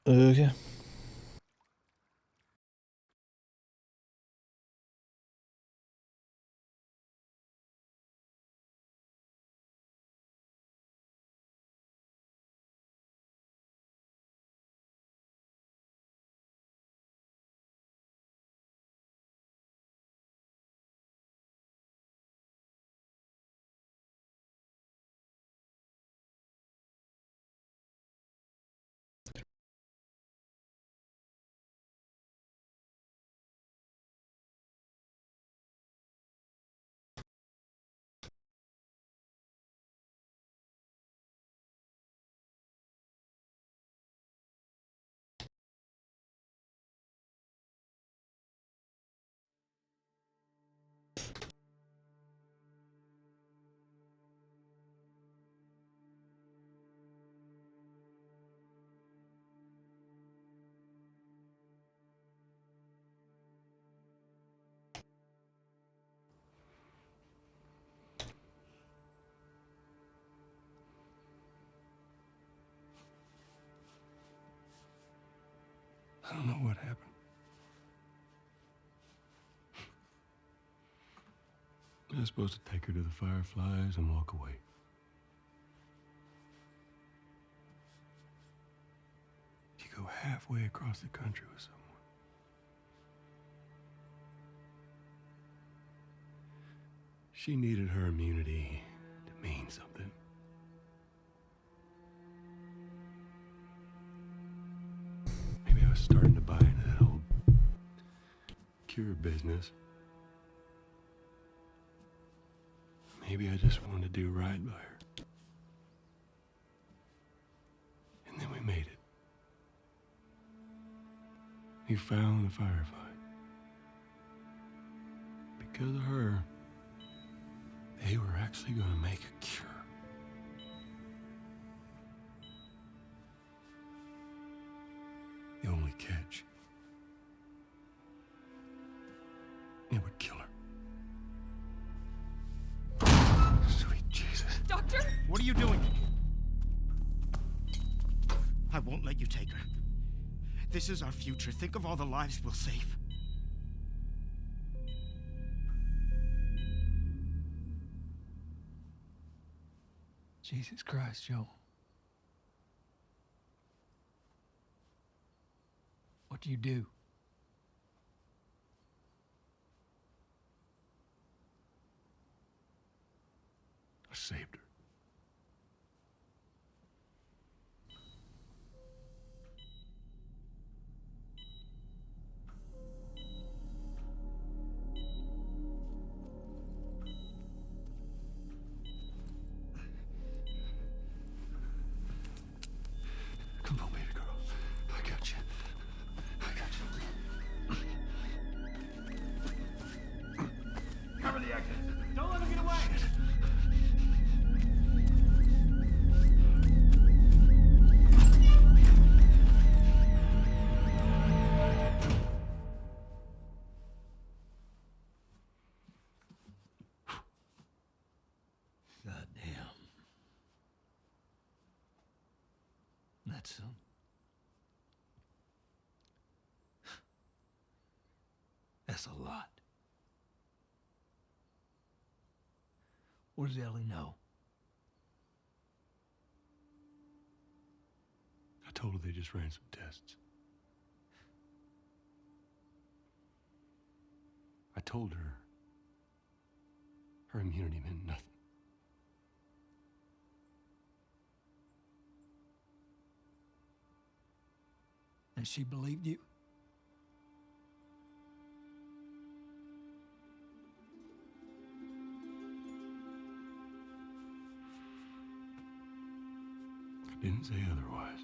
Okay. I don't know what happened. I was supposed to take her to the Fireflies and walk away. You go halfway across the country with someone. She needed her immunity to mean something. Maybe I was starting to buy into that whole cure business. Maybe I just wanted to do right by her. And then we made it. We found the firefight. Because of her, they were actually going to make a cure. The only catch, it would kill her. Sweet Jesus. Doctor? What are you doing? I won't let you take her. This is our future. Think of all the lives we'll save. Jesus Christ, Joe. What do you do? I saved her. Come on, baby girl. I got you. I got you. Cover the exit. Don't let him get away. Goddamn. That's that's a lot. What does Ellie know? I told her they just ran some tests. I told her her immunity meant nothing. And she believed you? I didn't say otherwise.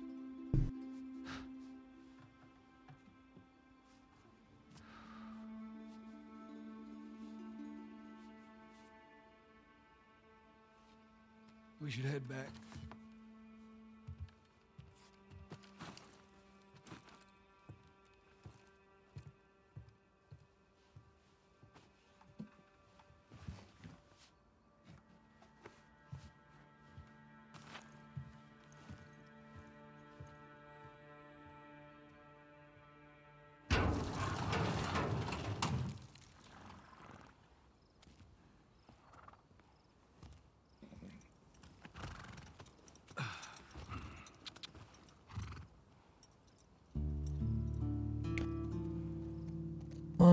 We should head back.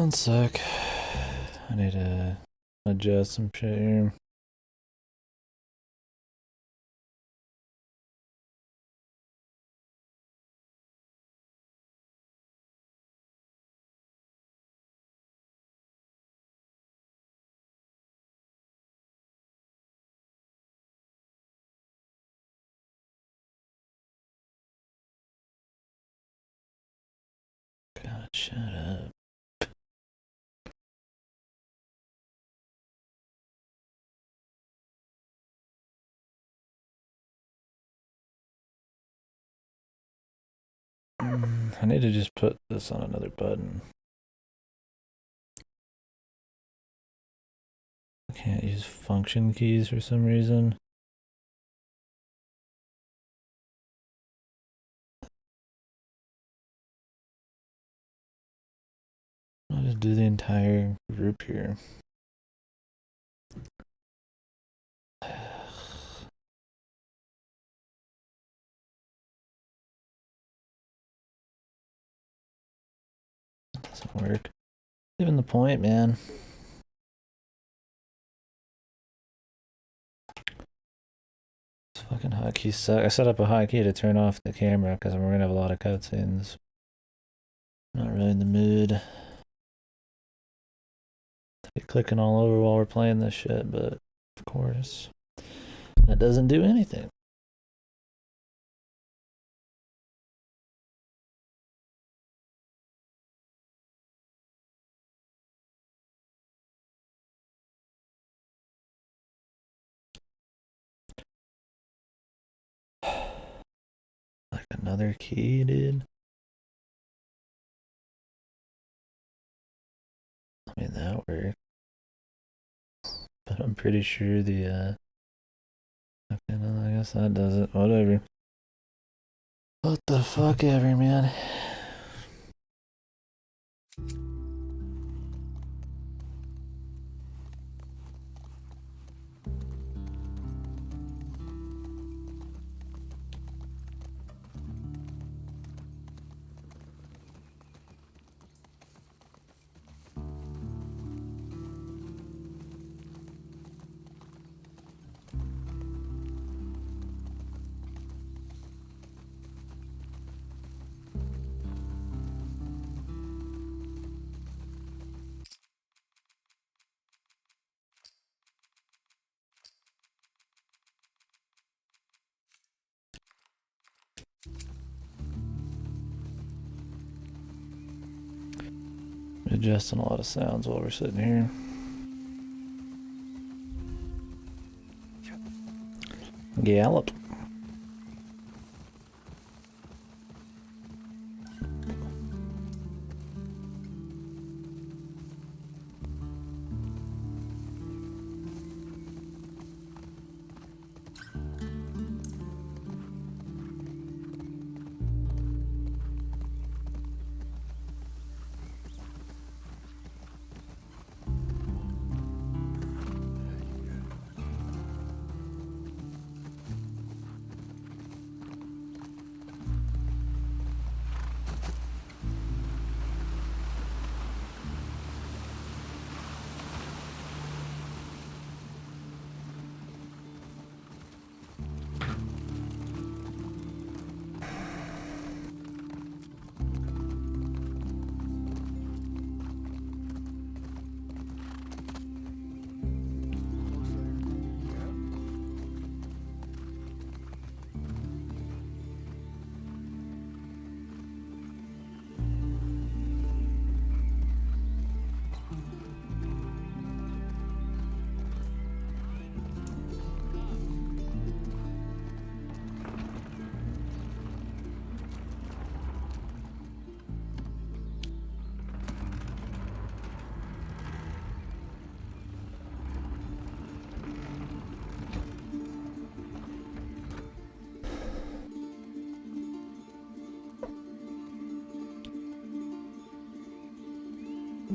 One sec. I need to adjust some shit here. God, shut up. I need to just put this on another button. I can't use function keys for some reason. I'll just do the entire group here. Doesn't work. Even the point, man. This fucking hotkey suck. I set up a hotkey to turn off the camera because we're gonna have a lot of cutscenes. Not really in the mood to be clicking all over while we're playing this shit, but of course, that doesn't do anything. Like another key, dude. I mean, that worked. But I'm pretty sure the, okay, no, I guess that does it. Whatever. What the fuck ever, man. Adjusting a lot of sounds while we're sitting here. Gallop.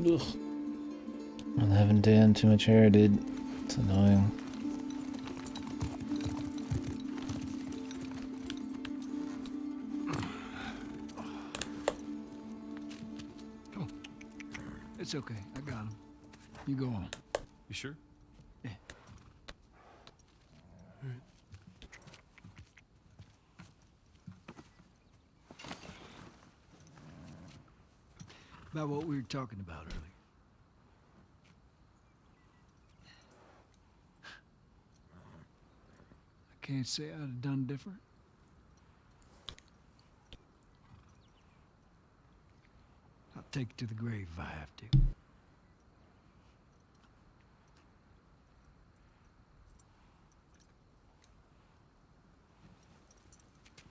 Ugh. I'm having Dan too much hair, dude. It's annoying. It's okay. I got him. You go on. You sure? Yeah. All right. About what we were talking about earlier. I can't say I'd have done different. I'll take it to the grave if I have to.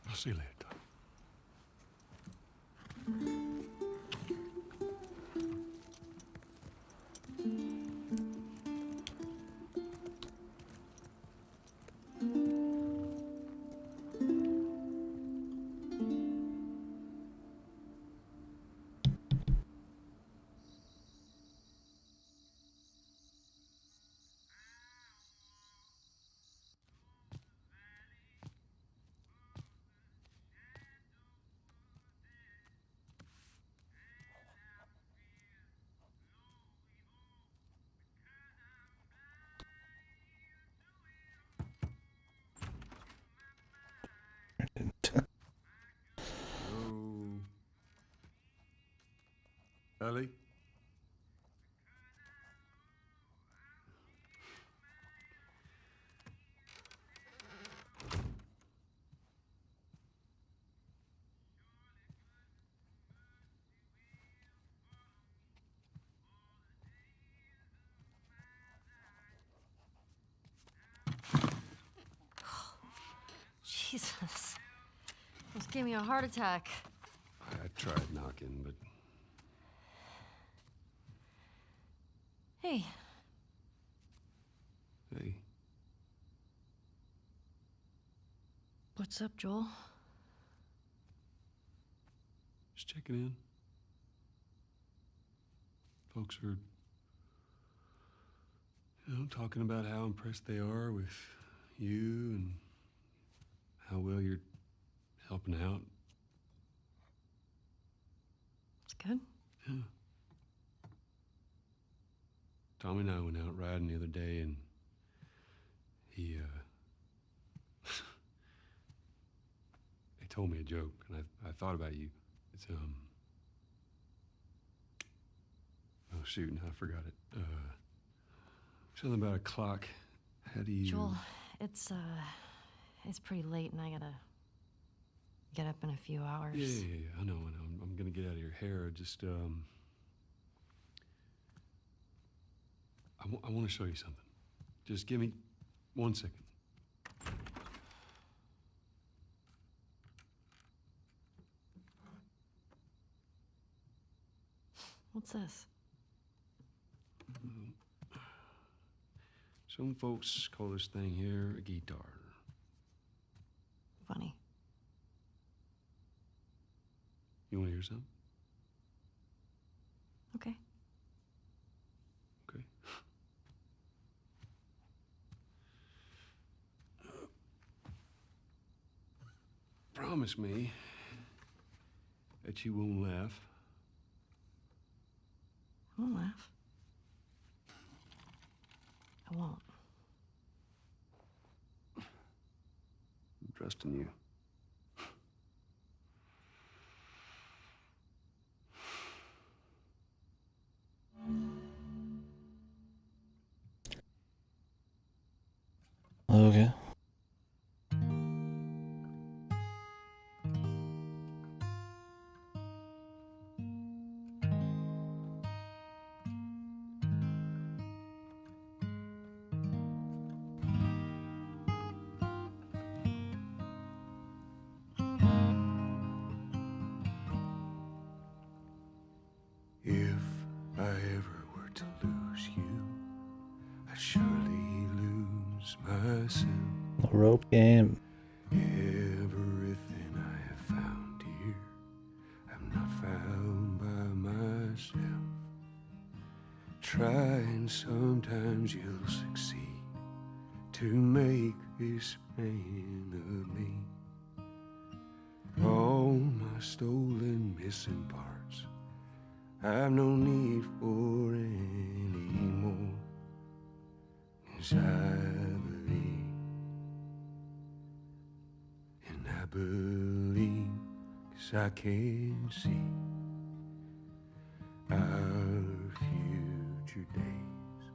I'll see you later, Doc. Hello. Ellie? Jesus. Almost gave me a heart attack. I tried knocking, but Hey, hey, what's up, Joel? just checking in. Folks are, talking about how impressed they are with you and how well you're helping out. It's good. Yeah. Tommy and I went out riding the other day, and he told me a joke, and I thought about you. It's oh shoot, now I forgot it. Something about a clock. How do you? Joel, it's pretty late and I gotta get up in a few hours. Yeah. I know. I'm gonna get out of your hair. Just I want to show you something. Just give me 1 second. What's this? Some folks call this thing here a guitar. Funny. You want to hear something? Okay. Okay. Promise me that you won't laugh. I won't laugh. I won't. I'm trusting you. Okay. If I ever were to lose you, I'd surely lose myself. The rope game. Everything I have found here, I'm not found by myself. Try and sometimes you'll succeed to make this man of me. All my stolen missing parts I've no need for any more. 'Cause I believe, and I believe 'cause I can see our future days,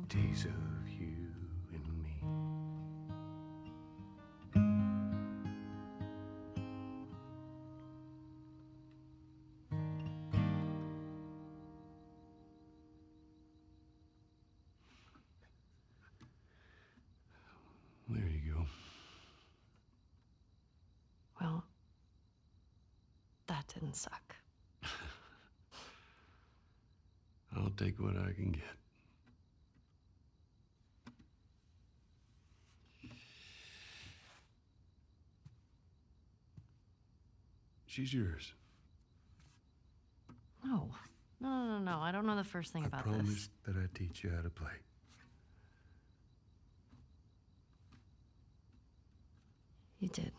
days of you and me. There you go. Well, that didn't suck. I'll take what I can get. She's yours. No. No. I don't know the first thing about I this. promised that I'd teach you how to play. You did.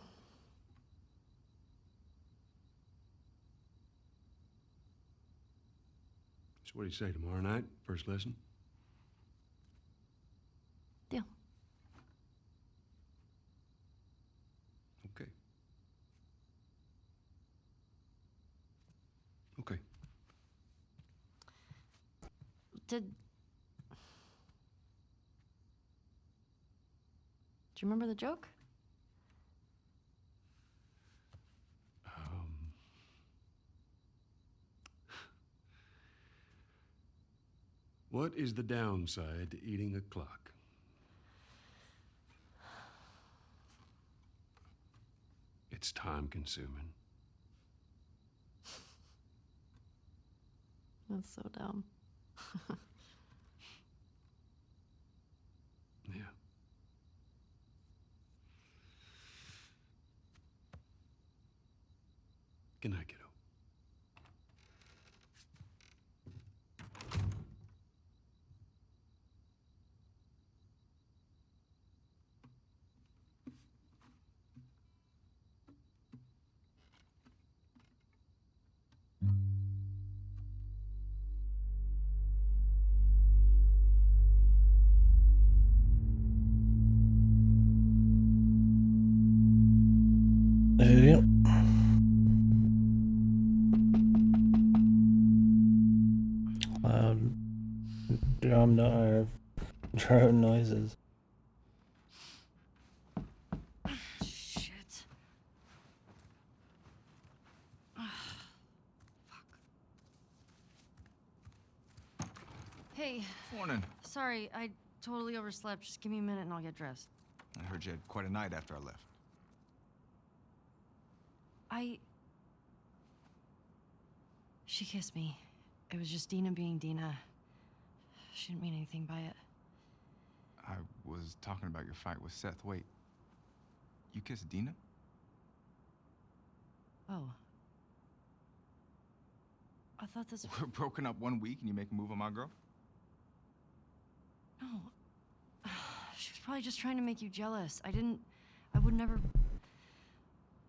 So what do you say, tomorrow night, first lesson? Deal. Okay. Okay. Do you remember the joke? What is the downside to eating a clock? It's time consuming. That's so dumb. Yeah. Good night, kiddo. Yep. Loud drone noises. Shit. Fuck. Hey, Morning. sorry, I totally overslept. Just give me a minute and I'll get dressed. I heard you had quite a night after I left. She kissed me. It was just Dina being Dina. She didn't mean anything by it. I was talking about your fight with Seth. Wait, you kissed Dina? Oh. I thought this... We're broken up 1 week and you make a move on my girl? No. She was probably just trying to make you jealous. I would never...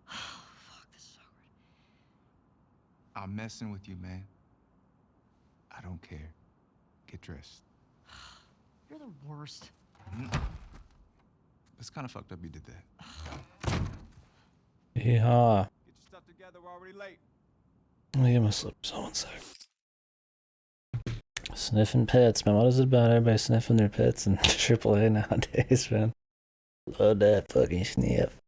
Oh, fuck, this is awkward. I'm messing with you, man. I don't care. Get dressed. You're the worst. It's kind of fucked up you did that. Yeehaw. Get your stuff together, we're already late. Let me get my slippers on 1 sec. Sniffing pets, man. What is it about everybody sniffing their pets in AAA nowadays, man? Love that fucking sniff.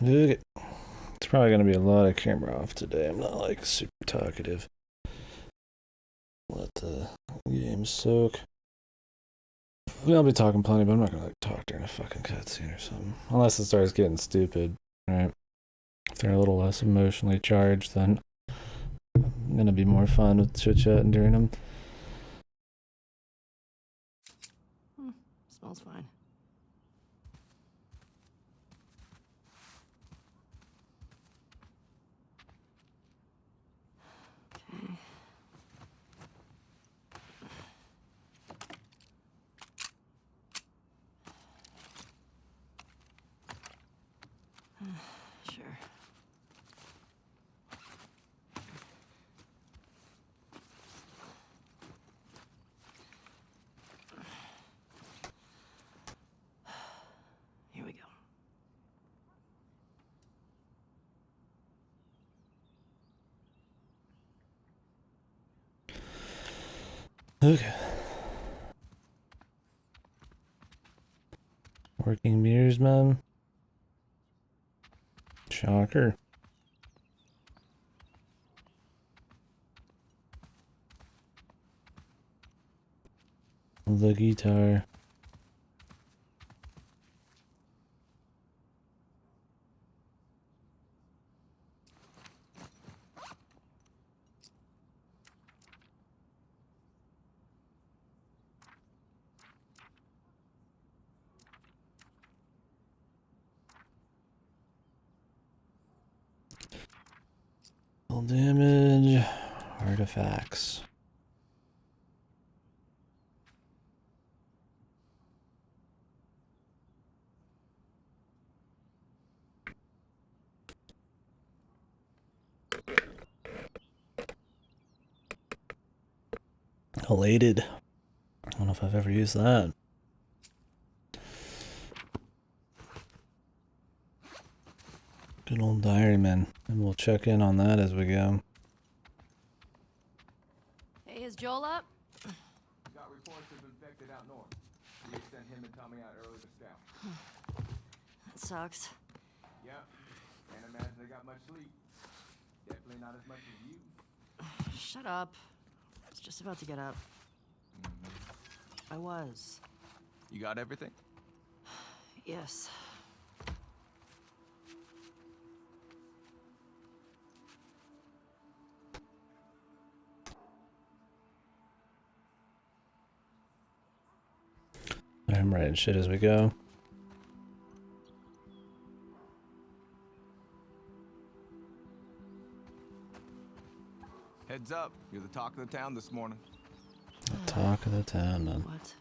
Look, it's probably gonna be a lot of camera off today. I'm not like super talkative. Let the game soak. I mean, I'll be talking plenty, but I'm not gonna like talk during a fucking cutscene or something. Unless it starts getting stupid, right? If they're a little less emotionally charged, then I'm gonna be more fun with chit chatting during them. Smells fine. Okay. Sure. Here we go. Okay. Working mirrors, man. Shocker. The guitar. Full damage. Artifacts. Elated. I don't know if I've ever used that. Good old diaryman. And we'll check in on that as we go. Hey, is Joel up? Got reports of infected out north. We sent him and Tommy out early to scout. That sucks. Yeah, can't imagine they got much sleep. Definitely not as much as you. Shut up. I was just about to get up. I was. You got everything? Yes. I'm writing shit as we go. Heads up, you're the talk of the town this morning. The talk of the town, then. What?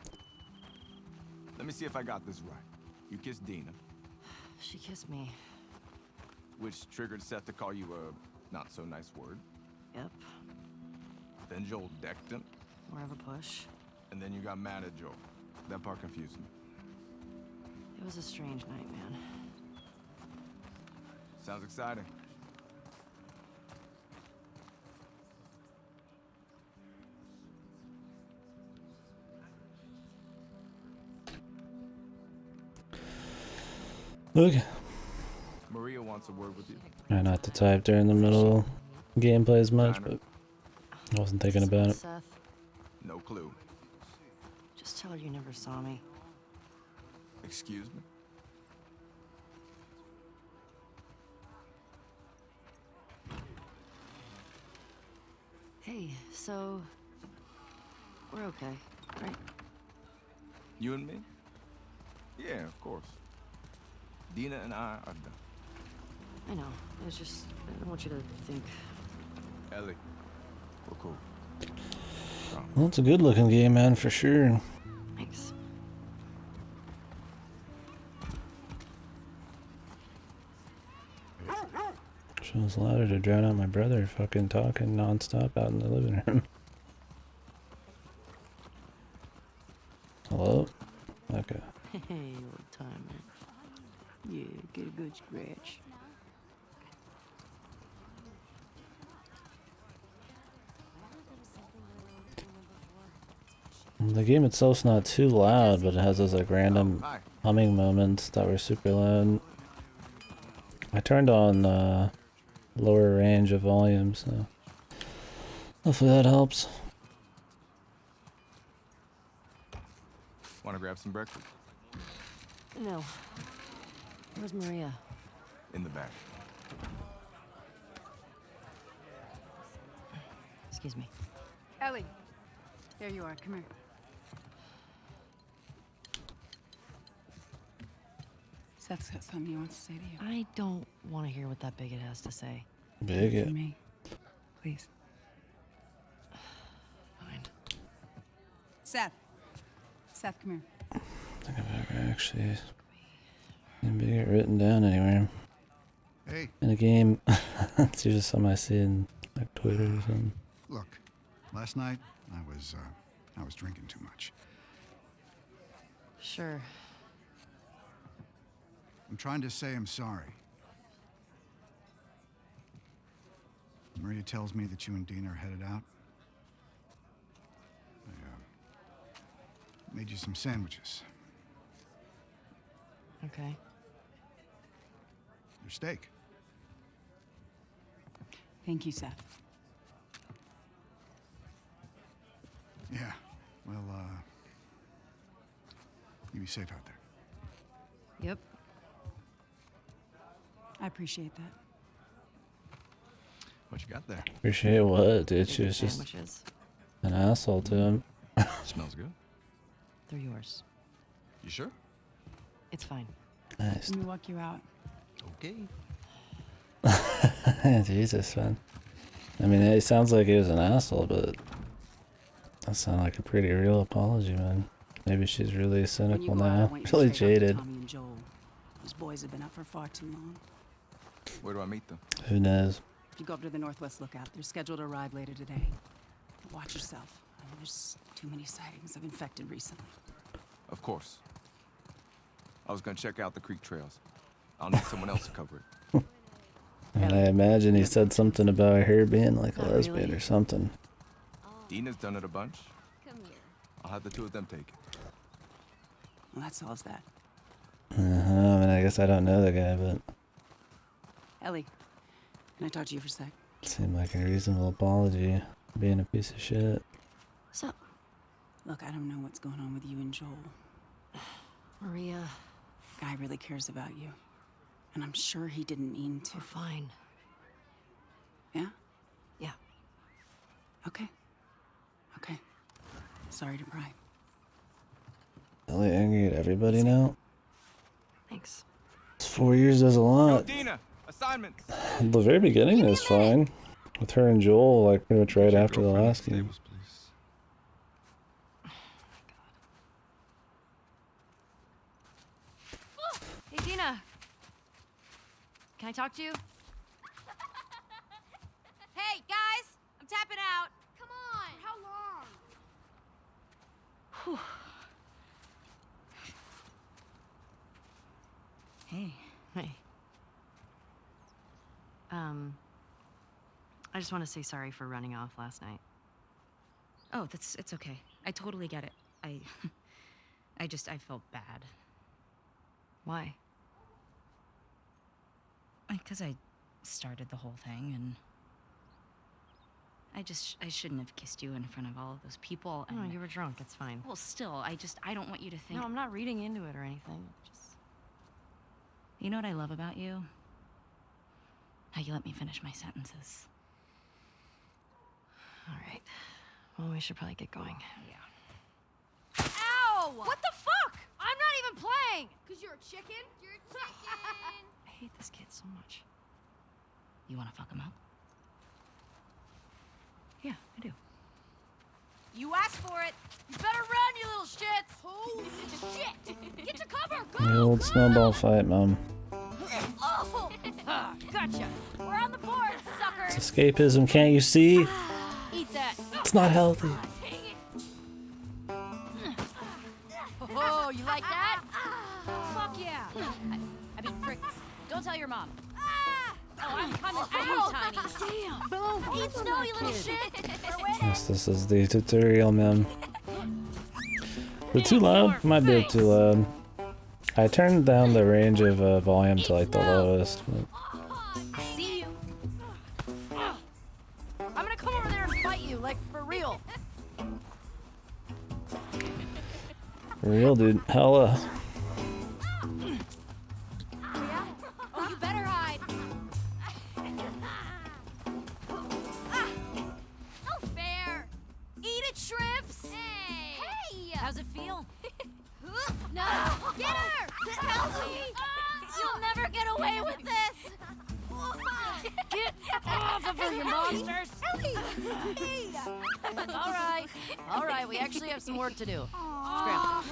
Let me see if I got this right. You kissed Dina, She kissed me. which triggered Seth to call you a not so nice word. Yep. Then Joel decked him, More of a push. and then you got mad at Joel. That part confused me. It was a strange night, man. Sounds exciting. Okay. Maria wants a word with you. Try not to type during the middle gameplay as much, but I wasn't thinking Is this about it. Seth? No clue. Just tell her you never saw me. Excuse me? Hey, so we're okay, right? You and me? Yeah, of course. Dina and I are done. I know. It's just I don't want you to think. Ellie, we're cool. Well, it's a good looking game, man, for sure. Thanks. Shows louder to drown out my brother fucking talking nonstop out in the living room. Hello? Okay. Hey, old timer. Yeah, get a good scratch. The game itself's not too loud, but it has those like random Hi. humming moments that were super loud. I turned on lower range of volume, so hopefully that helps. Want to grab some breakfast? No. Where's Maria? In the back. Excuse me. Ellie, there you are. Come here. Seth's got something he wants to say to you. I don't want to hear what that bigot has to say. Bigot. For me. Please. Fine. Seth. Seth, come here. I think I've ever actually seen bigot written down anywhere. Hey, In a game. It's usually something I see in like Twitter or something. look. Last night, I was drinking too much. Sure. I'm trying to say I'm sorry. Maria tells me that you and Dean are headed out. I made you some sandwiches. Okay. Your steak. Thank you, Seth. Yeah. Well, you be safe out there. Yep. I appreciate that. What you got there? Appreciate what, dude? She Bigot was just sandwiches. an asshole to him. Smells good. They're yours. You sure? It's fine. Nice. Let me walk you out. Okay. Jesus, man. I mean, it sounds like he was an asshole, but that sounds like a pretty real apology, man. Maybe she's really When you cynical go out, I now. want you Really straight up to jaded. Tommy and Joel. Those boys have been up for far too long. Where do I meet them? Who knows? You go up to the Northwest Lookout. They're scheduled to arrive later today. Watch yourself. I mean, there's too many sightings of infected recently. Of course. I was gonna check out the creek trails. I'll need someone else to cover it. And I imagine he said something about her being like a Not lesbian really. or something. Dina's done it a bunch. Come here. I'll have the two of them take it. Well, that solves that. I mean, I guess I don't know the guy, but Ellie, can I talk to you for a sec? it seemed like a reasonable apology. Being a piece of shit. So, Look, I don't know what's going on with you and Joel. Maria, Guy really cares about you. And I'm sure he didn't mean to. we're fine. Yeah? Yeah. Okay. Okay. Sorry to pry. Really angry at everybody now. Thanks. It's 4 years does a Yo, lot. Dina! Assignments! The very beginning is fine. With her and Joel, like pretty much right after the last game. Tables, please. Hey, Dina. Can I talk to you? Hey, guys! I'm tapping out. Come on! For how long? Hey. Hey. I just want to say sorry for running off last night. Oh, it's okay. I totally get it. I felt bad. Why? Because I started the whole thing, and I shouldn't have kissed you in front of all of those people. No, And you were drunk. It's fine. well, still, I don't want you to think. No, I'm not reading into it or anything. Just You know what I love about you? How you let me finish my sentences. all right. Well, we should probably get going. Yeah. Ow! What the fuck? I'm not even playing! Cause you're a chicken? You're a chicken! I hate this kid so much. You want to fuck him up? Yeah, I do. You asked for it! You better run, you little shits! Holy shit! Get to cover! Go! The old snowball fight, Mom. Oh! Gotcha! We're on the board, suckers! It's escapism, can't you see? Eat that! It's not healthy. Dang it! Oh, you like that? Fuck yeah! I mean, frick. Don't tell your mom. Oh, I'm coming for you, Tiny. Damn! Boom! Eat snow, you little shit! We're winning! Yes, this is the tutorial, man. Is it too loud? Might be too loud. I turned down the range of volume to like the lowest. But I see you. I'm gonna come over there and fight you, like for real. For real, dude. Hella. Oh, you better hide. No fair. Eat it, shrimps. Hey. How's it feel? No. Get her. Help me. You'll never get away with this. Get off of her, you monsters. Ellie. All right. We actually have some work to do. Scram.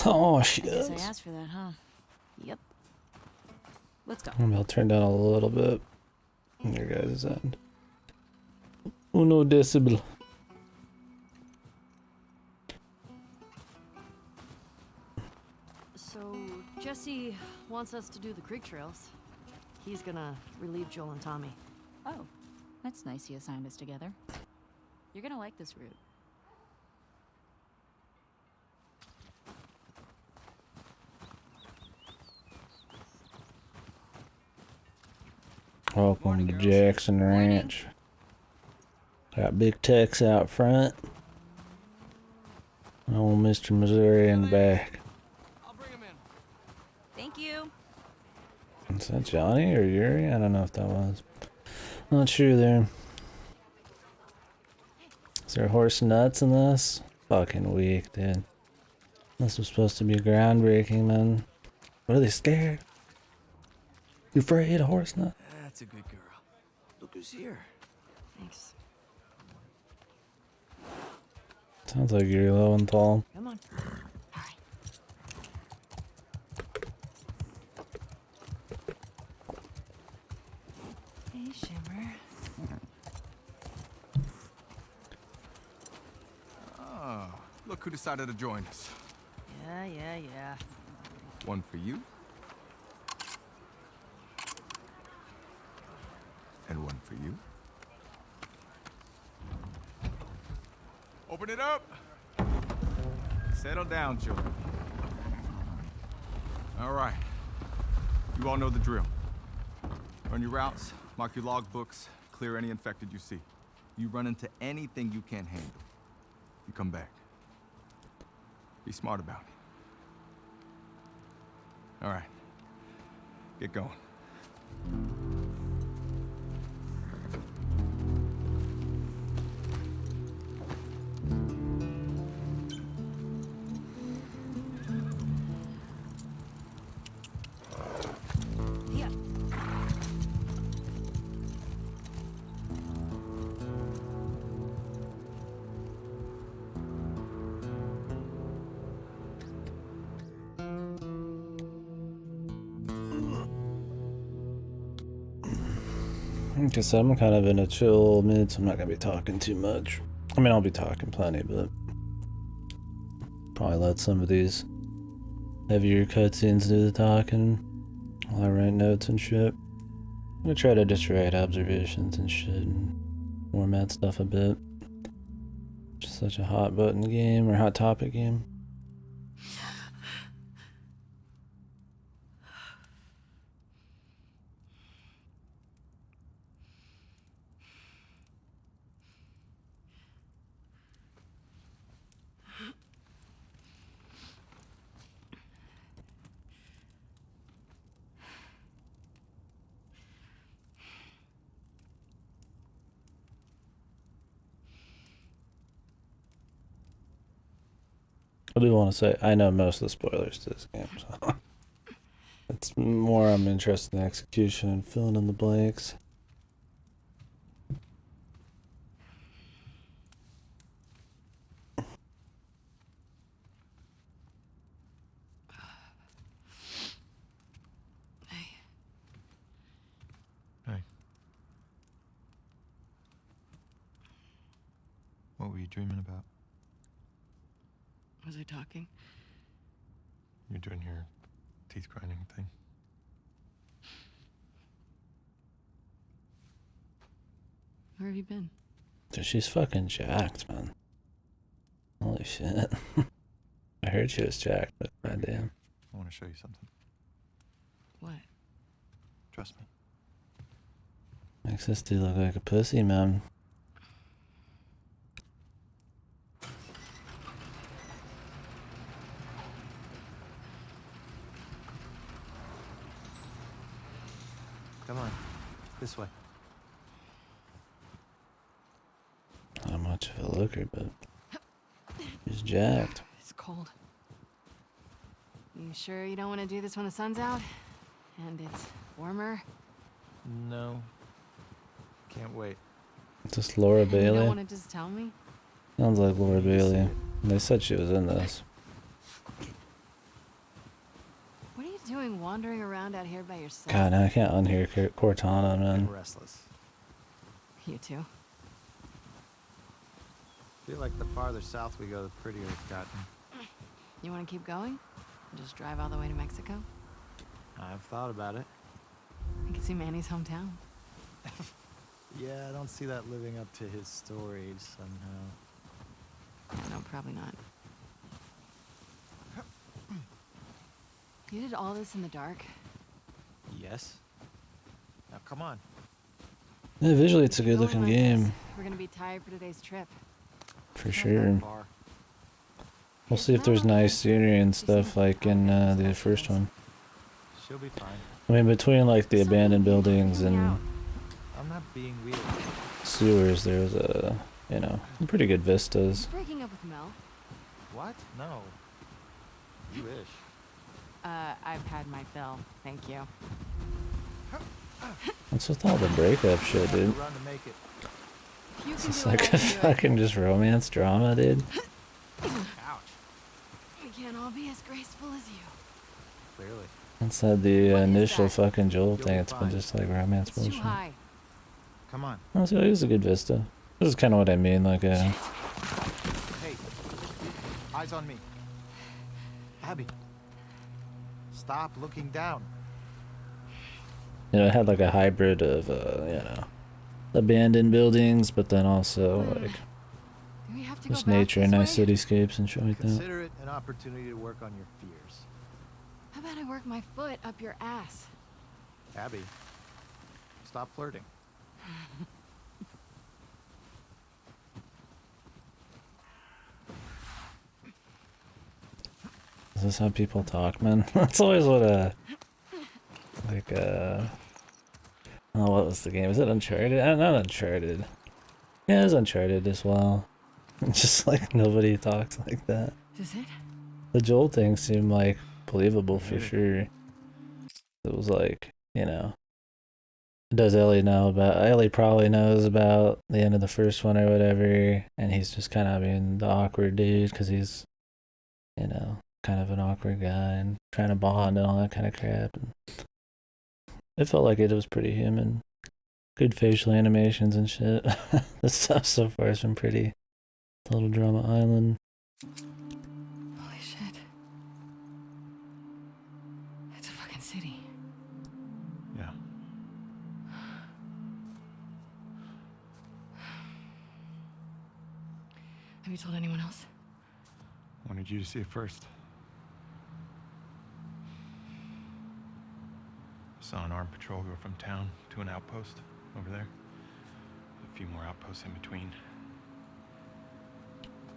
Oh shit. Guess I asked for that, huh? Yep. Let's go. Maybe I'll turn down a little bit. On your guys' end. Uno decibel. So, Jesse wants us to do the creek trails. He's gonna relieve Joel and Tommy. Oh, that's nice he assigned us together. You're gonna like this route. Welcome to Jackson Ranch. Got Big Tex out front. Old Mr. Missouri in the back. I'll bring him in. Thank you. Is that Johnny or Yuri? I don't know if that was. Not sure there. Is there horse nuts in this? Fucking weak, dude. This was supposed to be groundbreaking, man. What are they scared? You afraid of horse nuts? That's a good girl. Look who's here. Thanks. Sounds like Yuri Lowenthal. Come on. Hey, Shimmer. Oh, look who decided to join us. Yeah. One for you. And one for you. Open it up. Settle down, children. All right. You all know the drill. Run your routes, mark your logbooks, clear any infected you see. You run into anything you can't handle, you come back. Be smart about it. All right. Get going. Like I said, I'm kind of in a chill mood, so I'm not gonna be talking too much. I mean, I'll be talking plenty, but probably let some of these heavier cutscenes do the talking while I write notes and shit. I'm gonna try to just write observations and shit and format stuff a bit. Just such a hot button game or hot topic game. I do want to say, I know most of the spoilers to this game, so it's more I'm interested in execution and filling in the blanks. Hey. What were you dreaming about? Was I talking? You're doing your teeth grinding thing. Where have you been? Dude, she's fucking jacked, man. Holy shit. I heard she was jacked, but goddamn. I want to show you something. What? Trust me. Makes this dude look like a pussy, man. This way. Not much of a looker, but he's jacked. It's cold. You sure you don't want to do this when the sun's out? And it's warmer? No. Can't wait. Is this Laura You Bailey? don't want to just tell me? Sounds like Laura Bailey. They said she was in this. What are you doing wandering around out here by yourself? God, I can't unhear Cortana, man. Restless. You too. Feel like the farther south we go, the prettier it's gotten. You want to keep going? And just drive all the way to Mexico? I've thought about it. I can see Manny's hometown. Yeah, I don't see that living up to his stories somehow. No, probably not. You did all this in the dark? Yes. Now come on. Yeah, visually it's a good Going looking like game. this, we're gonna be tired for today's trip. For Not sure. that Far. We'll see if there's nice scenery and stuff like in the first one. She'll be fine. I mean, between like the abandoned buildings and I'm not being weird. sewers, there's you know, pretty good vistas. Breaking up with Mel. What? No. You wish. I've had my fill. Thank you. What's with all the breakup shit, dude? Run to make it. If you Is can this do it, like I a can do it. fucking just romance drama, dude? Ouch. We can't all be as graceful as you. Clearly. Inside the What is initial that? fucking Joel You'll thing, be it's been fine. just like romance It's too bullshit. high. Come on. Honestly, it is a good vista. This is kind of what I mean, like Hey. Eyes on me. Abby. Stop looking down. you know, it had like a hybrid of, you know, abandoned buildings, but then also like Do we have to just go back nature this and nice way? cityscapes and shit like that. Consider it an opportunity to work on your fears. How about I work my foot up your ass? Abby, stop flirting. Is this how people talk, man? That's always what like oh, what was the game? Is it Uncharted? Not Uncharted. Yeah, it's Uncharted as well. Just like nobody talks like that. Is it? The Joel thing seemed like believable for sure. It was like, you know, does Ellie know about? Ellie probably knows about the end of the first one or whatever, and he's just kind of being the awkward dude because he's, you know, kind of an awkward guy and trying to bond and all that kind of crap. And it felt like it was pretty human. Good facial animations and shit. The stuff so far has been pretty. Little Drama Island. Holy shit. It's a fucking city. Yeah. Have you told anyone else? Wanted you to see it first. Saw an armed patrol go from town to an outpost over there. A few more outposts in between.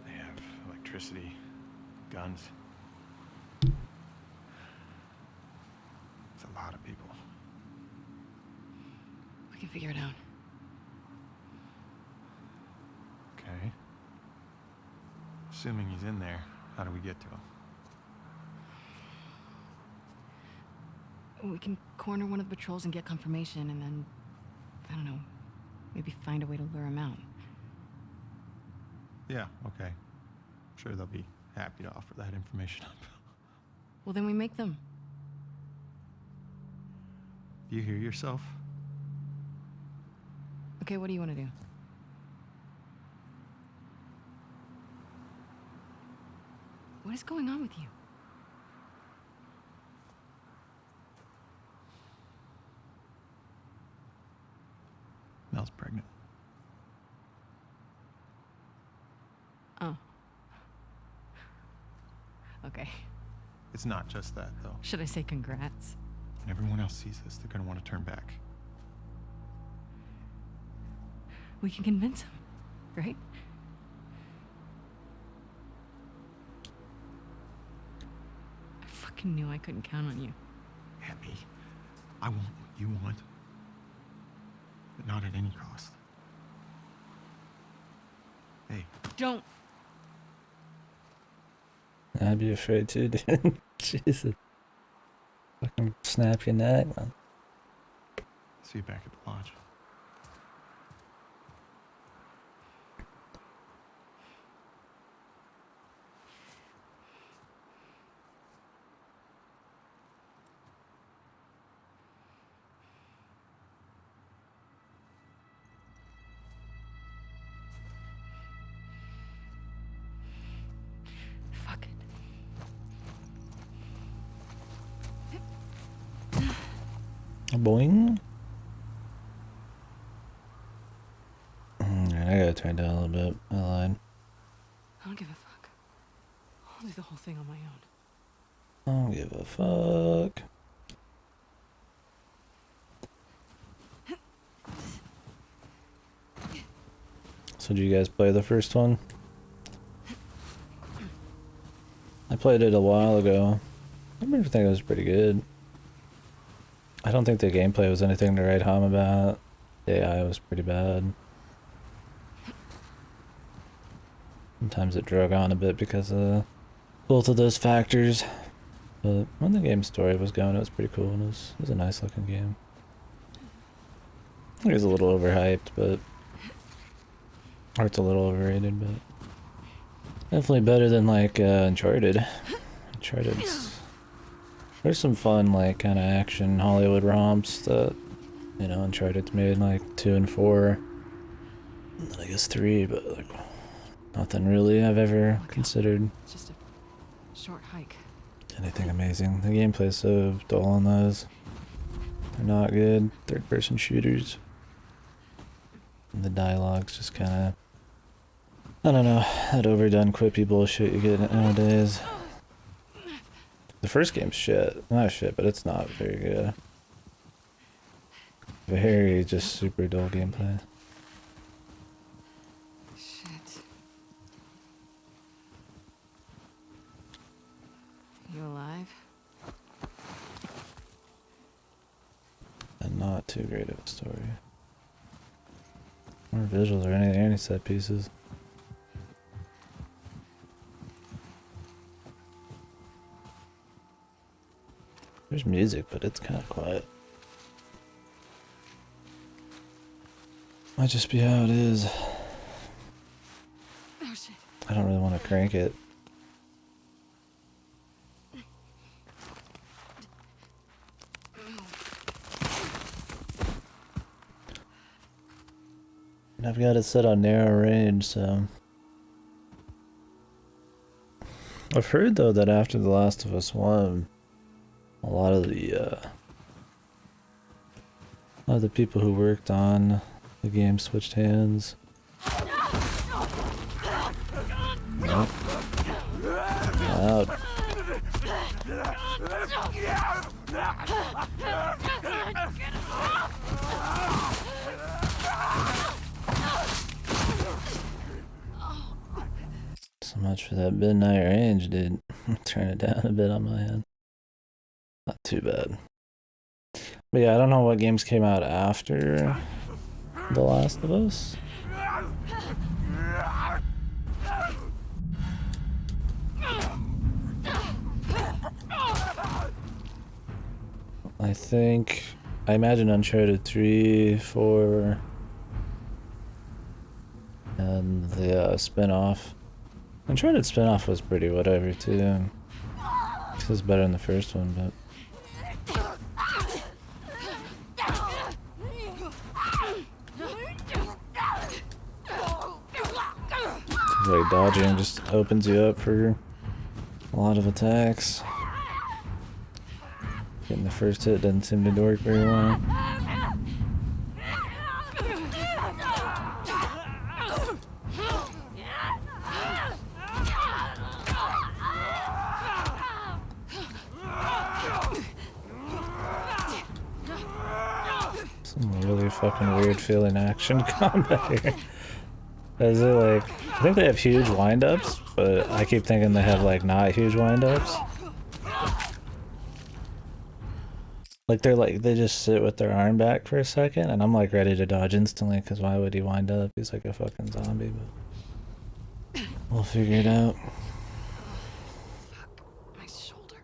They have electricity, guns. It's a lot of people. We can figure it out. Okay. Assuming he's in there, how do we get to him? We can corner one of the patrols and get confirmation, and then, I don't know, maybe find a way to lure him out. Yeah, okay. I'm sure they'll be happy to offer that information up. Well, then we make them. Do you hear yourself? Okay, what do you want to do? What is going on with you? Mel's pregnant. Oh. Okay. It's not just that, though. Should I say congrats? When everyone else sees this, they're gonna want to turn back. We can convince him, right? I fucking knew I couldn't count on you. Abby, I want what you want. not at any cost. Hey. Don't. I'd be afraid too, dude. Jesus. Fucking snap your neck, man. See you back at the lodge. Fuck it. Boing. Alright, I gotta turn down a little bit. I lied. I don't give a fuck. I'll do the whole thing on my own. I don't give a fuck. So did you guys play the first one? I played it a while ago. I remember thinking it was pretty good. I don't think the gameplay was anything to write home about. The AI was pretty bad. Sometimes it drug on a bit because of both of those factors. But when the game story was going, it was pretty cool, and it was a nice looking game. I think it was a little overhyped, but... or it's a little overrated, but... definitely better than, like, Uncharted. Uncharted's... there's some fun, like, kind of action Hollywood romps that, you know, Uncharted's made, like, 2 and 4. And then I guess 3, but, like, nothing really I've ever considered. It's just a short hike. Anything amazing. The gameplay's so dull on those. They're not good. Third-person shooters. And the dialogue's just kind of... I don't know, that overdone quippy bullshit you get nowadays. The first game's shit. Not shit, but it's not very good. Very just super dull gameplay. Shit. You alive? And not too great of a story. Or visuals or any set pieces. There's music, but it's kind of quiet. Might just be how it is. Oh shit. I don't really want to crank it. And I've got it set on narrow range, so... I've heard, though, that after The Last of Us 1, a lot of the people who worked on the game switched hands. Nope. Loud. So much for that midnight range, dude. Turn it down a bit on my end. Not too bad. But yeah, I don't know what games came out after The Last of Us. I imagine Uncharted 3, 4, and the spin-off. Uncharted spin-off was pretty whatever too. This is better than the first one, but... like dodging just opens you up for a lot of attacks. Getting the first hit doesn't seem to work very well. Some really fucking weird feeling action combat here. Is it like, I think they have huge wind-ups, but I keep thinking they have like not huge wind-ups. Like they just sit with their arm back for a second, and I'm like ready to dodge instantly, because why would he wind up? He's like a fucking zombie, but we'll figure it out. My shoulder.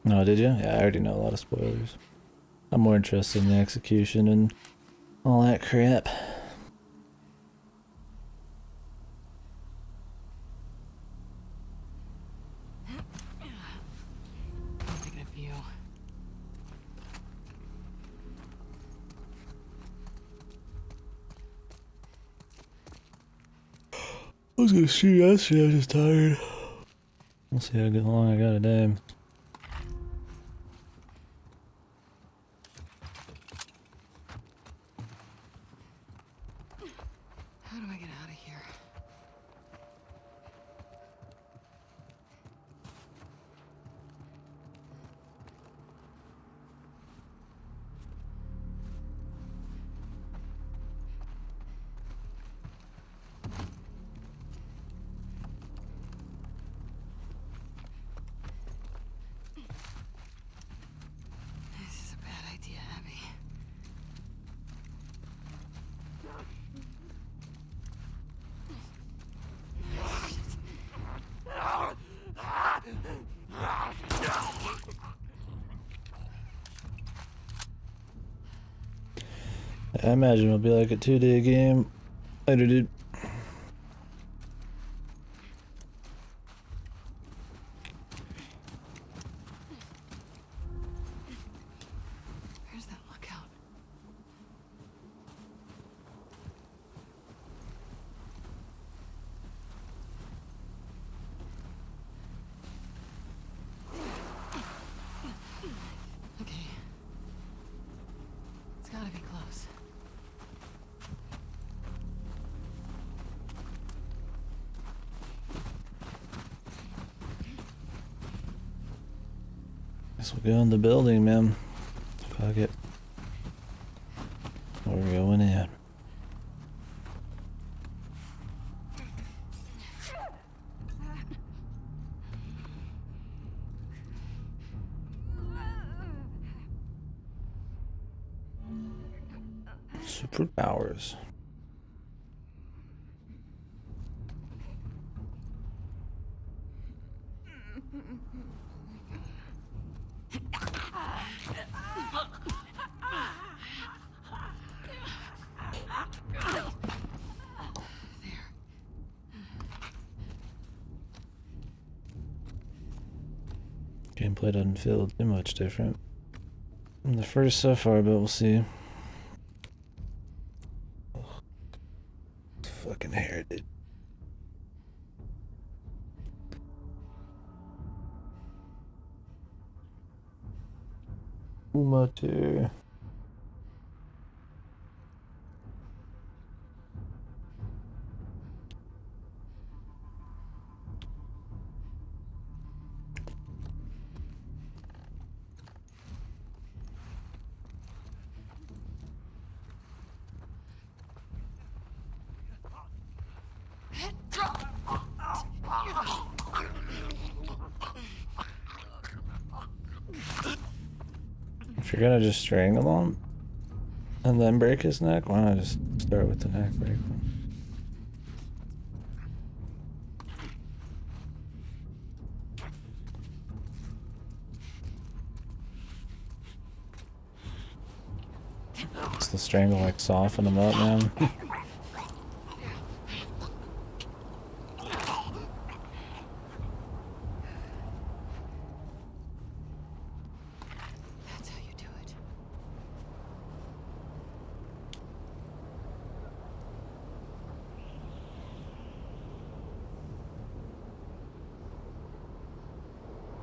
No, did you? Yeah, I already know a lot of spoilers. I'm more interested in the execution and all that crap. Good view. I was gonna shoot yesterday, I was just tired. We'll see how long I got today. How do I get out of here? This is a bad idea, Abby. I imagine it'll be like a 2-day game. Later, dude. Where's that lookout? Okay. It's gotta be close. Guess we'll go in the building, man. Fuck it. We're going in. Superpowers. Gameplay doesn't feel too much different from the first so far, but we'll see. Ugh. Fucking hair, dude. Umate. If you're gonna just strangle him and then break his neck, why not just start with the neck break? Does the strangle like soften him up, man? That's how you do it.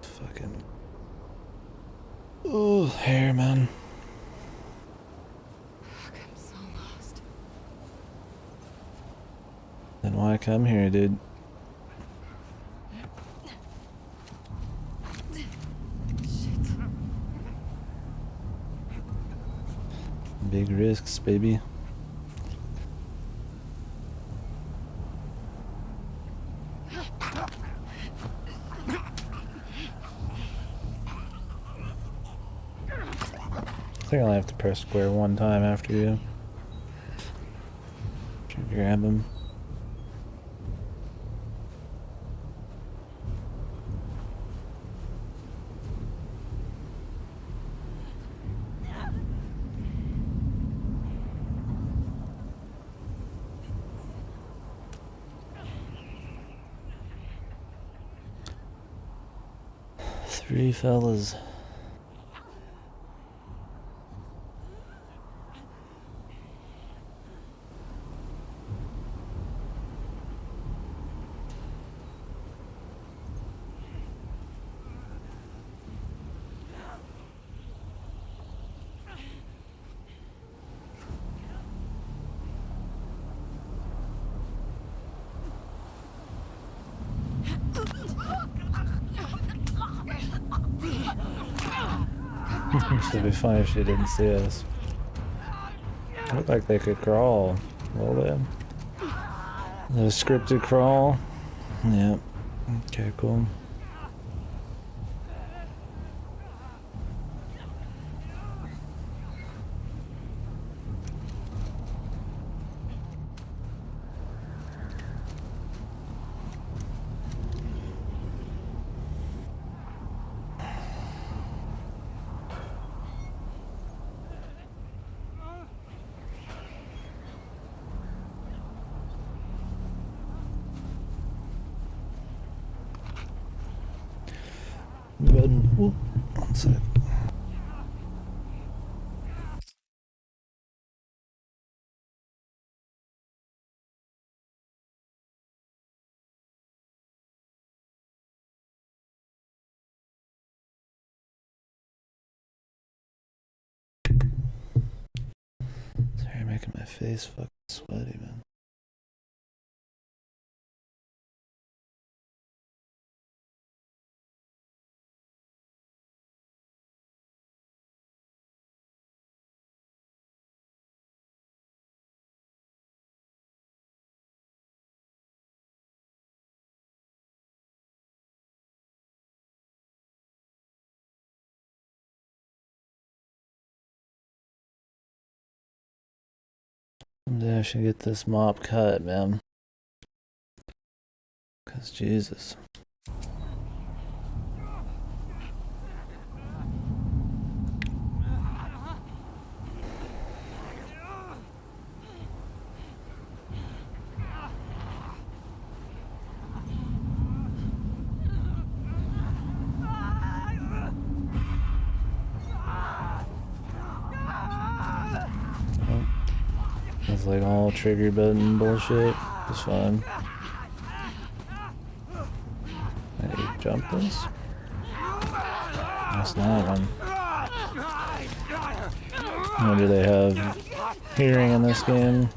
Fucking. Oh, hair, man. Fuck, I'm so lost. Then why come here, dude? Big risks, baby. think I'll have to press square one time after you. Should grab him. Three fellas. It'd be funny if she didn't see us. Looked like they could crawl. Well then. The scripted crawl. Yep. Okay, cool. Button. Ooh, one sec. Sorry, making my face fucking sweaty, man. Someday I should get this mop cut, man. Cause Jesus. It's like all trigger button bullshit. It's fun. Hey, jump this? That's not one. Or do they have hearing in this game?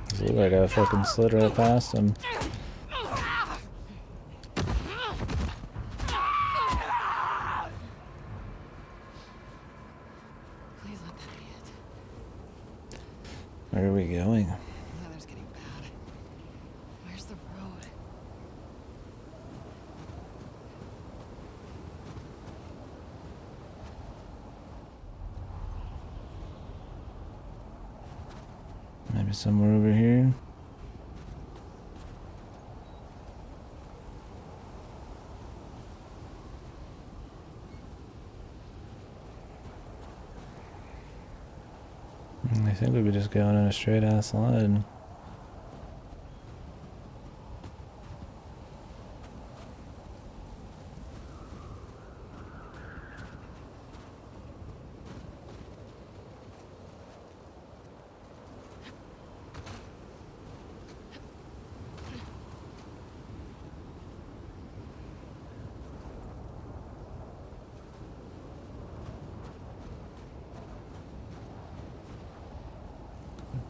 Does it look like I fucking slid right past him? Where are we going? The weather's getting bad. Where's the road? Maybe somewhere over here? I think we'd be just going in a straight ass line.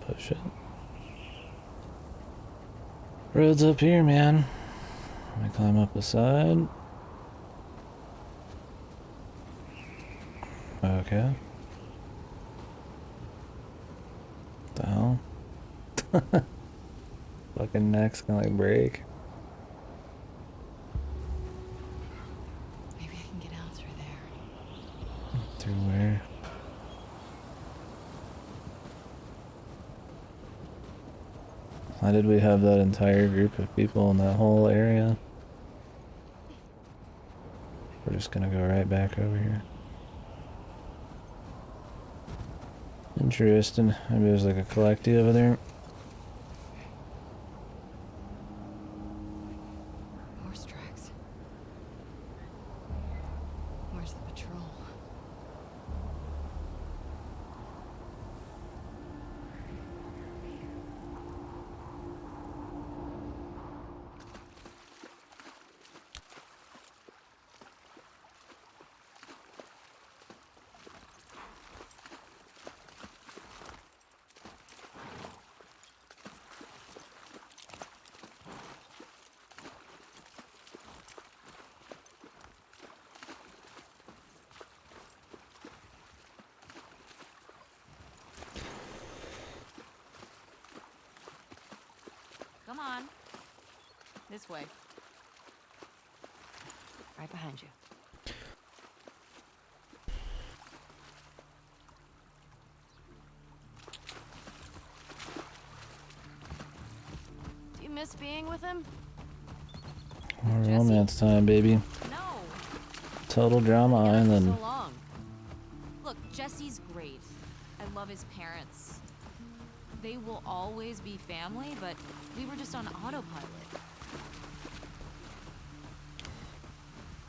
Push it. Road's up here, man. Let me climb up the side. Okay. What the hell? Fucking neck's gonna like break. everywhere. Why did we have that entire group of people in that whole area? We're just gonna go right back over here. Interesting. Maybe there's like a collective over there. Horse tracks. Where's the patrol? Come on. This way. Right behind you. Do you miss being with him? More romance time, baby. No. Total drama island. So long. Look, Jesse's great. I love his parents. They will always be family, but we were just on autopilot.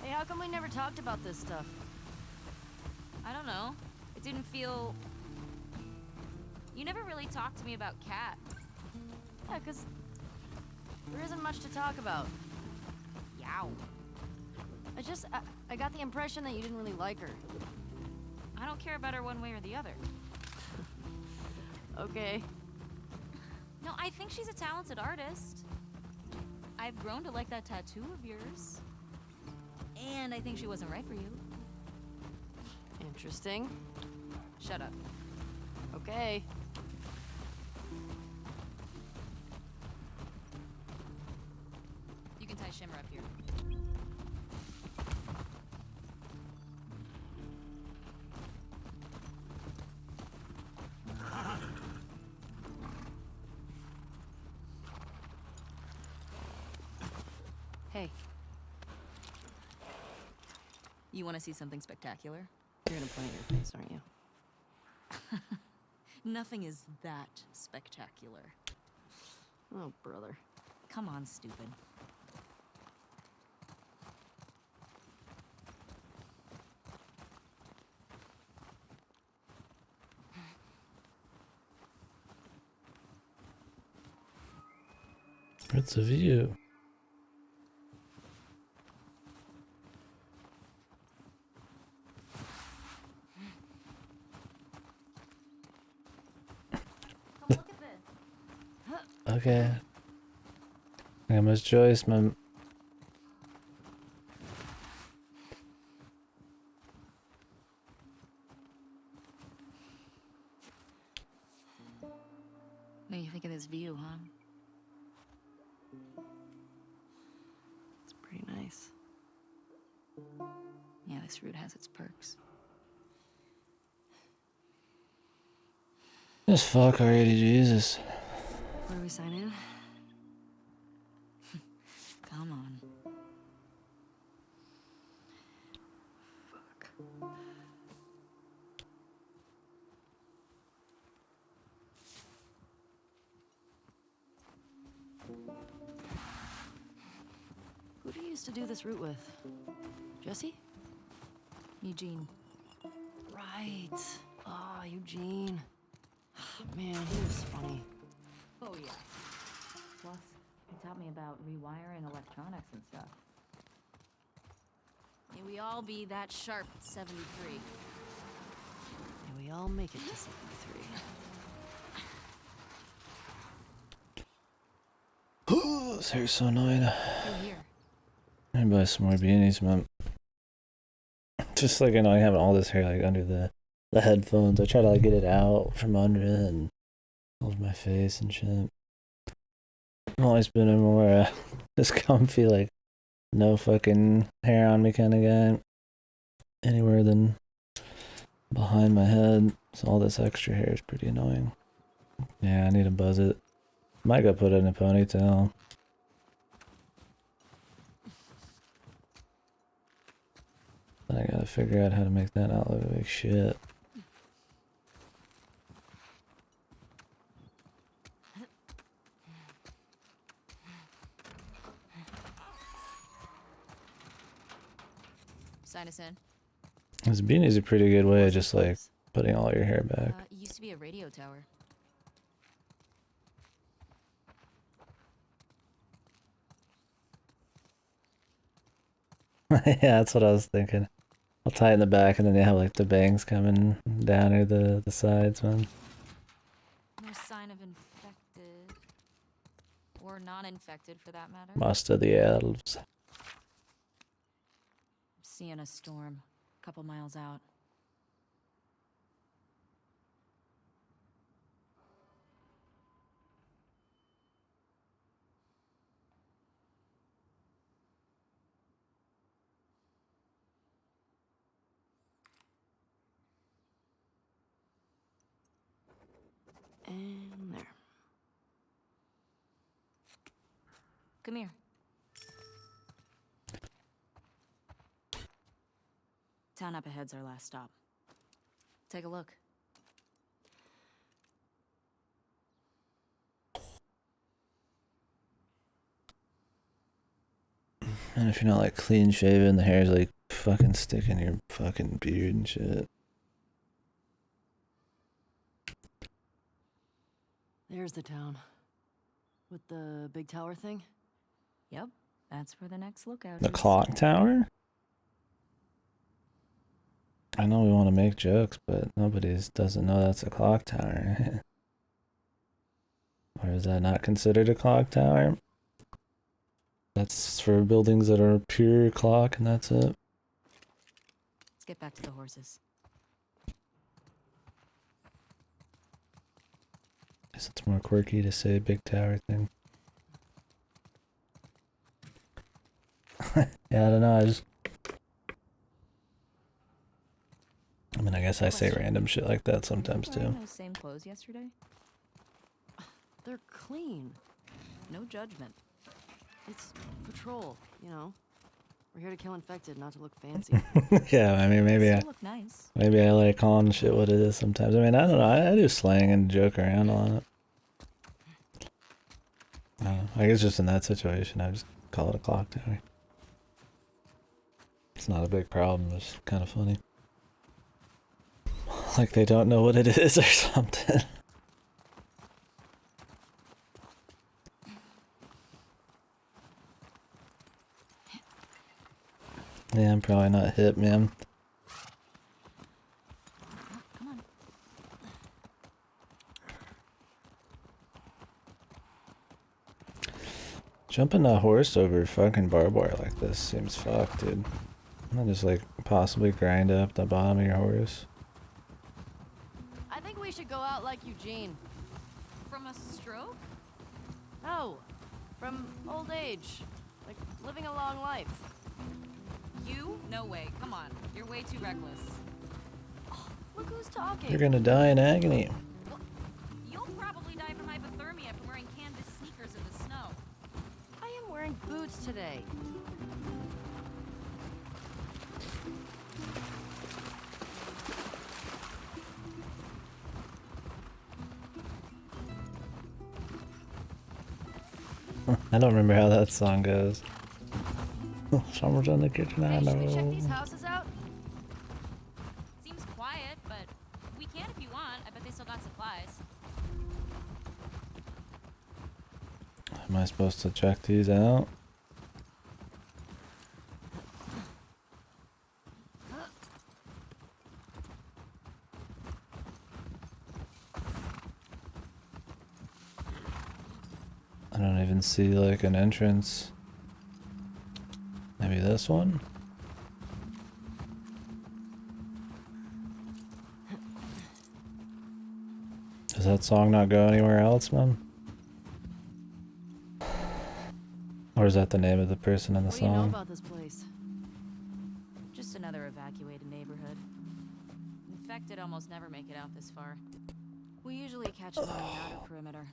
Hey, how come we never talked about this stuff? I don't know. It didn't feel... You never really talked to me about Kat. Yeah, 'cause there isn't much to talk about. Yow. I got the impression that you didn't really like her. I don't care about her one way or the other. Okay. No, I think she's a talented artist. I've grown to like that tattoo of yours. And I think she wasn't right for you. Interesting. Shut up. Okay. You can tie Shimmer up here. Hey, You want to see something spectacular? you're gonna point at your face, aren't you? Nothing is that spectacular. Oh, brother. Come on, stupid. It's a view. Come look at this. Okay. I got much choice, man. What do you think of this view, huh? It's pretty nice. Yeah, this route has its perks. Just fuck already, Jesus. Where do we sign in? Come on. Fuck. Who do you used to do this route with? Jesse? Eugene. Right. Ah, Eugene. Man, he was funny. Oh, yeah. Plus, he taught me about rewiring electronics and stuff. May we all be that sharp at 73. May we all make it to 73. Oh, this hair's so annoying. Through here. I buy some more beanies, man. Just like annoying having all this hair like under the headphones. I try to like get it out from under it and hold my face and shit. I've always been a more just comfy, like no fucking hair on me kind of guy. Anywhere than behind my head, so all this extra hair is pretty annoying. Yeah, I need to buzz it. Might go put it in a ponytail. I gotta figure out how to make that not look like shit. Sign us in. This beanie's a pretty good way of just like putting all your hair back. It used to be a radio tower. Yeah, that's what I was thinking. I'll tie it in the back and then they have like the bangs coming down or the sides, man. No sign of infected. Or non-infected for that matter. Most of the elves. Seeing a storm. A couple miles out. And there. Come here. Town up ahead's our last stop. Take a look. And if you're not like clean shaven, the hair's like fucking sticking your fucking beard and shit. There's the town. With the big tower thing? Yep, that's where the next lookout The is. clock tower? I know we want to make jokes, but nobody doesn't know that's a clock tower. Or is that not considered a clock tower? That's for buildings that are pure clock and that's it. Let's get back to the horses. Guess it's more quirky to say big tower thing. Yeah, I don't know, I mean, I guess I say random shit like that sometimes too. Wearing those same clothes yesterday? They're clean. No judgment. It's patrol, you know. We're here to kill infected, not to look fancy. Yeah, I mean, maybe Still look nice. maybe I like calling shit what it is sometimes. I mean, I don't know. I do slang and joke around on it. I don't know. I guess just in that situation, I just call it a clock tower. It's not a big problem. It's kind of funny. Like they don't know what it is or something. Yeah, I'm probably not hip, man. Come on. Jumping a horse over fucking barbed wire like this seems fucked, dude. I'll just like possibly grind up the bottom of your horse. I think we should go out like Eugene. From a stroke? No, from old age. Like living a long life. You? No way. Come on. You're way too reckless. Look who's talking. You're gonna die in agony. Well, you'll probably die from hypothermia from wearing canvas sneakers in the snow. I am wearing boots today. I don't remember how that song goes. Summer's in the kitchen, I Hey, should we check know. these houses out? Seems quiet, but we can if you want. I bet they still got supplies. Am I supposed to check these out? I don't even see like an entrance. Maybe this one? Does that song not go anywhere else, man? Or is that the name of the person in the What do you know song? about this place? Just another evacuated neighborhood. infected almost never make it out this far. We usually catch them on the outer perimeter.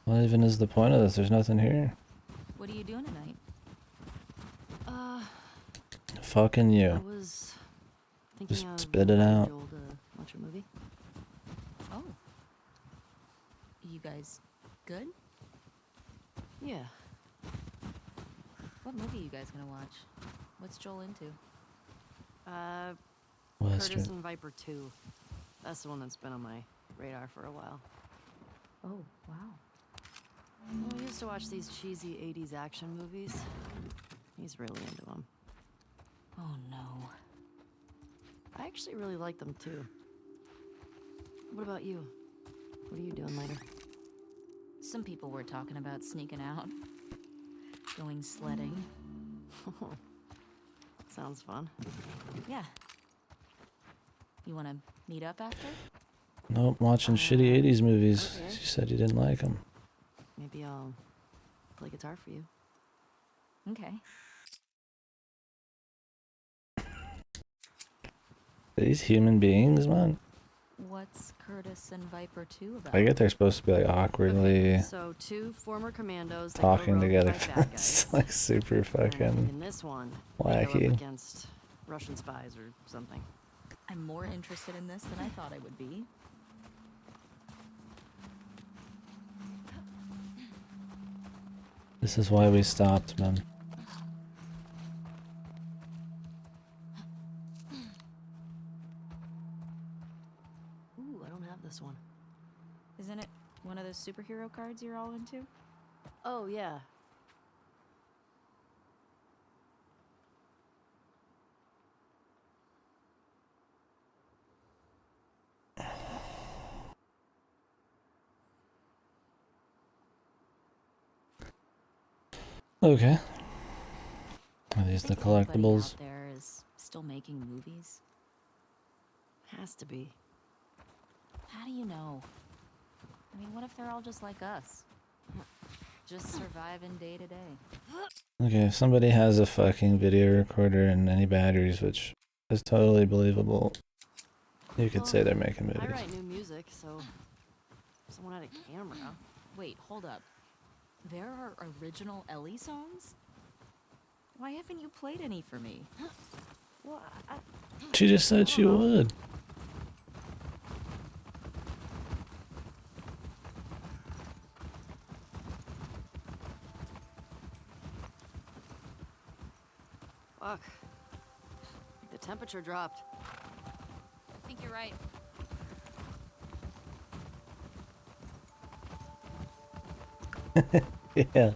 What even is the point of this? There's nothing here. What are you doing tonight? Fucking I you. was thinking Just of spit it out. Joel to watch a movie. Oh. You guys good? Yeah. What movie are you guys gonna watch? What's Joel into? Western. Curtis and Viper 2. That's the one that's been on my radar for a while. Oh, wow. Well, we used to watch these cheesy 80s action movies. He's really into them. Oh no. I actually really like them too. What about you? What are you doing later? Some people were talking about sneaking out. Going sledding. Sounds fun. Yeah. You wanna meet up after? Nope, watching shitty 80s movies. Okay. She said you didn't like them. Maybe I'll play guitar for you. Okay. These human beings, man. What's Curtis and Viper 2 about? I get they're supposed to be like awkwardly Okay, so two former commandos that talking go rogue together. to fight bad It's guys. like super And fucking in this one, they go wacky. up against Russian spies or something. I'm more interested in this than I thought I would be. This is why we stopped, man. Ooh, I don't have this one. Isn't it one of those superhero cards you're all into? Oh, yeah. Okay. Are these the Think anybody collectibles? out there is still making movies? Has to be. How do you know? I mean, what if they're all just like us? Just surviving day to day. Okay, if somebody has a fucking video recorder and any batteries, which is totally believable, you could say they're making I movies. write new music, so someone had a camera. Wait, hold up. There are original Ellie songs? Why haven't you played any for me? Well, She just said she would. Fuck. The temperature dropped. I think you're right. Yeah,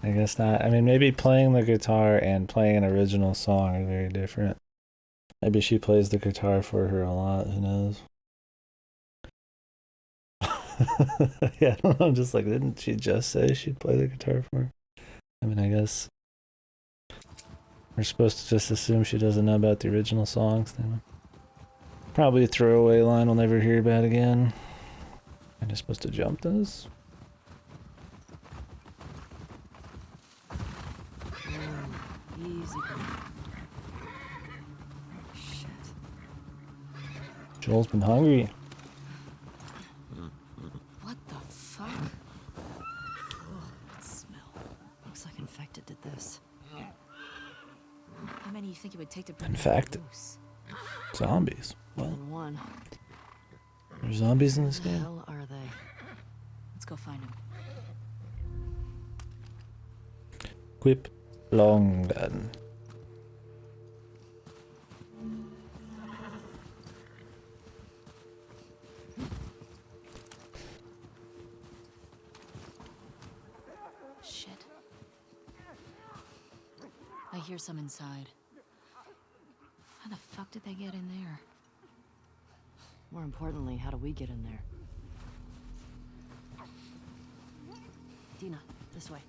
I guess not. I mean, maybe playing the guitar and playing an original song are very different. Maybe she plays the guitar for her a lot, who knows? Yeah, I don't know, I'm just like, didn't she just say she'd play the guitar for her? I mean, I guess we're supposed to just assume she doesn't know about the original songs then. Probably a throwaway line we'll never hear about again. Am I just supposed to jump this? Easy. Shit. Joel's been hungry. What the fuck? Oh, that smell. Looks like infected did this. How many do you think it would take to bring Infected. loose? Zombies. Well, And one. there's zombies in this Where the game. hell are they? Let's go find him. Quip long gun. Shit. I hear some inside. How the fuck did they get in there? More importantly, how do we get in there? Dina, this way.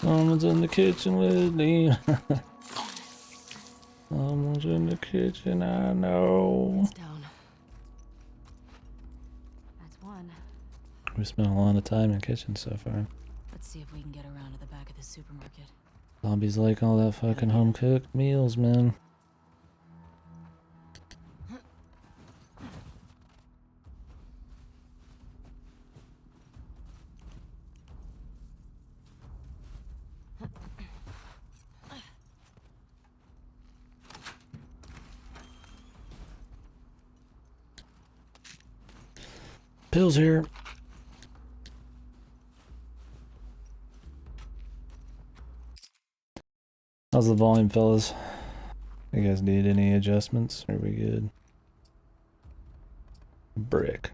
Someone's in the kitchen with me. Someone's in the kitchen, I know. It's down. That's one. We spent a lot of time in kitchen so far. Let's see if we can get around to the back of the supermarket. Zombies like all that fucking home cooked meals, man. Pills here. How's the volume, fellas? You guys need any adjustments? Are we good? Brick.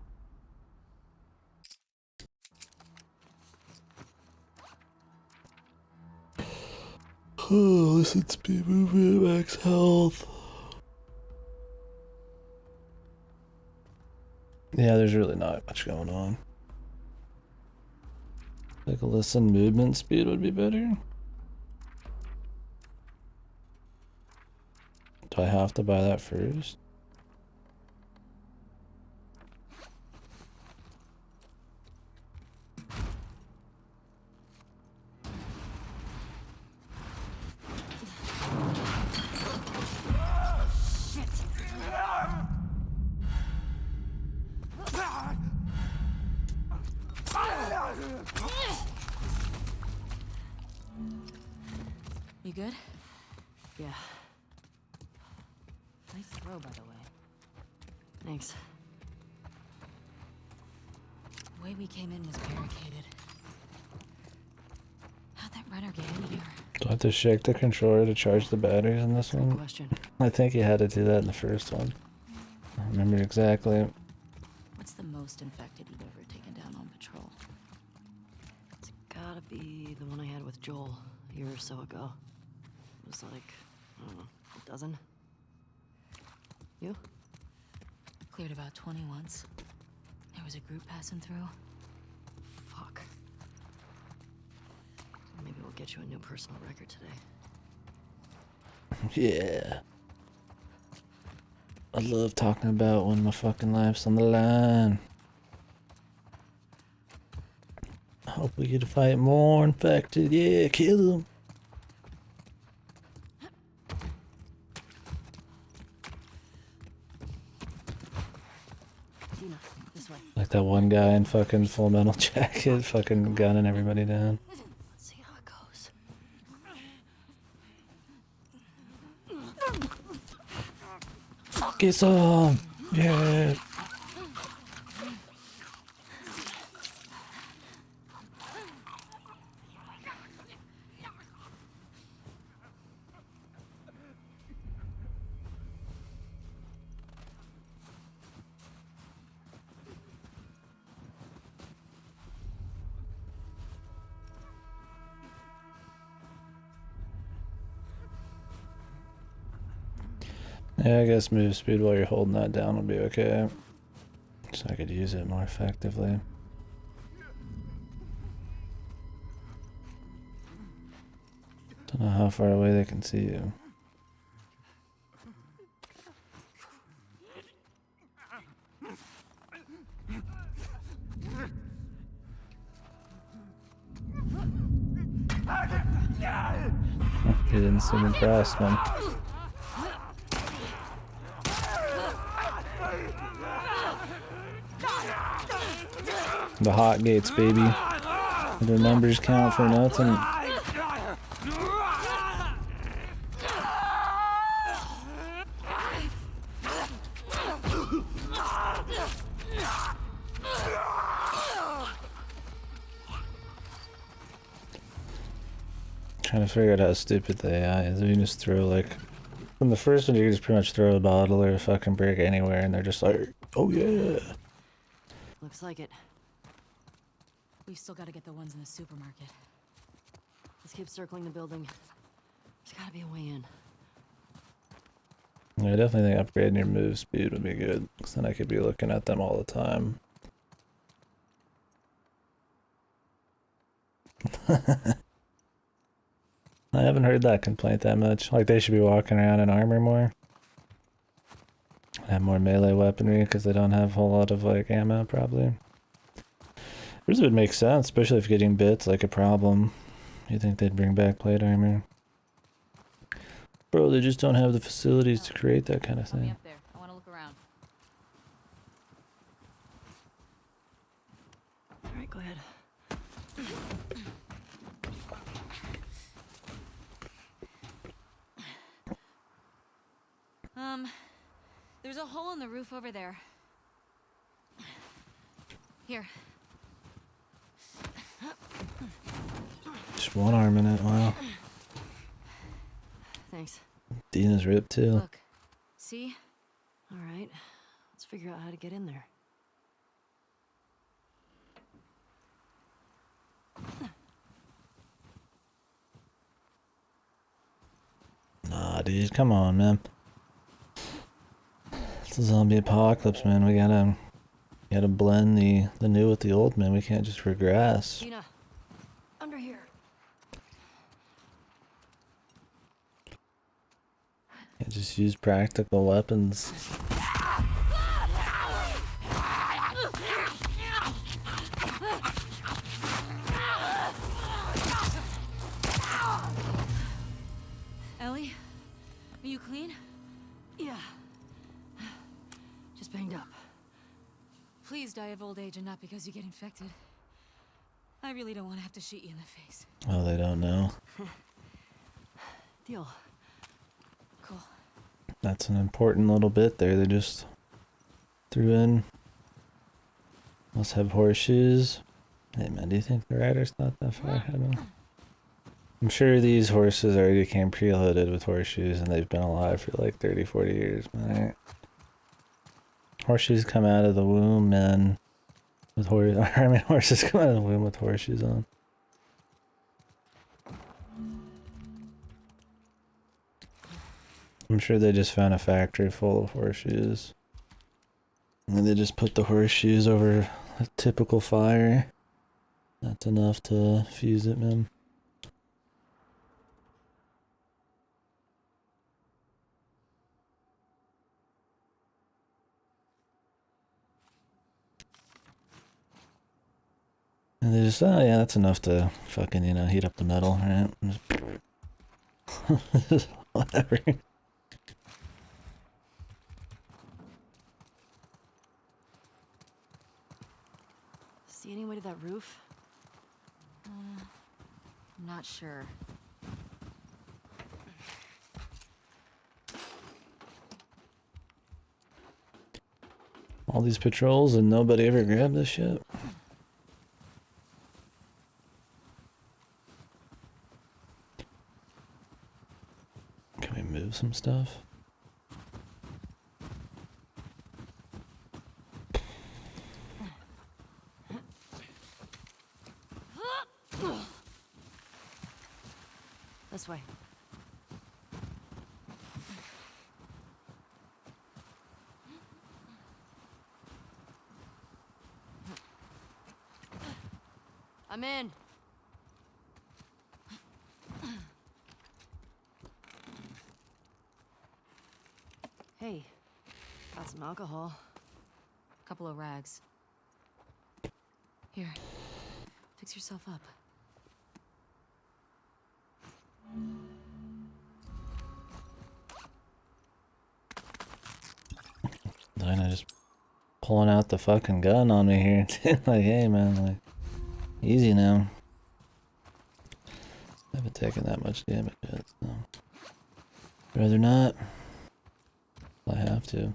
Oh, listen, speed movement, max health. Yeah, there's really not much going on. Like a listen, movement speed would be better. Do I have to buy that first? You good? Yeah, Nice throw, by the way. thanks. The way we came in was barricaded. How'd that runner get in here? Do I have to shake the controller to charge the batteries in this Good one? question. I think you had to do that in the first one. I don't remember exactly. What's the most infected you've ever taken down on patrol? It's gotta be the one I had with Joel a year or so ago. It was like, I don't know, a dozen. You? Cleared about 20 once. There was a group passing through. Fuck. Maybe we'll get you a new personal record today. Yeah. I love talking about when my fucking life's on the line. I hope we get to fight more infected. Yeah, kill them. Tina, this way. Like that one guy in fucking Full Metal Jacket, fucking gunning everybody down. Let's see how it goes. Get some! Yeah! Yeah, I guess move speed while you're holding that down will be okay. So I could use it more effectively. Don't know how far away they can see you. He didn't seem impressed, man. The hot gates, baby. The numbers count for nothing. Trying to figure out how stupid the AI is. You just throw like, from the first one you can just pretty much throw a bottle or a fucking brick anywhere and they're just like, oh yeah. Looks like it. We've still got to get the ones in the supermarket. Let's keep circling the building. There's gotta be a way in. Yeah, I definitely think upgrading your move speed would be good, because then I could be looking at them all the time. I haven't heard that complaint that much. Like, they should be walking around in armor more. Have more melee weaponry because they don't have a whole lot of, like, ammo, probably. This would make sense, especially if getting bits like a problem. You think they'd bring back plate armor? Bro, they just don't have the facilities to create that kind of Let me thing. up there. I want to look around. All right, go ahead. There's a hole in the roof over there. Here. Just one arm in it, wow. Thanks. Dina's ripped too. Look. See? All right, let's figure out how to get in there. Nah, dude, come on, man. It's a zombie apocalypse, man. We gotta blend the new with the old, man. We can't just regress. Gina, under here. Can't just use practical weapons. Ellie? Are you clean? Yeah. Just banged up. Please die of old age and not because you get infected. I really don't want to have to shoot you in the face. Oh, they don't know. Deal. Cool. That's an important little bit there. They just threw in. Must have horseshoes. Hey man, do you think the rider's not that far ahead of them? I'm sure these horses already came preloaded with horseshoes and they've been alive for like 30, 40 years, man. Horseshoes come out of the womb, man. With horses come out of the womb with horseshoes on. I'm sure they just found a factory full of horseshoes. And then they just put the horseshoes over a typical fire. That's enough to fuse it, man. And they just, oh yeah, that's enough to fucking, you know, heat up the metal, right? Just whatever. See any way to that roof? I'm not sure. All these patrols and nobody ever grabbed this shit. Can we move some stuff? This way. I'm in. Hey, got some alcohol. A couple of rags. Here. Fix yourself up. Dinah just pulling out the fucking gun on me here. Like, hey man, like, easy now. I haven't taken that much damage yet, so. Rather not. I have to.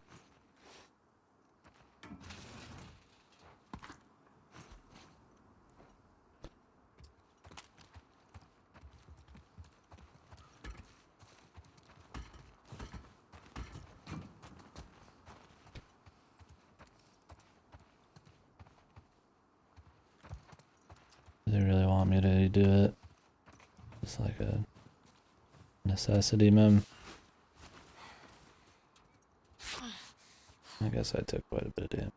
Do they really want me to do it? It's like a necessity, man. I guess I took quite a bit of damage.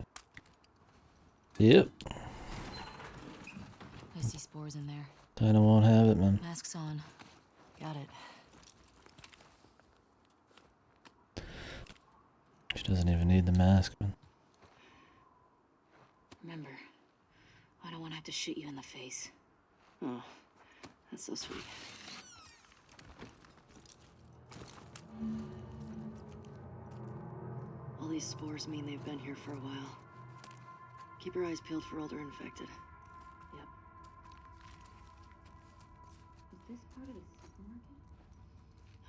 Yep. I see spores in there. Dinah won't have it, man. Masks on. Got it. She doesn't even need the mask, man. Remember, I don't want to have to shoot you in the face. Oh, that's so sweet. All these spores mean they've been here for a while. Keep your eyes peeled for older infected. Yep. Is this part of the supermarket?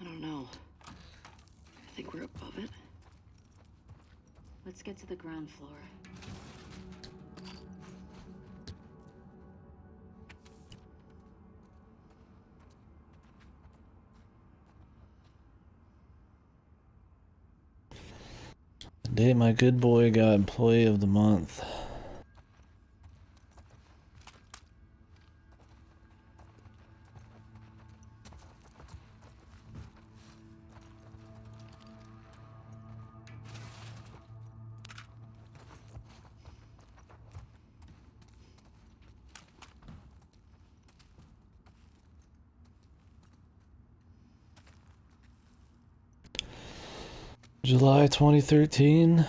I don't know. I think we're above it. Let's get to the ground floor. Today, my good boy got Employee of the Month. July 2013.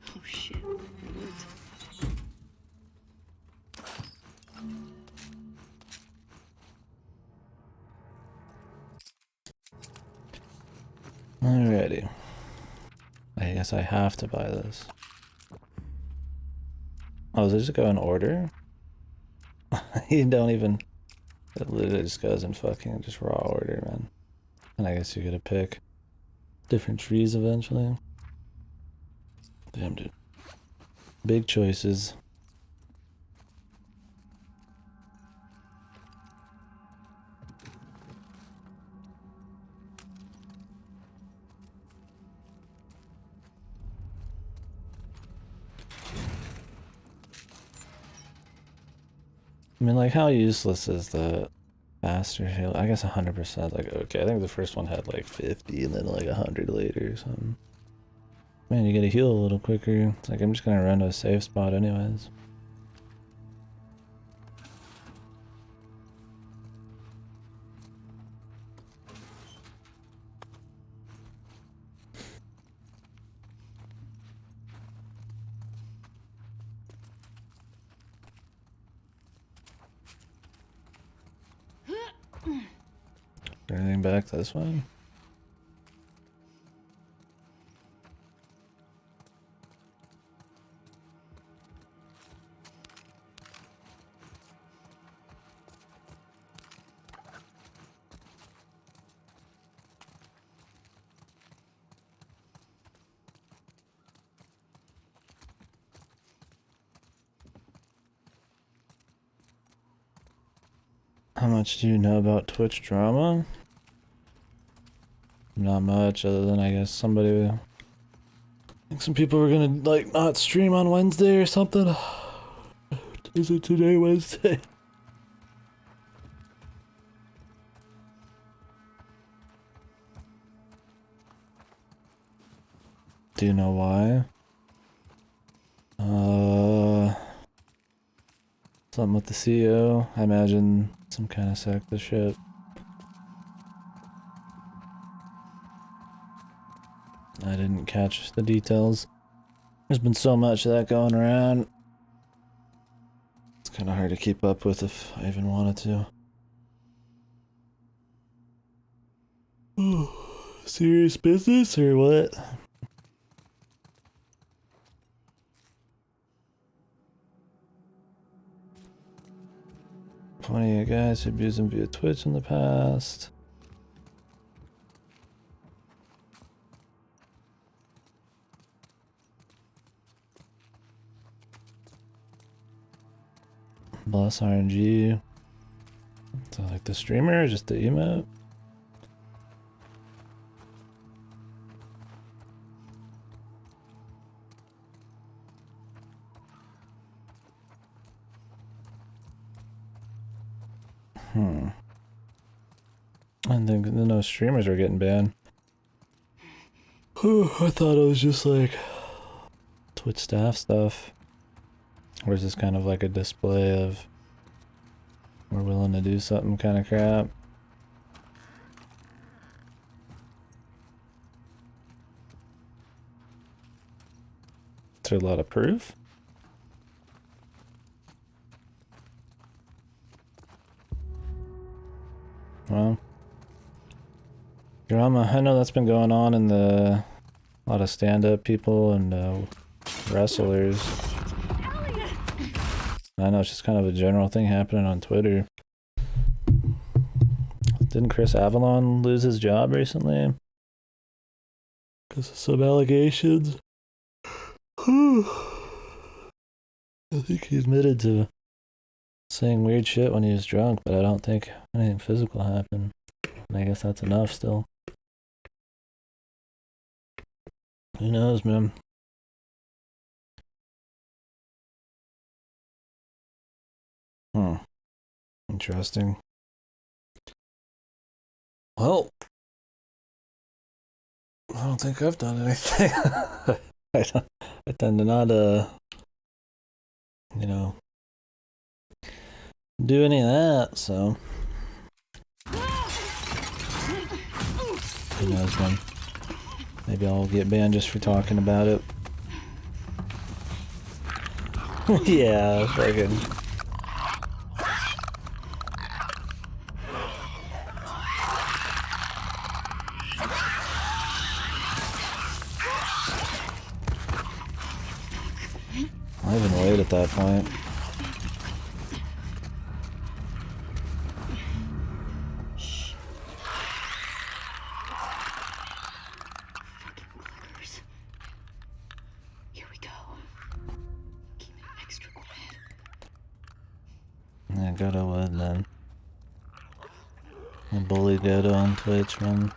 Oh shit, it worked. Alrighty. I guess I have to buy this. Oh, does it just go in order? You don't even... It literally just goes in fucking just raw order, man. And I guess you gotta pick different trees eventually. Damn, dude. Big choices. I mean, like, how useless is the faster heal? I guess 100%. Like, okay, I think the first one had like 50 and then like 100 later or something. Man, you gotta heal a little quicker. It's like, I'm just gonna run to a safe spot anyways. Anything back this way? How much do you know about Twitch drama? Not much, other than I guess somebody... I think some people were gonna, like, not stream on Wednesday or something. Is it today, Wednesday? Do you know why? Something with the CEO. I imagine some kind of secta shit. I didn't catch the details. There's been so much of that going around. It's kind of hard to keep up with if I even wanted to. Serious business or what? Plenty of guys who abused him via Twitch in the past. Boss RNG. So like the streamer or just the emote? I think no streamers are getting banned. I thought it was just like Twitch staff stuff. Or is this kind of like a display of we're willing to do something kind of crap? Is there a lot of proof? Well, drama. I know that's been going on in a lot of stand-up people and wrestlers. I know it's just kind of a general thing happening on Twitter. Didn't Chris Avalon lose his job recently? Because of some allegations? I think he admitted to saying weird shit when he was drunk, but I don't think anything physical happened. And I guess that's enough still. Who knows, man? Interesting. Well, I don't think I've done anything. I tend to not, you know, do any of that, so. Who knows, man? Maybe I'll get banned just for talking about it. Yeah, fucking. I'll even wait at that point. Yeah, Goto would then. I bully Goto on Twitch, man.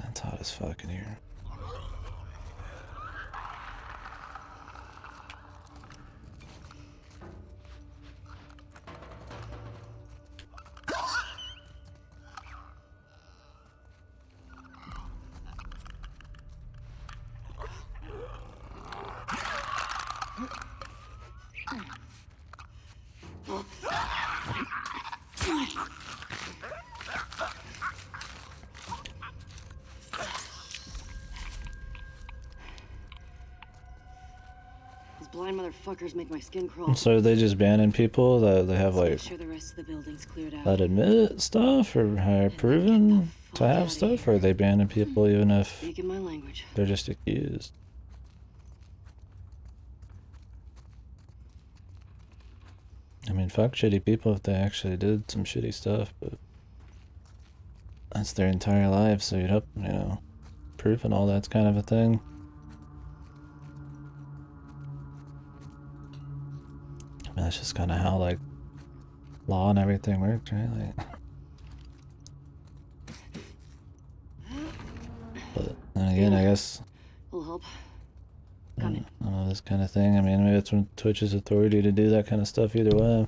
It's hot as fuck in here. Blind motherfuckers make my skin crawl. So are they just banning people that they have like Sure the rest of the building's cleared out. that admit stuff or are proven to have stuff, or are they banning people even if Speaking my language. they're just accused? I mean, fuck shitty people if they actually did some shitty stuff, but that's their entire life, so you'd hope, you know, proof and all that's kind of a thing. I mean, that's just kind of how, like, law and everything works, right? Like, but then again, I guess, Will help. I don't know, this kind of thing. I mean, maybe it's from Twitch's authority to do that kind of stuff either way.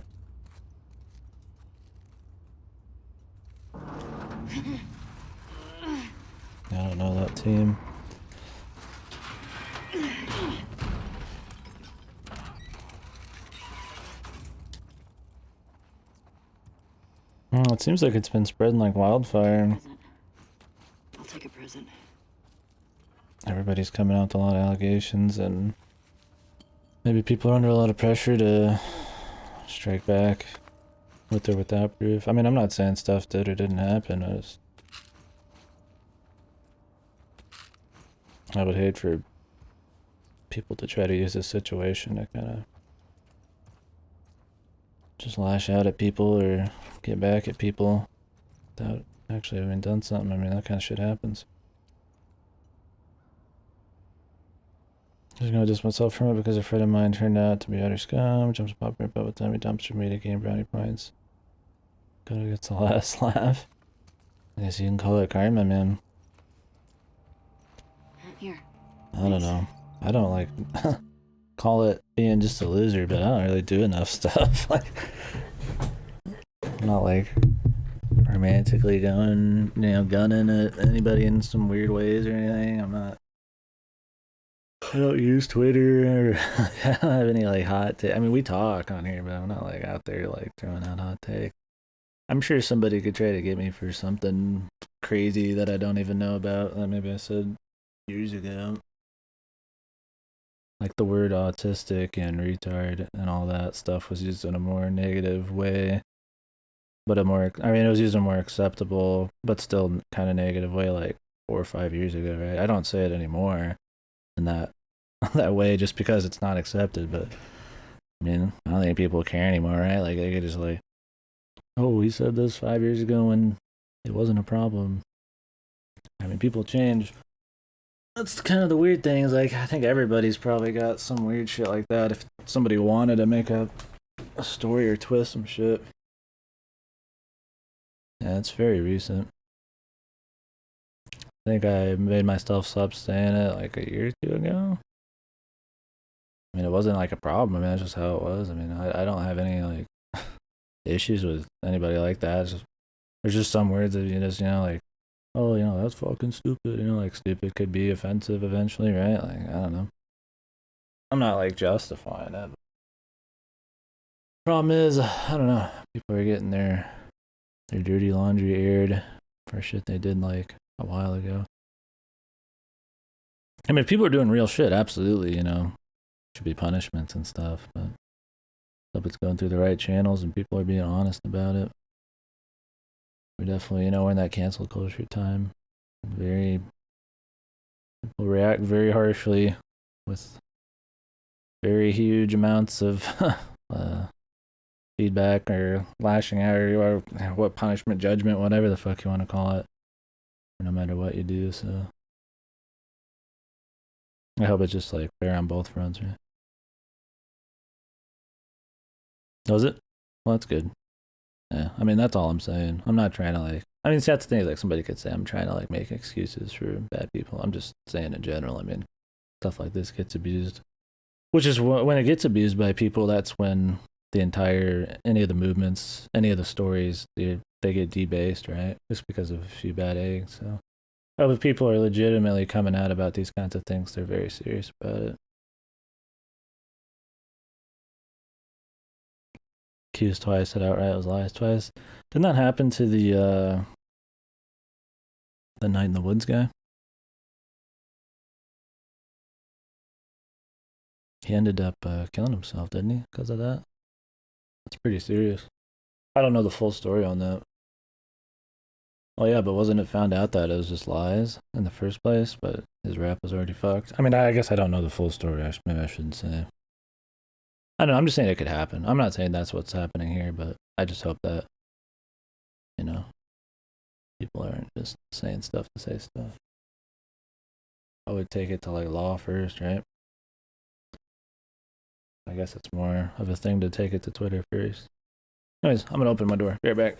I don't know that team. It seems like it's been spreading like wildfire. I'll take a present. Everybody's coming out with a lot of allegations, and maybe people are under a lot of pressure to strike back with or without proof. I mean, I'm not saying stuff did or didn't happen. I would hate for people to try to use this situation to kind of just lash out at people or get back at people without actually having done something. I mean, that kind of shit happens. Just gonna distance myself from it because a friend of mine turned out to be utter scum. Jumps pop right by the time he dumpster me to gain brownie points. Gotta get the last laugh. I guess you can call it karma, man. Here. I don't know. I don't like call it being just a loser, but I don't really do enough stuff. Like, I'm not like romantically going, you know, gunning at anybody in some weird ways or anything. I'm not. I don't use Twitter or I don't have any like hot take. I mean, we talk on here, but I'm not like out there like throwing out hot take. I'm sure somebody could try to get me for something crazy that I don't even know about that maybe I said years ago. Like the word autistic and retard and all that stuff was used in a more negative way. But it was used in a more acceptable, but still kind of negative way like 4 or 5 years ago, right? I don't say it anymore in that that way just because it's not accepted, but I mean, I don't think people care anymore, right? Like they could just like, oh, we said this 5 years ago when it wasn't a problem. I mean, people change. That's kind of the weird thing is like I think everybody's probably got some weird shit like that if somebody wanted to make a story or twist some shit. Yeah, it's very recent. I think I made myself stop saying it like a year or two ago. I mean, it wasn't like a problem. I mean, that's just how it was. I mean, I don't have any like issues with anybody like that. There's just some words that you just, you know, like, oh, you know, that's fucking stupid. You know, like stupid could be offensive eventually, right? Like, I don't know. I'm not like justifying it. Problem is, I don't know. People are getting their dirty laundry aired for shit they did like a while ago. I mean, if people are doing real shit, absolutely, you know, should be punishments and stuff. But if it's going through the right channels and people are being honest about it, we definitely, you know, we're in that cancel culture time. People react very harshly with very huge amounts of feedback or lashing out or what punishment, judgment, whatever the fuck you want to call it, no matter what you do. So I hope it's just like fair on both fronts, right? Was it? Well, that's good. Yeah, I mean, that's all I'm saying. I'm not trying to like, I mean, see, that's the thing, like somebody could say I'm trying to like make excuses for bad people. I'm just saying in general, I mean, stuff like this gets abused. Which is when it gets abused by people, that's when any of the movements, any of the stories, they get debased, right? Just because of a few bad eggs. So, if people are legitimately coming out about these kinds of things, they're very serious about it. Accused twice, said outright it was lies twice. Didn't that happen to the Night in the Woods guy? He ended up killing himself, didn't he? Because of that? That's pretty serious. I don't know the full story on that. Oh yeah, but wasn't it found out that it was just lies in the first place? But his rap was already fucked. I mean, I guess I don't know the full story. Maybe I shouldn't say. I don't know. I'm just saying it could happen. I'm not saying that's what's happening here, but I just hope that, you know, people aren't just saying stuff to say stuff. I would take it to like law first, right? I guess it's more of a thing to take it to Twitter first. Anyways, I'm gonna open my door. Be right back.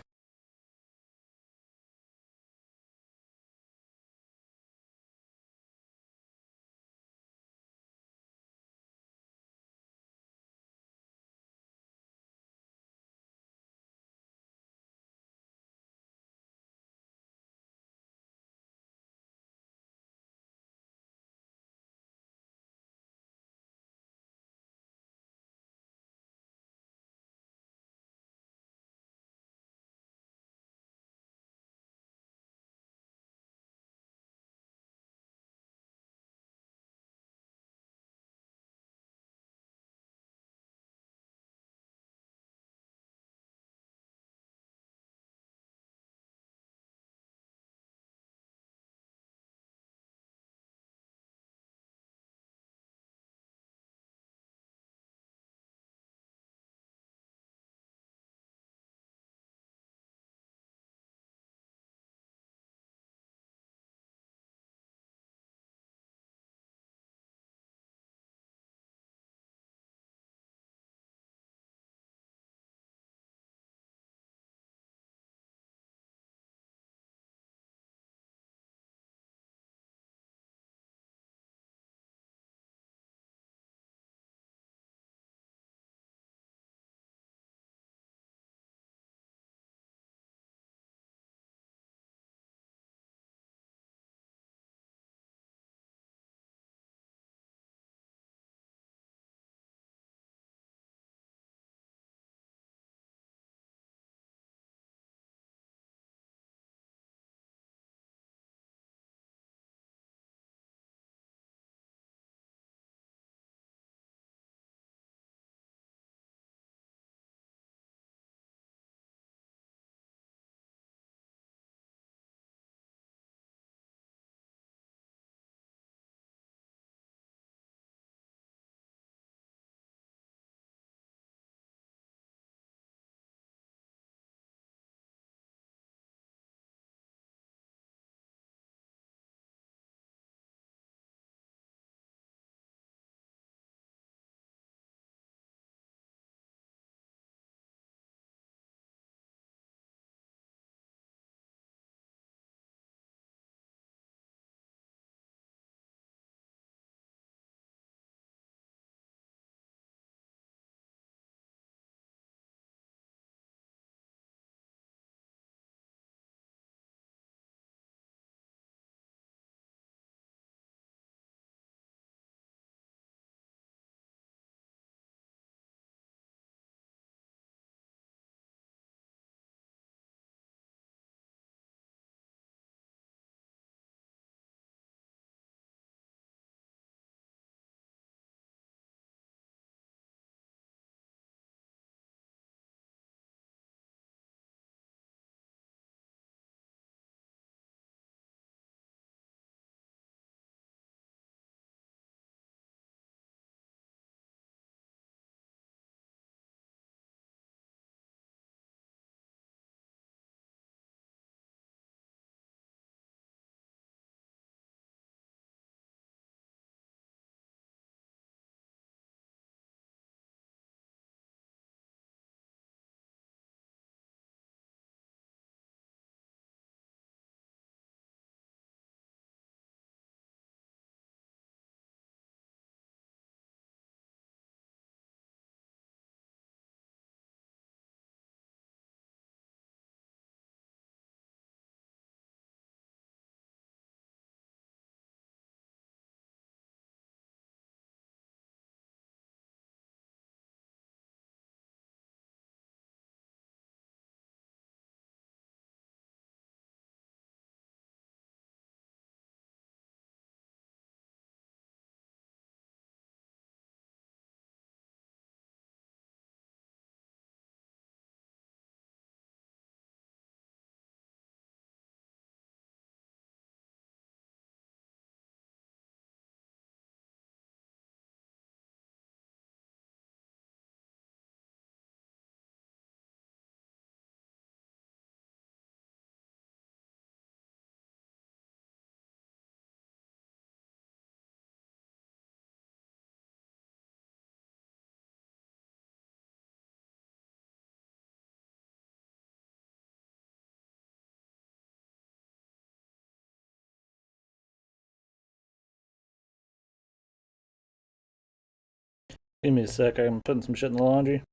Give me a sec, I'm putting some shit in the laundry.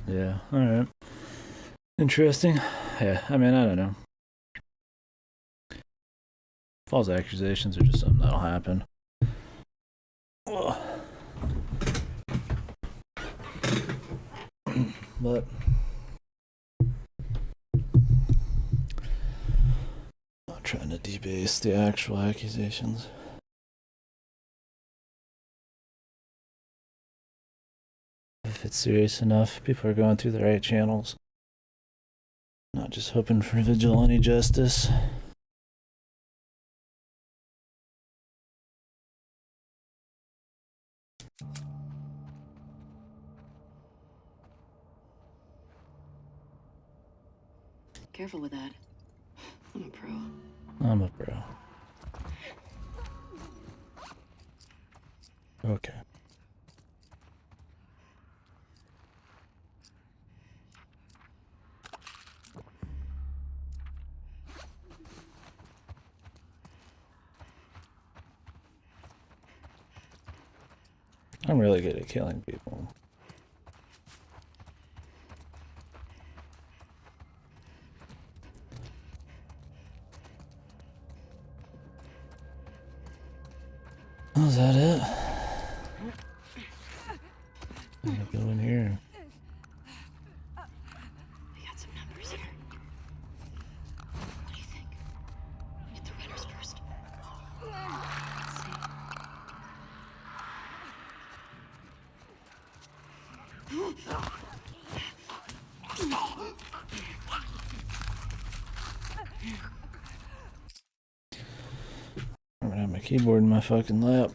Yeah, alright. Interesting. Yeah, I mean, I don't know. False accusations are just something that'll happen. Ugh. But I'm not trying to debase the actual accusations. If it's serious enough, people are going through the right channels. Not just hoping for vigilante justice. Careful with that. I'm a pro. I'm a pro. Okay. I'm really good at killing people. Oh, is that it? I'm gonna go in here. We got some numbers here. What do you think? Get the runners first. Let's see. I'm gonna have my keyboard in my fucking lap.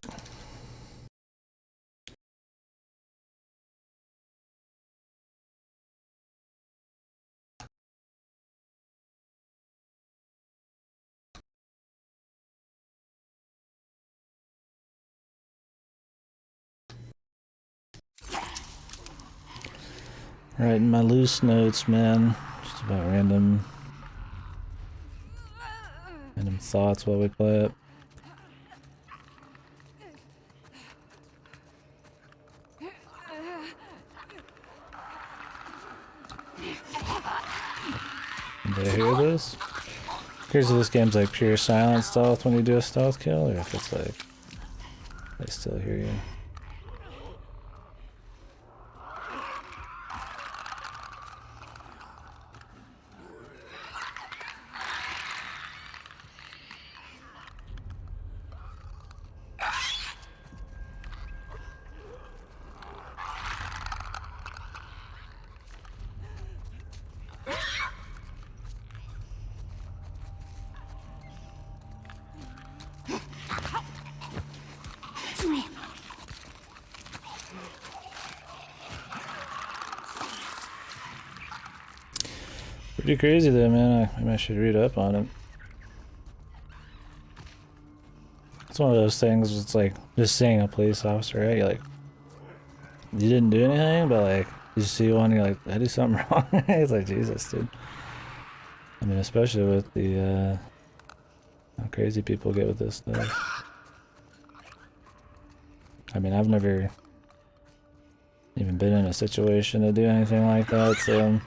Writing my loose notes, man. Just about random thoughts while we play it. Did I hear this? Here's if this game's like pure silent stealth when you do a stealth kill, or if it's like they still hear you. Pretty crazy though, man. Maybe I should read up on it. It's one of those things. It's like just seeing a police officer, right? You're like, you didn't do anything, but like you see one, you're like, I do something wrong. It's like, Jesus, dude. I mean, especially with the how crazy people get with this stuff. I mean, I've never even been in a situation to do anything like that, so.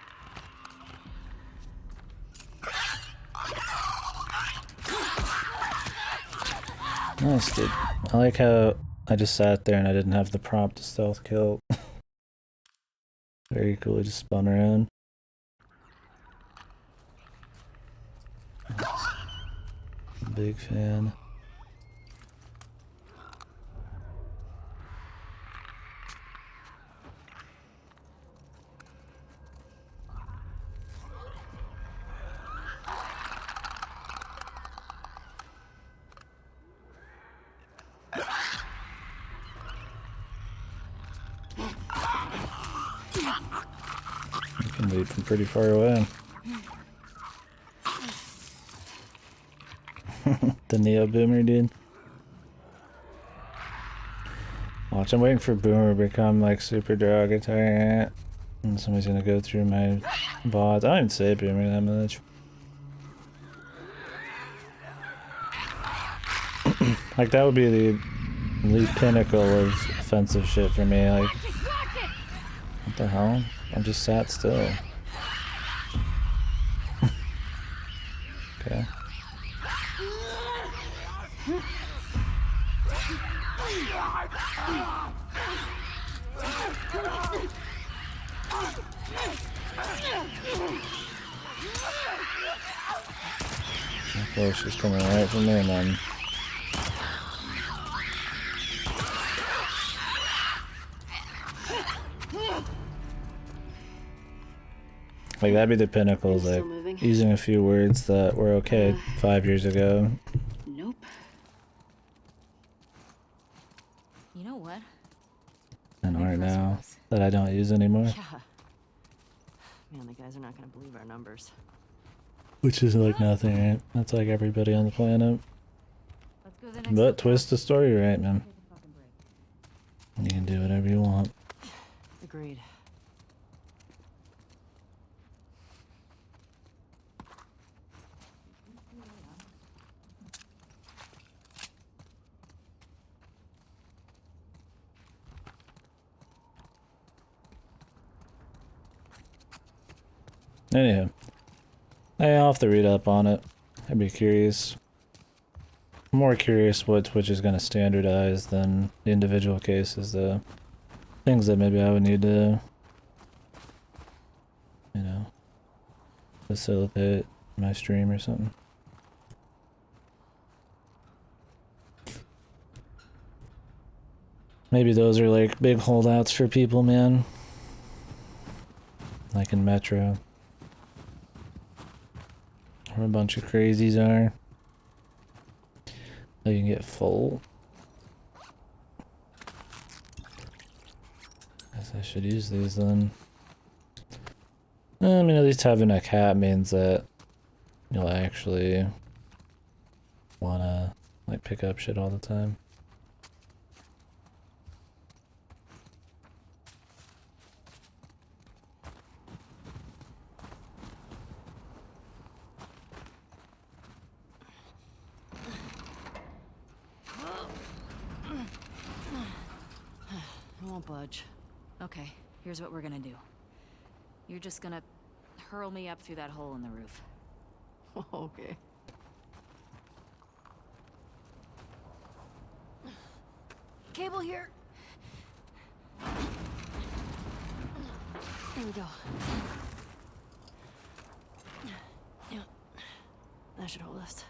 Nice, dude. I like how I just sat there and I didn't have the prompt to stealth kill. Very cool, he just spun around. Big fan. You can lead from pretty far away. The Neo Boomer, dude. Watch, I'm waiting for Boomer to become like super derogatory. And somebody's gonna go through my VODs. I don't even say Boomer that much. Like, that would be the pinnacle of offensive shit for me. Like, what the hell? I just sat still. Okay. Okay, she's coming right from there, man. Like, that'd be the pinnacle, is like using a few words that were okay 5 years ago. Nope. You know what? And aren't now, that I don't use anymore. Yeah. Man, the guys are not gonna believe our numbers. Which is like nothing, right? That's like everybody on the planet. Let's go to the next But twist the story right, man. You can do whatever you want. Agreed. Anyhow, I'll have to read up on it. I'd be curious. More curious what Twitch is going to standardize than the individual cases, the things that maybe I would need to, you know, facilitate my stream or something. Maybe those are like big holdouts for people, man. Like in Metro. Where a bunch of crazies are. So you can get full. Guess I should use these then. I mean, at least having a cat means that you'll actually wanna like pick up shit all the time. I won't budge. Okay, here's what we're gonna do. You're just gonna hurl me up through that hole in the roof. Okay. Cable here. There we go. Yeah. That should hold us.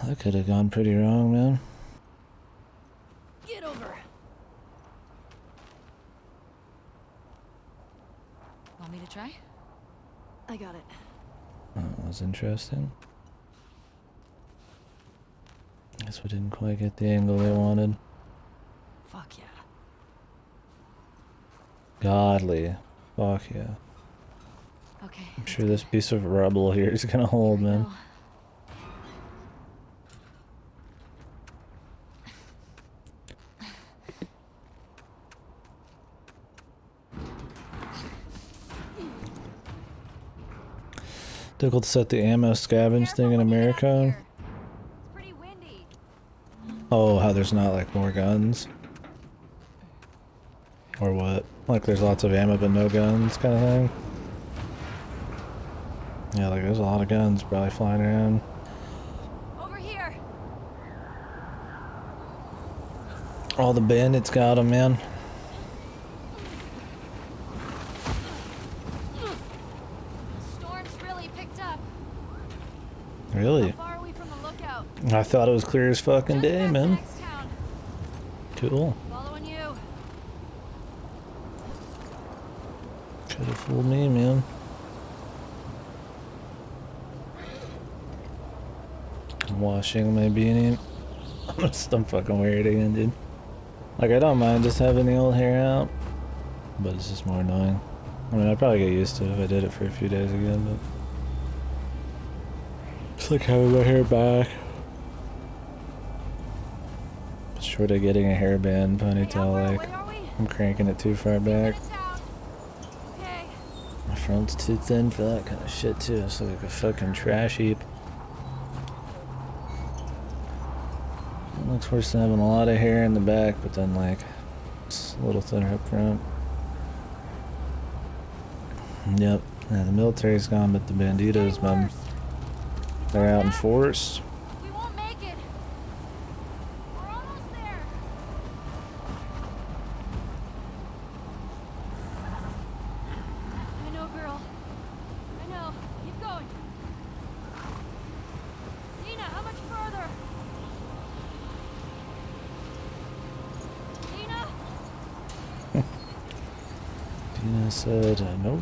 That could have gone pretty wrong, man. Get over. Want me to try? I got it. That was interesting. Guess we didn't quite get the angle they wanted. Fuck yeah. Godly. Fuck yeah. Okay. I'm sure this piece of rubble here is gonna hold, man. Difficult to set the ammo scavenge thing in America. Oh, how there's not like more guns? Or what? Like there's lots of ammo but no guns kind of thing? Yeah, like there's a lot of guns probably flying around. Over here. All the bandits got them, man. Storm's really picked up. Really? How far are we from the lookout? I thought it was clear as fucking day, man. Cool. Following you. Could have fooled me, man. I'm washing my beanie. I'm fucking weird again, dude. Like, I don't mind just having the old hair out, but it's just more annoying. I mean, I'd probably get used to it if I did it for a few days again, but it's like having my hair back. Short of getting a hairband ponytail, like, I'm cranking it too far back. My front's too thin for that kind of shit, too. It's like a fucking trash heap. It looks worse than having a lot of hair in the back, but then, like, it's a little thinner up front. Yep. Yeah, the military's gone, but the banditos, man, they're out in force. We won't make it. We're almost there. I know, girl. I know. Keep going. Dina, how much further? Dina? Dina said, nope.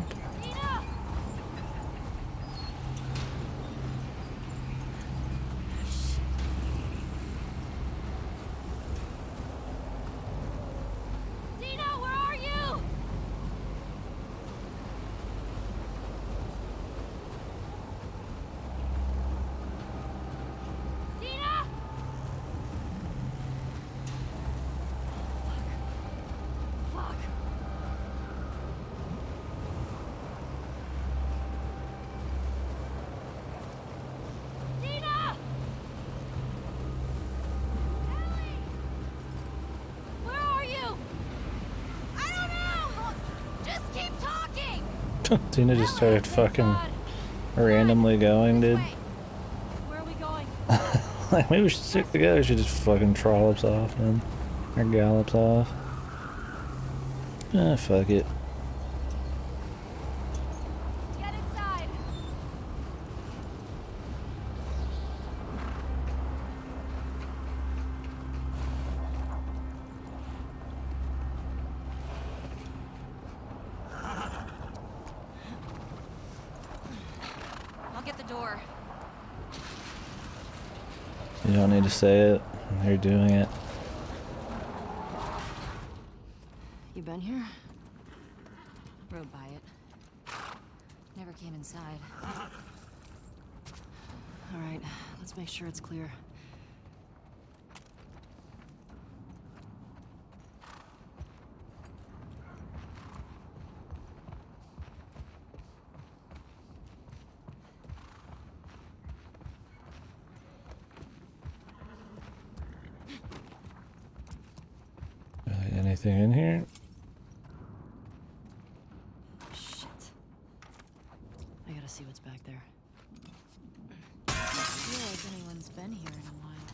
Tina just started fucking randomly going, dude. Where are we going? Like, maybe we should stick together. She just fucking trollops off, man. Or gallops off. Ah, fuck it. Get inside. I'll get the door. You don't need to say it. You're doing it. You been here? Rode by it. Never came inside. All right, let's make sure it's clear. Anything in here? Shit. I gotta see what's back there. I feel like anyone's been here in a while.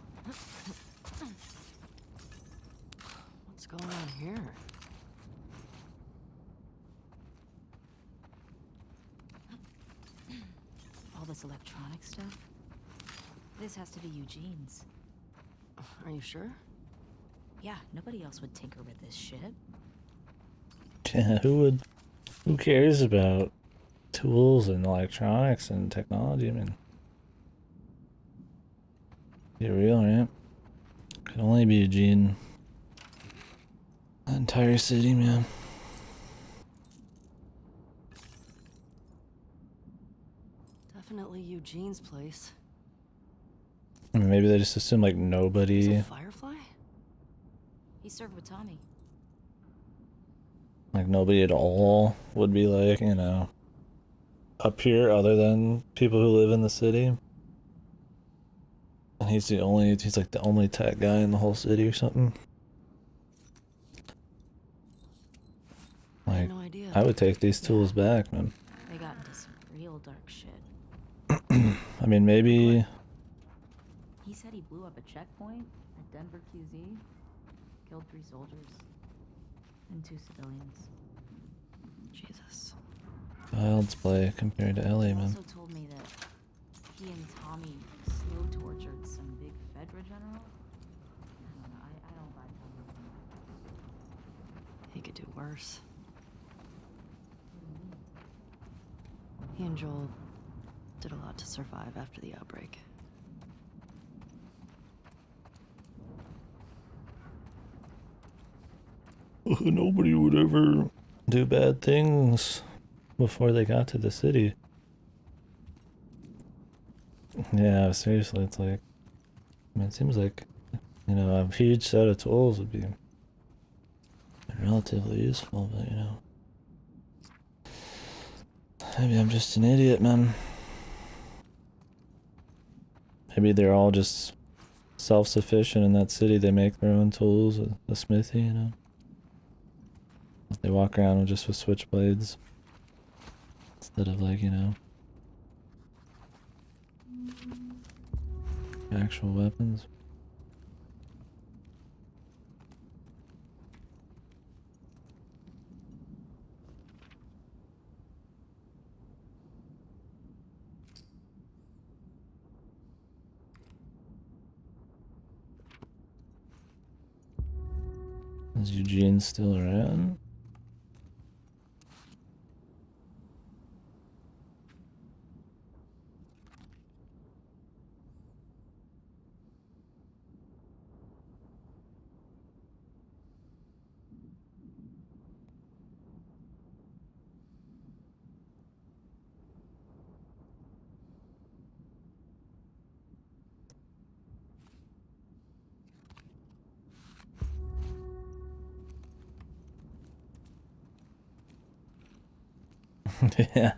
What's going on here? All this electronic stuff? This has to be Eugene's. Are you sure? Yeah, nobody else would tinker with this shit. Yeah, who cares about tools and electronics and technology? I mean, be real, right? Could only be Eugene. The entire city, man. definitely Eugene's place. I mean, maybe they just assume like He's nobody, a Firefly? He served with Tommy. like nobody at all would be like, you know, up here other than people who live in the city. And he's like the only tech guy in the whole city or something. I Like, had no idea. I would take these tools back, man. They got into some real dark shit. I mean, maybe. He said he blew up a checkpoint at Denver QZ, killed 3 soldiers and 2 civilians. Jesus. Child's play compared to Ellie, He man. also told me that he and Tommy slow tortured some big Fedra general. I don't know, I don't buy Tommy. He could do worse. He and Joel did a lot to survive after the outbreak. Nobody would ever do bad things before they got to the city. Yeah, seriously, it's like, I mean, it seems like, you know, a huge set of tools would be relatively useful, but you know. Maybe I'm just an idiot, man. Maybe they're all just self-sufficient in that city. They make their own tools, a smithy, you know. They walk around just with switchblades instead of like, you know, actual weapons. Is Eugene still around? Yeah.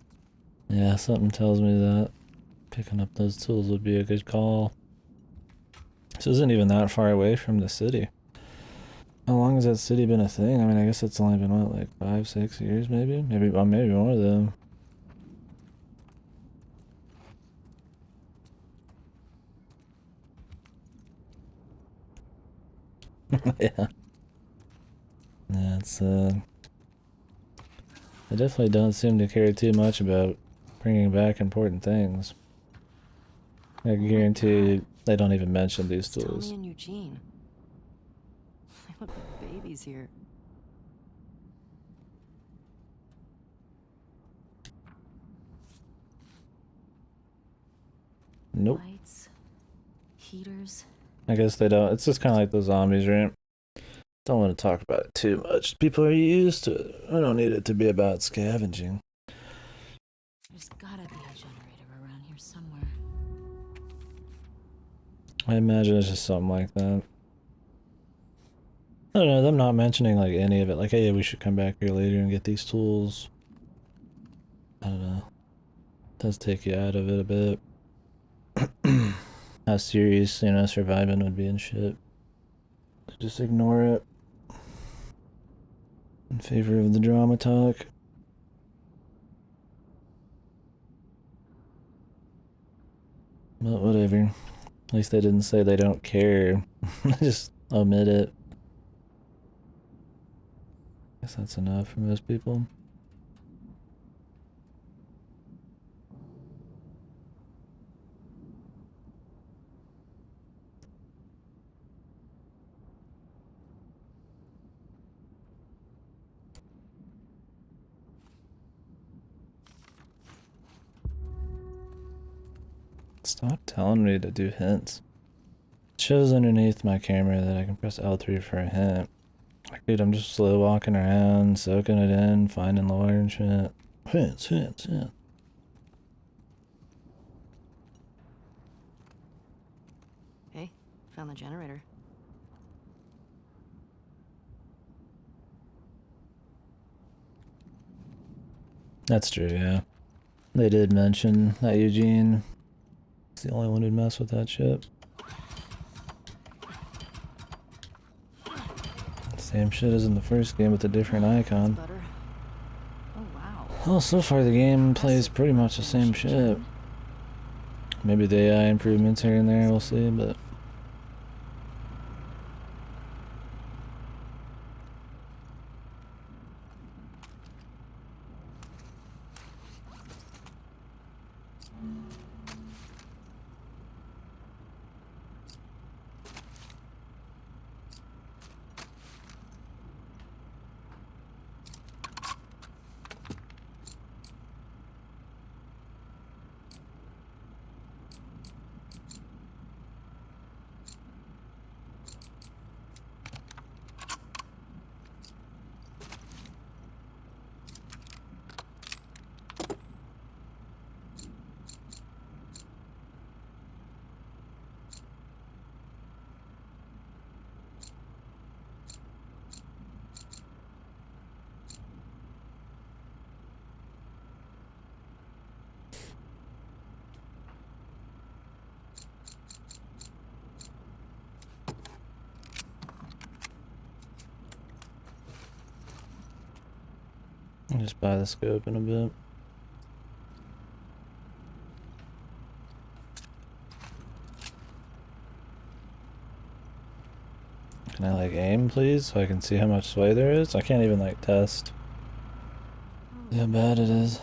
Yeah, something tells me that picking up those tools would be a good call. This isn't even that far away from the city. How long has that city been a thing? I mean, I guess it's only been, what, like 5-6 years maybe? Maybe more though. Yeah. Yeah, it's, they definitely don't seem to care too much about bringing back important things. I guarantee they don't even mention these tools. Tommy and Eugene. They look like babies here. Nope. Lights, heaters. I guess they don't. It's just kind of like the zombies, right? Don't want to talk about it too much. People are used to it. I don't need it to be about scavenging. There's gotta be a generator around here somewhere. I imagine it's just something like that. I don't know, them not mentioning like any of it. Like, hey, we should come back here later and get these tools. I don't know. Does take you out of it a bit. How serious, you know, surviving would be and shit. Just ignore it. In favor of the drama talk. But whatever. At least they didn't say they don't care. Just omit it. Guess that's enough for most people. Stop telling me to do hints. It shows underneath my camera that I can press L3 for a hint. Like, dude, I'm just slow walking around, soaking it in, finding lore and shit. Hints. Found the generator. That's true, yeah. They did mention that Eugene is the only one who'd mess with that shit. Same shit as in the first game with a different icon. Better. Oh, wow. Well, so far the game plays pretty much the same shit. Maybe the AI improvements here and there, we'll see, but... I'll just buy the scope in a bit. Can I like aim please so I can see how much sway there is? I can't even like test how bad it is.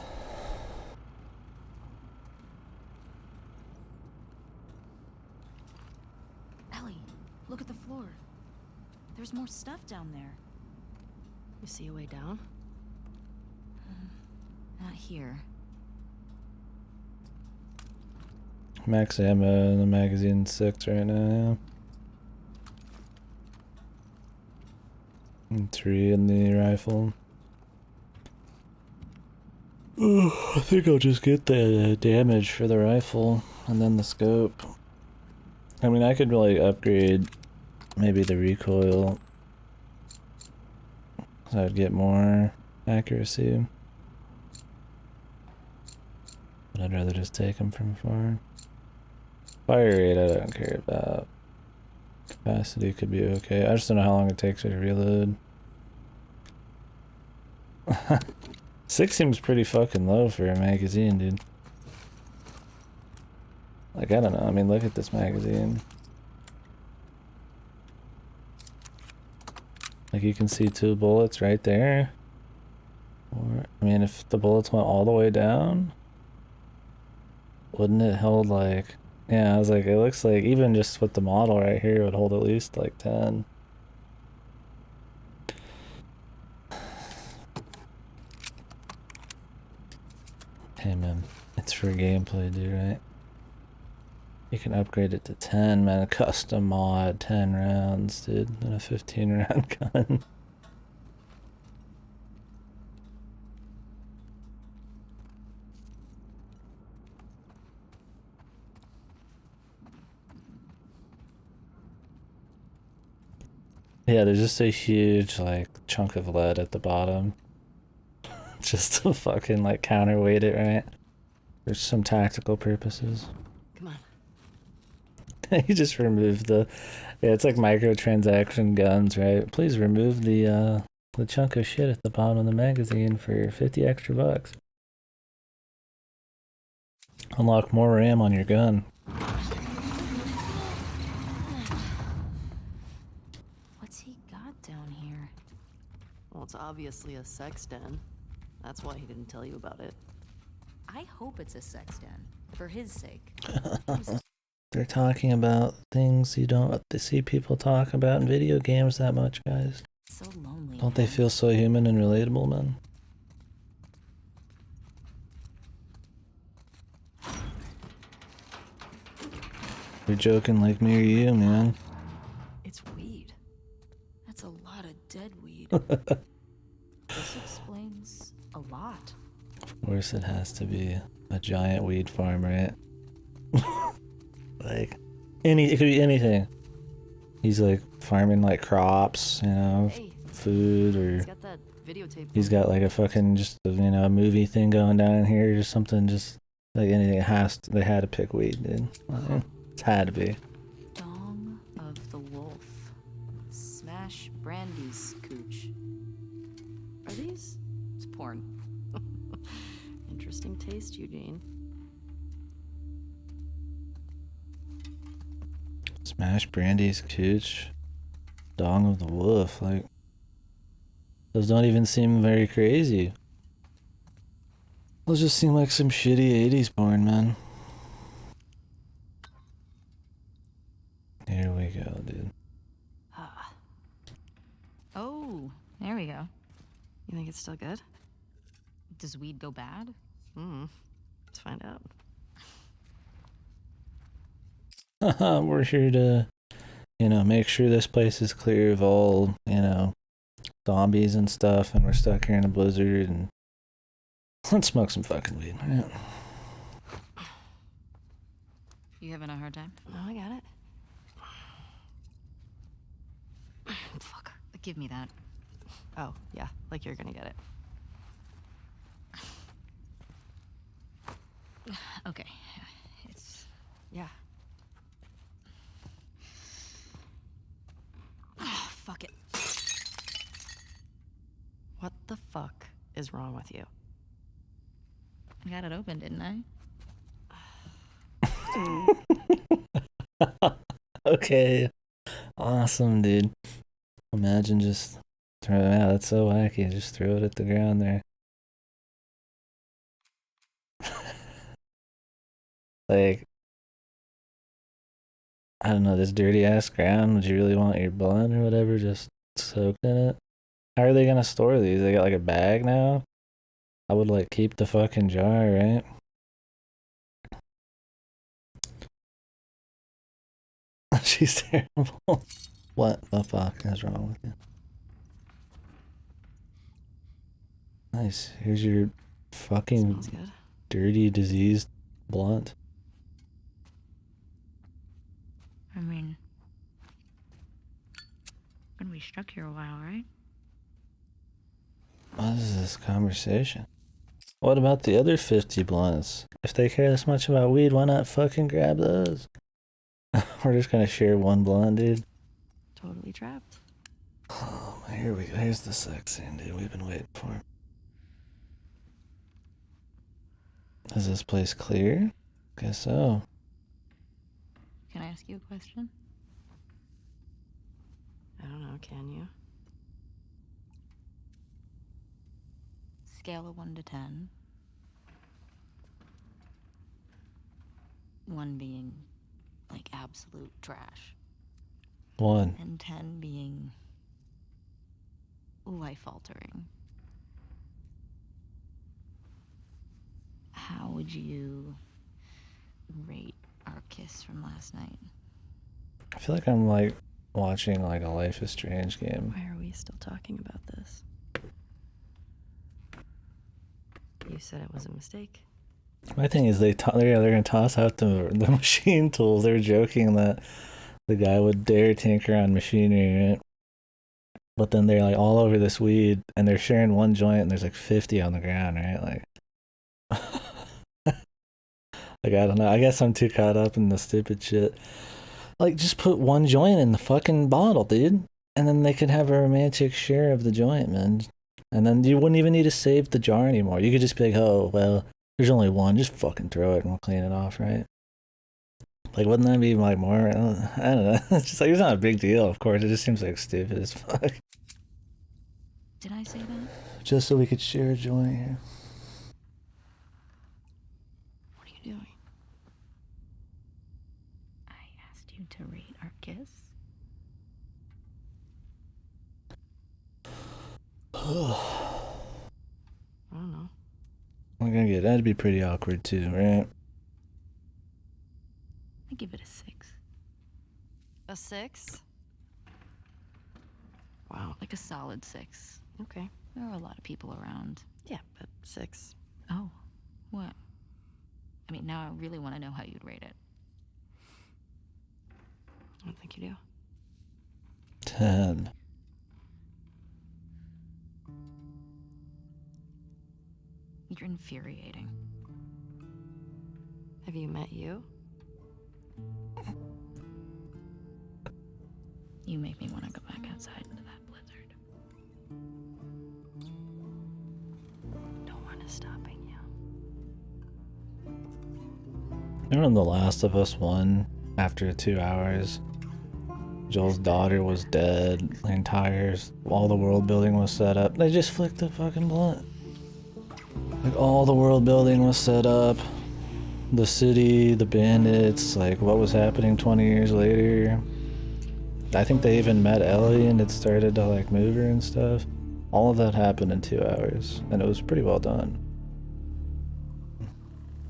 Ellie, look at the floor. There's more stuff down there. You see a way down? Not here. Max ammo in the magazine 6 right now. And 3 in the rifle. I think I'll just get the damage for the rifle and then the scope. I mean, I could really upgrade maybe the recoil so I'd get more accuracy. But I'd rather just take them from far. Fire rate I don't care about. Capacity could be okay. I just don't know how long it takes her to reload. 6 seems pretty fucking low for a magazine, dude. Like, I don't know. I mean, look at this magazine. Like, you can see 2 bullets right there. Or, I mean, if the bullets went all the way down, wouldn't it hold like... Yeah, I was like, it looks like even just with the model right here, it would hold at least like 10. Hey man, it's for gameplay, dude, right? You can upgrade it to 10, man. A custom mod, 10 rounds, dude, and a 15 round gun. Yeah, there's just a huge, like, chunk of lead at the bottom. Just to fucking, like, counterweight it, right? There's some tactical purposes. Come on. You just remove the... Yeah, it's like microtransaction guns, right? Please remove the chunk of shit at the bottom of the magazine for 50 extra bucks. Unlock more RAM on your gun. Down here. Well, it's obviously a sex den. That's why he didn't tell you about it. I hope it's a sex den, for his sake. They're talking about things you don't see people talk about in video games that much, guys. So lonely. Don't they feel so human and relatable, man? You're joking like me or you, man. It's weed. That's a lot of dead weed. This explains a lot. Of course it has to be a giant weed farm, right? Like, it could be anything. He's like farming like crops, you know, Hey, food, or he's got that videotape. he's got like a fucking just a, you know, a movie thing going down in here, just something, just like anything. They had to pick weed, dude. Like, it's had to be. Dong of the Wolf. Smash Brandy's cooch. Are these? It's porn. Interesting taste, Eugene. Smash Brandy's cooch. Dong of the Wolf. Like, those don't even seem very crazy. Those just seem like some shitty 80s porn, man. Here we go, dude. Oh, there we go. You think it's still good? Does weed go bad? Let's find out. We're here to, you know, make sure this place is clear of all, you know, zombies and stuff, and we're stuck here in a blizzard, and let's smoke some fucking weed. Right? You having a hard time? No, I got it. Fuck. Give me that. Oh, yeah, like you're gonna get it. Okay. It's... Yeah. Oh, fuck it. What the fuck is wrong with you? I got it open, didn't I? Okay. Awesome, dude. Imagine just throwing it out. That's so wacky. Just throw it at the ground there. Like, I don't know, this dirty ass ground. Would you really want your blunt or whatever just soaked in it? How are they gonna store these? They got like a bag now? I would like keep the fucking jar, right? She's terrible. What the fuck is wrong with you? Nice. Here's your fucking Smells good. dirty, diseased blunt. I mean... gonna be stuck here a while, right? What is this conversation? What about the other 50 blunts? If they care this much about weed, why not fucking grab those? We're just gonna share one blunt, dude. Totally trapped. Oh, here we go. Here's the sex scene, dude. We've been waiting for. Is this place clear? Guess so. Can I ask you a question? I don't know, can you? Scale of 1 to 10. 1 being, like, absolute trash. 1. And 10 being life-altering. How would you rate our kiss from last night? I feel like I'm like watching like a Life is Strange game. Why are we still talking about this? You said it was a mistake. My thing is they're gonna toss out the machine tools. They're joking that the guy would dare tinker on machinery, right? But then they're like all over this weed, and they're sharing one joint, and there's like 50 on the ground, right? Like, like I don't know. I guess I'm too caught up in the stupid shit. Like, just put one joint in the fucking bottle, dude, and then they could have a romantic share of the joint, man. And then you wouldn't even need to save the jar anymore. You could just be like, oh well, there's only one. Just fucking throw it, and we'll clean it off, right? Like, wouldn't that be like more? I don't know. It's just like, it's not a big deal, of course. It just seems like stupid as fuck. Did I say that? Just so we could share a joint here. What are you doing? I asked you to rate our kiss. I don't know. I'm gonna get that'd be pretty awkward too, right? I give it a 6. A 6? Wow. Like a solid 6. Okay. There are a lot of people around. Yeah, but 6. Oh, what? I mean, now I really want to know how you'd rate it. I don't think you do. 10. You're infuriating. Have you met you? You make me want to go back outside into that blizzard. No one is stopping you. Remember in The Last of Us 1, after 2 hours, Joel's daughter was dead, all the world building was set up. They just flicked the fucking blunt. Like, all the world building was set up. The city, the bandits, like, what was happening 20 years later. I think they even met Ellie and it started to, like, move her and stuff. All of that happened in 2 hours, and it was pretty well done.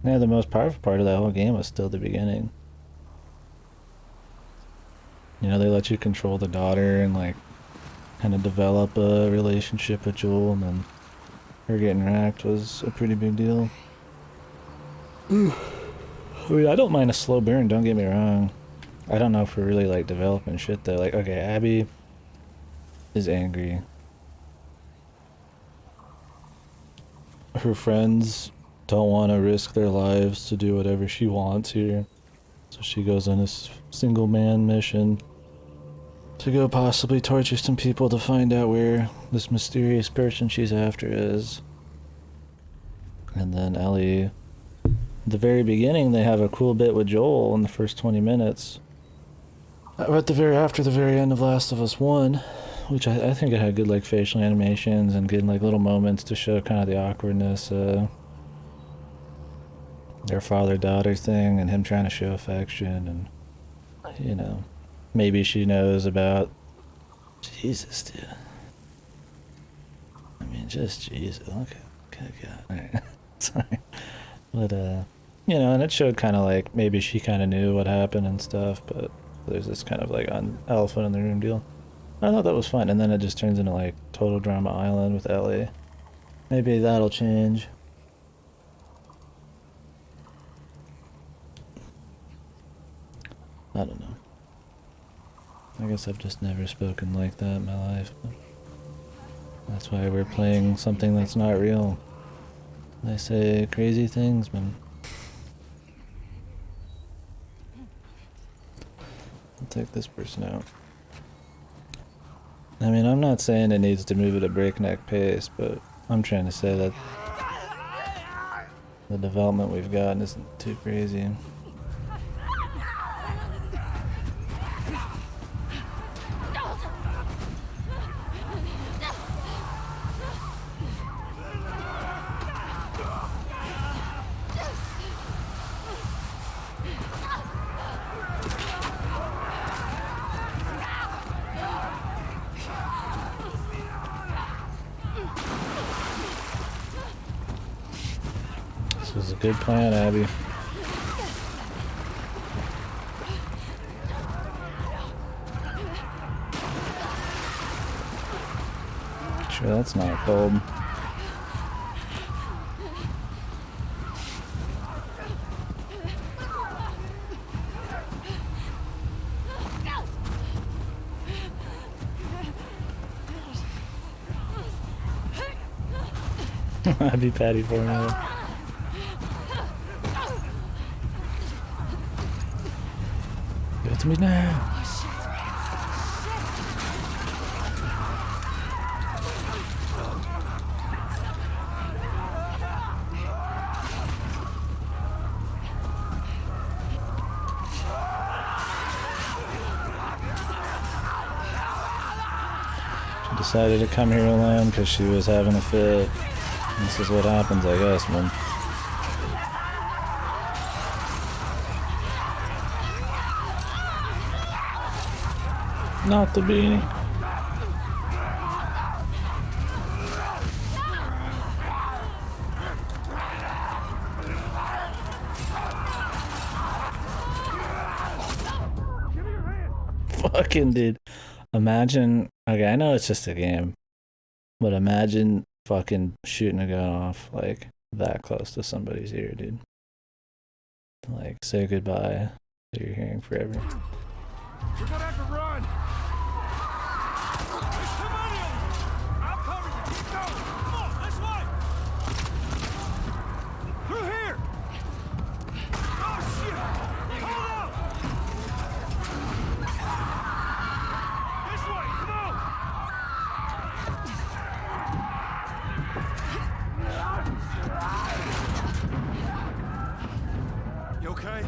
Yeah, the most powerful part of that whole game was still the beginning. You know, they let you control the daughter and, like, kind of develop a relationship with Joel, and then her getting racked was a pretty big deal. I mean, I don't mind a slow burn, don't get me wrong. I don't know if we're really, like, developing shit, though. Like, okay, Abby is angry. Her friends don't want to risk their lives to do whatever she wants here. So she goes on this single man mission to go possibly torture some people to find out where this mysterious person she's after is. And then Ellie, at the very beginning, they have a cool bit with Joel in the first 20 minutes. At after the very end of Last of Us 1, which I think it had good, like, facial animations and good, like, little moments to show kind of the awkwardness, their father-daughter thing and him trying to show affection, and, you know, maybe she knows about Jesus, dude. I mean, just Jesus. Okay, God. Alright. Sorry. But, you know, and it showed kind of like maybe she kind of knew what happened and stuff, but there's this kind of like elephant in the room deal. I thought that was fun, and then it just turns into like total drama island with Ellie. Maybe that'll change. I don't know. I guess I've just never spoken like that in my life. But that's why we're playing something that's not real. They say crazy things, man. I'll take this person out. I mean, I'm not saying it needs to move at a breakneck pace, but I'm trying to say that the development we've gotten isn't too crazy. This is a good plan, Abby. Sure, that's not cold. Abby Patty formula. Give it to me now. She decided to come here alone because she was having a fit. This is what happens, I guess, man. Not the beanie. Fucking dude. Imagine, okay, I know it's just a game, but imagine fucking shooting a gun off like that close to somebody's ear, dude. Like, say goodbye to your hearing forever. We're gonna have to run! okay?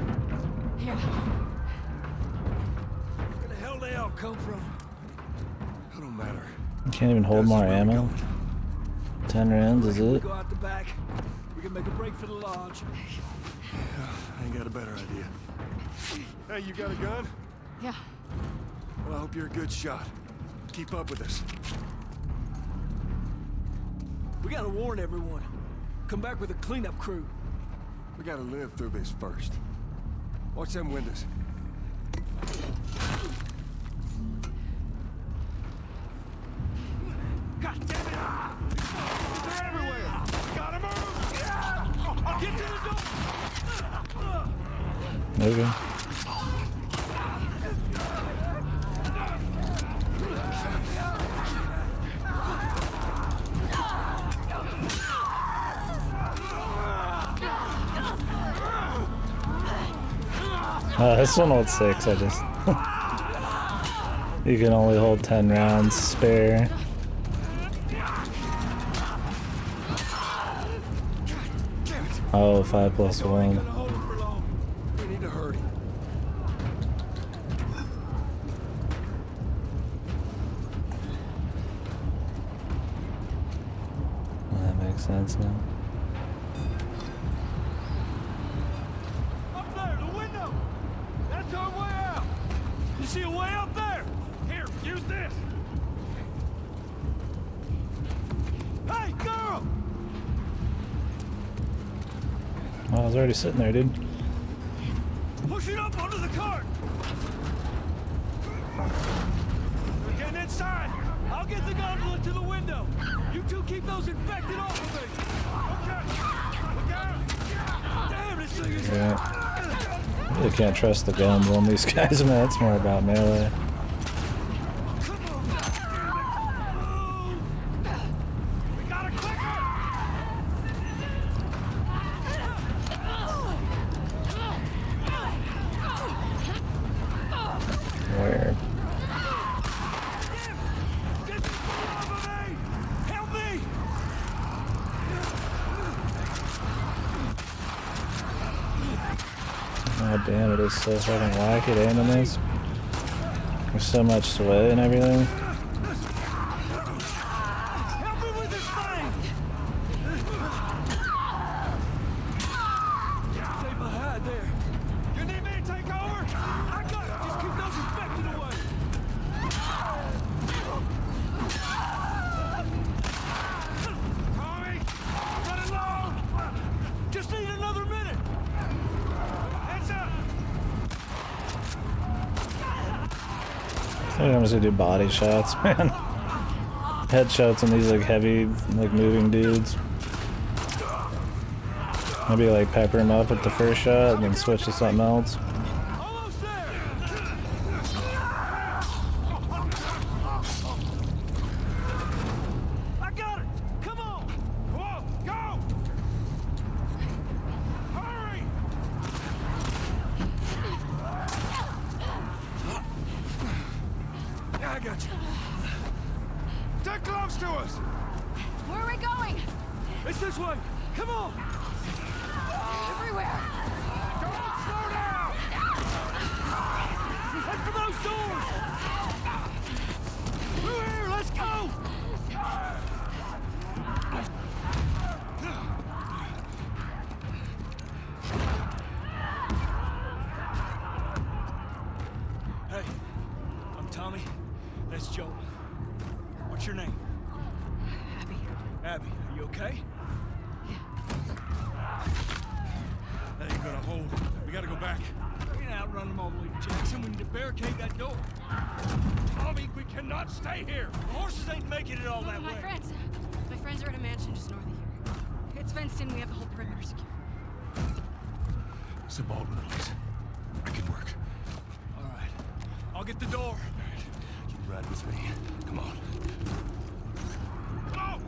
Here. Where the hell they all come from? It don't matter. You can't even hold This is more where we ammo. going. 10 rounds, is We it? go out the back. We can make a break for the lodge. I ain't got a better idea. Hey, you got a gun? Yeah. Well, I hope you're a good shot. Keep up with us. We gotta warn everyone. Come back with a cleanup crew. We gotta live through this first. Watch them windows. God damn it! They're everywhere! Gotta move! Get to the door! Okay. This one holds 6, I just... You can only hold 10 rounds spare. Oh, 5 plus 1. We need to hurry. That makes sense now. Up there, the window! That's our way out! You see a way up there? Here, use this! Hey, girl! Oh, I was already sitting there, dude. Push it up onto the cart! We're getting inside! I'll get the gondola to the window! You two keep those infected off of me! Okay! Look out! Damn, this thing is... Yeah. You can't trust the guns on these guys, man. It's more about melee. We got a clicker! Where? Get the foot off of me! Help me! Oh damn, it is so fucking wacky to aim in this. There's so much sway and everything. Help me with this thing! Stay behind there. You need me to take over? I got it. Just keep those infected away. Tommy, run along. Just need another minute. Heads up. I think I'm just gonna do body shots, man. Headshots on these like heavy, like moving dudes. Maybe like pepper them up with the first shot and then switch to something else. Almost there. I got it. Come on. Whoa, go. Hurry. Yeah, I got you. Stay close to us. Where are we going? It's this way. Come on. Everywhere. Don't slow down. Head for those doors. Through here. Let's go. Hey, I'm Tommy. That's Joel. What's your name? Abby. Abby, are you okay? That ain't gonna hold. We gotta go back. We can outrun them all the way to Jackson. We need to barricade that door. Tommy, we cannot stay here. The horses ain't making it all that way. My friends are at a mansion just north of here. It's fenced in. We have the whole perimeter secure. It's the Baldwin place. I can work. All right. I'll get the door. You ride with me. Come on. Go!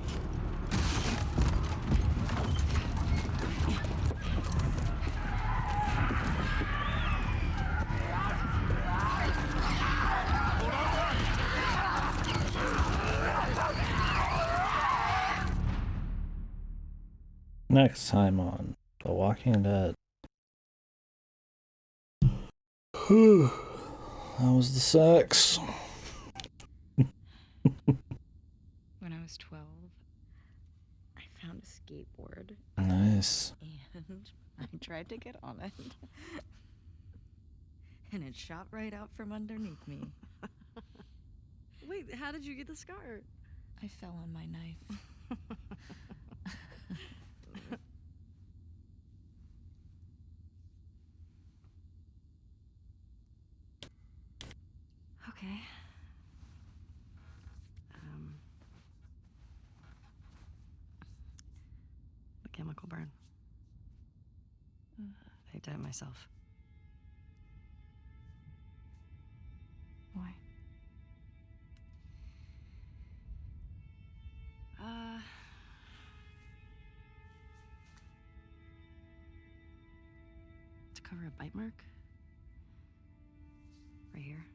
Next time on The Walking Dead. How was the sex? When I was 12, I found a skateboard. Nice. And I tried to get on it. And it shot right out from underneath me. Wait, how did you get the scar? I fell on my knife. Okay. The chemical burn. I did it myself. Why? To cover a bite mark. Right here.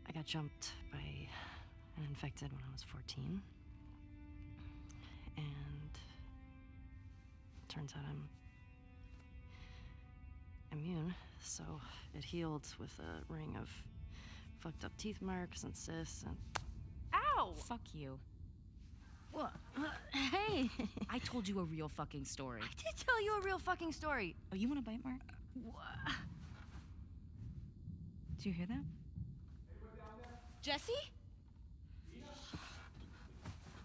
I got jumped by an infected when I was 14. And turns out I'm immune, so it healed with a ring of fucked up teeth marks and cysts and... Ow! Fuck you. What? Hey! I told you a real fucking story. I did tell you a real fucking story. Oh, you want a bite mark? What? Did you hear that? Jesse?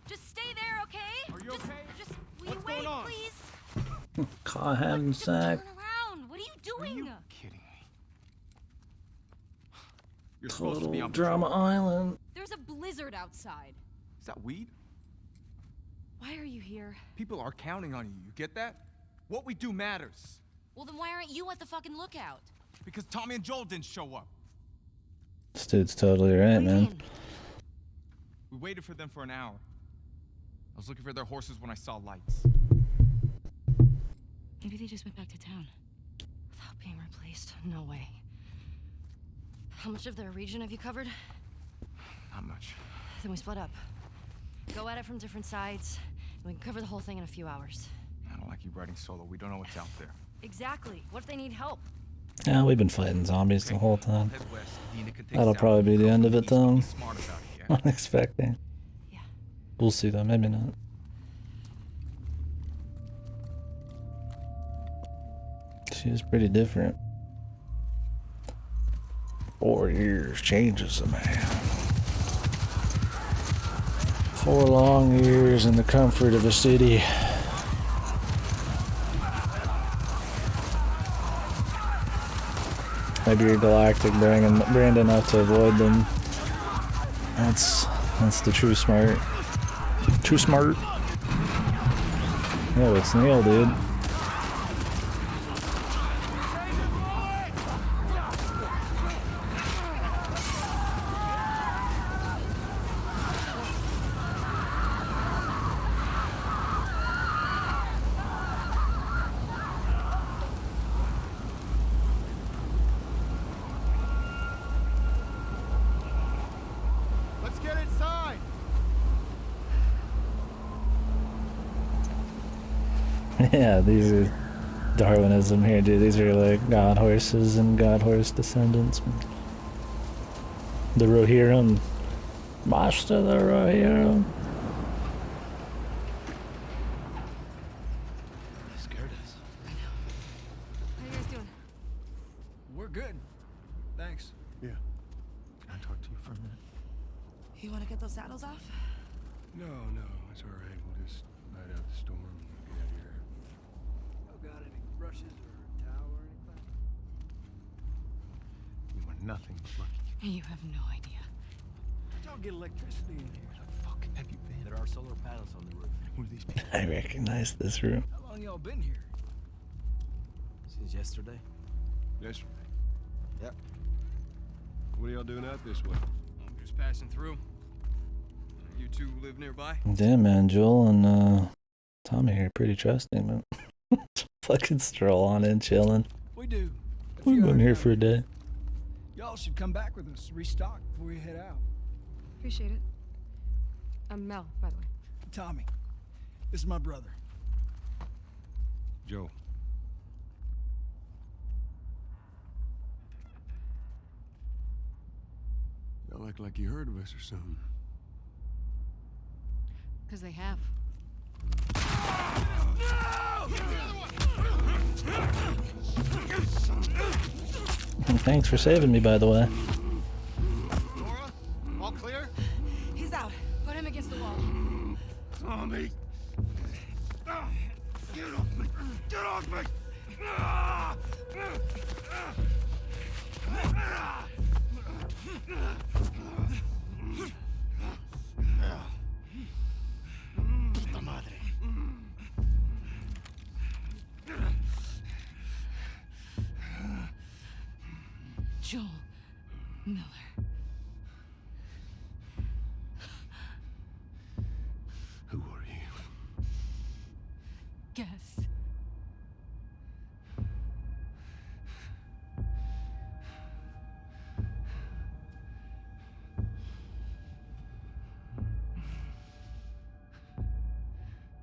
Just stay there, okay? Are you okay? Just will What's you wait, going on? please? Caught having Just sex. turn around. What are you doing? Are you kidding me? You're supposed to Total be on Drama patrol. Island. There's a blizzard outside. Is that weed? Why are you here? People are counting on you. You get that? What we do matters. Well, then why aren't you at the fucking lookout? Because Tommy and Joel didn't show up. This dude's totally right, What do you man. mean? We waited for them for an hour. I was looking for their horses when I saw lights. Maybe they just went back to town. Without being replaced? No way. How much of their region have you covered? Not much. Then we split up. Go at it from different sides, and we can cover the whole thing in a few hours. I don't like you riding solo. We don't know what's out there. Exactly. What if they need help? Yeah, we've been fighting zombies the whole time. Head west. Dina can take That'll south. probably be the Go end from of it, east, but though. be smart about it, yeah? Unexpected. Yeah. We'll see, though. Maybe not. She is pretty different. 4 years changes a man. 4 long years in the comfort of a city. Maybe you're galactic, brand enough to avoid them. That's the true smart. True smart. Yo, it's Neil, dude. Let's get inside. Yeah, these are Darwinism here, dude. These are like god horses and god horse descendants. The Rohirrim. Master the Rohirrim. Scared us. How you guys doing? We're good. Thanks. Yeah. Can I talk to you for a minute? You want to get those saddles off? No, it's all right. We'll just ride out the storm and get out of here. Y'all got any brushes or towel or anything? You are nothing but lucky. You have no idea. Y'all get electricity in here. Where the fuck have you been? There are solar panels on the roof. Who are these people? I recognize this room. How long y'all been here? Since yesterday. Yesterday. Yep. What are y'all doing out this way? I'm just passing through. You two live nearby? Damn, man, Joel and Tommy here pretty trusting, man. Fucking stroll on in, chilling. We do. We've been here for a day. Y'all should come back with us, restock before you head out. Appreciate it. I'm Mel, by the way. Tommy, this is my brother. Joe. Y'all act like you heard of us or something. Because they have. Thanks for saving me, by the way. Laura, all clear? He's out. Put him against the wall. Tommy! Get off me! Get off me! Ah! Puta madre. Joel Miller. Who are you? Guess.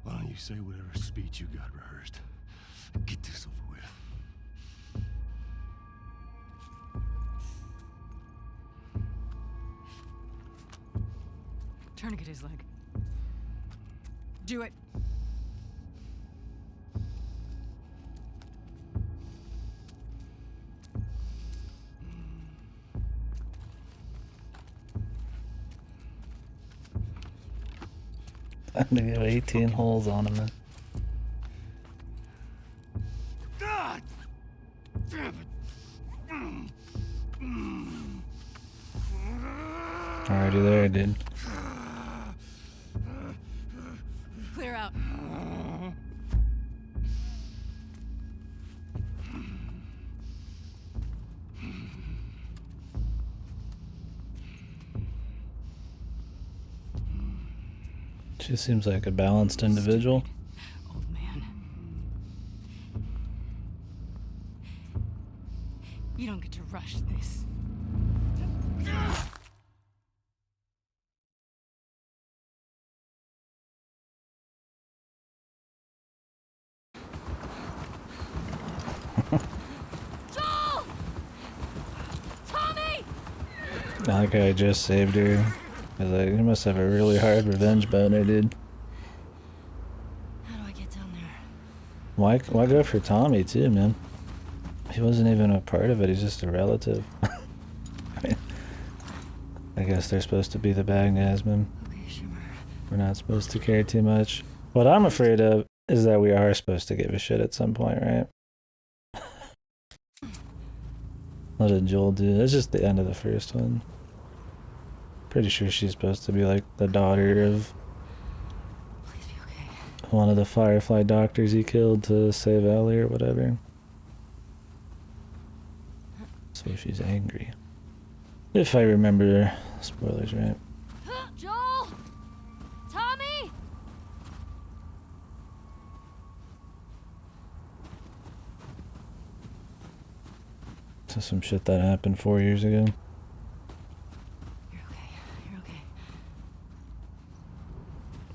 Why don't you say whatever speech you got rehearsed? Get this over with. Tourniquet his leg. Do it. I'm gonna have 18 holes on him. God! Damn it! Already there, dude. Clear out. She seems like a balanced individual. Old man. You don't get to rush this. Joel! Tommy! That guy just saved her. I was like, you must have a really hard revenge boner, dude. How do I get down there? Why go for Tommy too, man? He wasn't even a part of it. He's just a relative. I guess they're supposed to be the bad guys, man. Okay, Shimmer. We're not supposed to care too much. What I'm afraid of is that we are supposed to give a shit at some point, right? What did Joel do? That's just the end of the first one. Pretty sure she's supposed to be like the daughter of Please be okay. one of the Firefly doctors he killed to save Ellie or whatever. So she's angry. If I remember spoilers right. Joel! Tommy! To some shit that happened 4 years ago. You're okay. You're okay.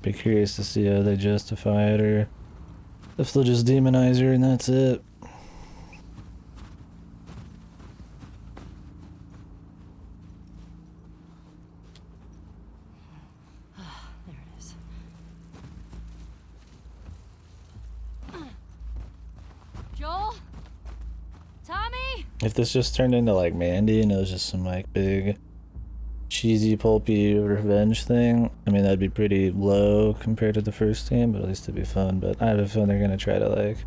Be curious to see how they justify it, or if they'll just demonize her and that's it. There it is. Joel? Tommy? If this just turned into like Mandy and it was just some like big cheesy pulpy revenge thing, I mean that'd be pretty low compared to the first game, but at least it'd be fun. But I have a feeling they're gonna try to like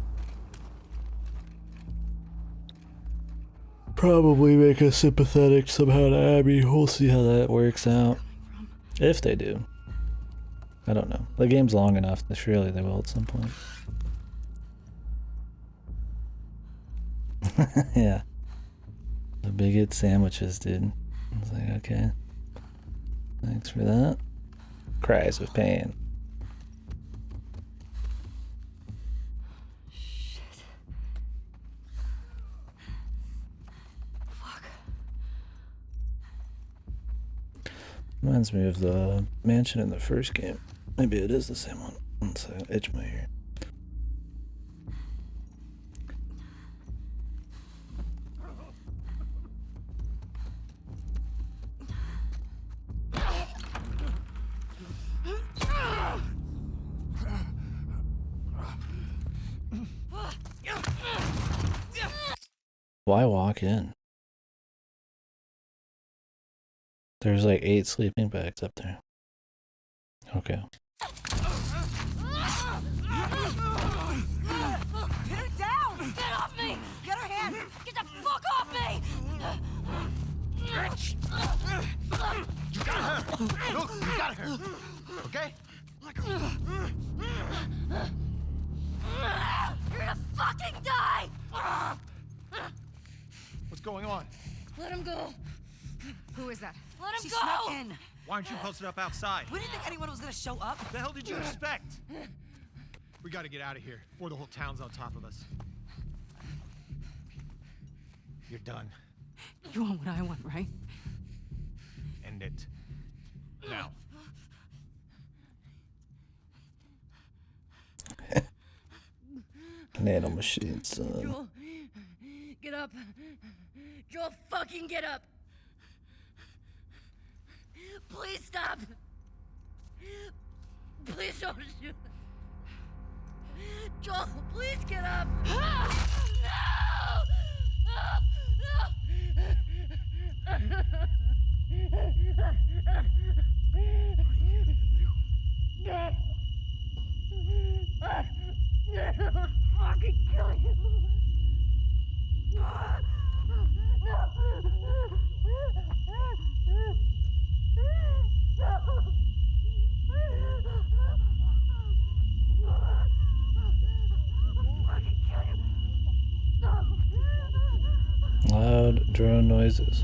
probably make us sympathetic somehow to Abby. We'll see how that works out. If they do. I don't know. The game's long enough that surely they will at some point. Yeah. The bigot sandwiches, dude. I was like, okay. Thanks for that. Cries of pain. Shit. Fuck. Reminds me of the mansion in the first game. Maybe it is the same one. Let's itch my ear. Why walk in? There's like 8 sleeping bags up there. Okay. Pin her down! Get off me! Get her hand! Get the fuck off me! Bitch! You got her! Look, you got her! Okay? You're gonna fucking die! What's going on? Let him go! Who is that? Let him She go! snuck in. Why aren't you posted up outside? We didn't think anyone was gonna show up. What the hell did you expect? We gotta get out of here before the whole town's on top of us. You're done. You want what I want, right? End it. Now. Nano machine, son. Joel, get up. Joel, fucking get up. Please stop. Please don't do it. Joel, please get up. No! Fucking kill you. Loud drone noises.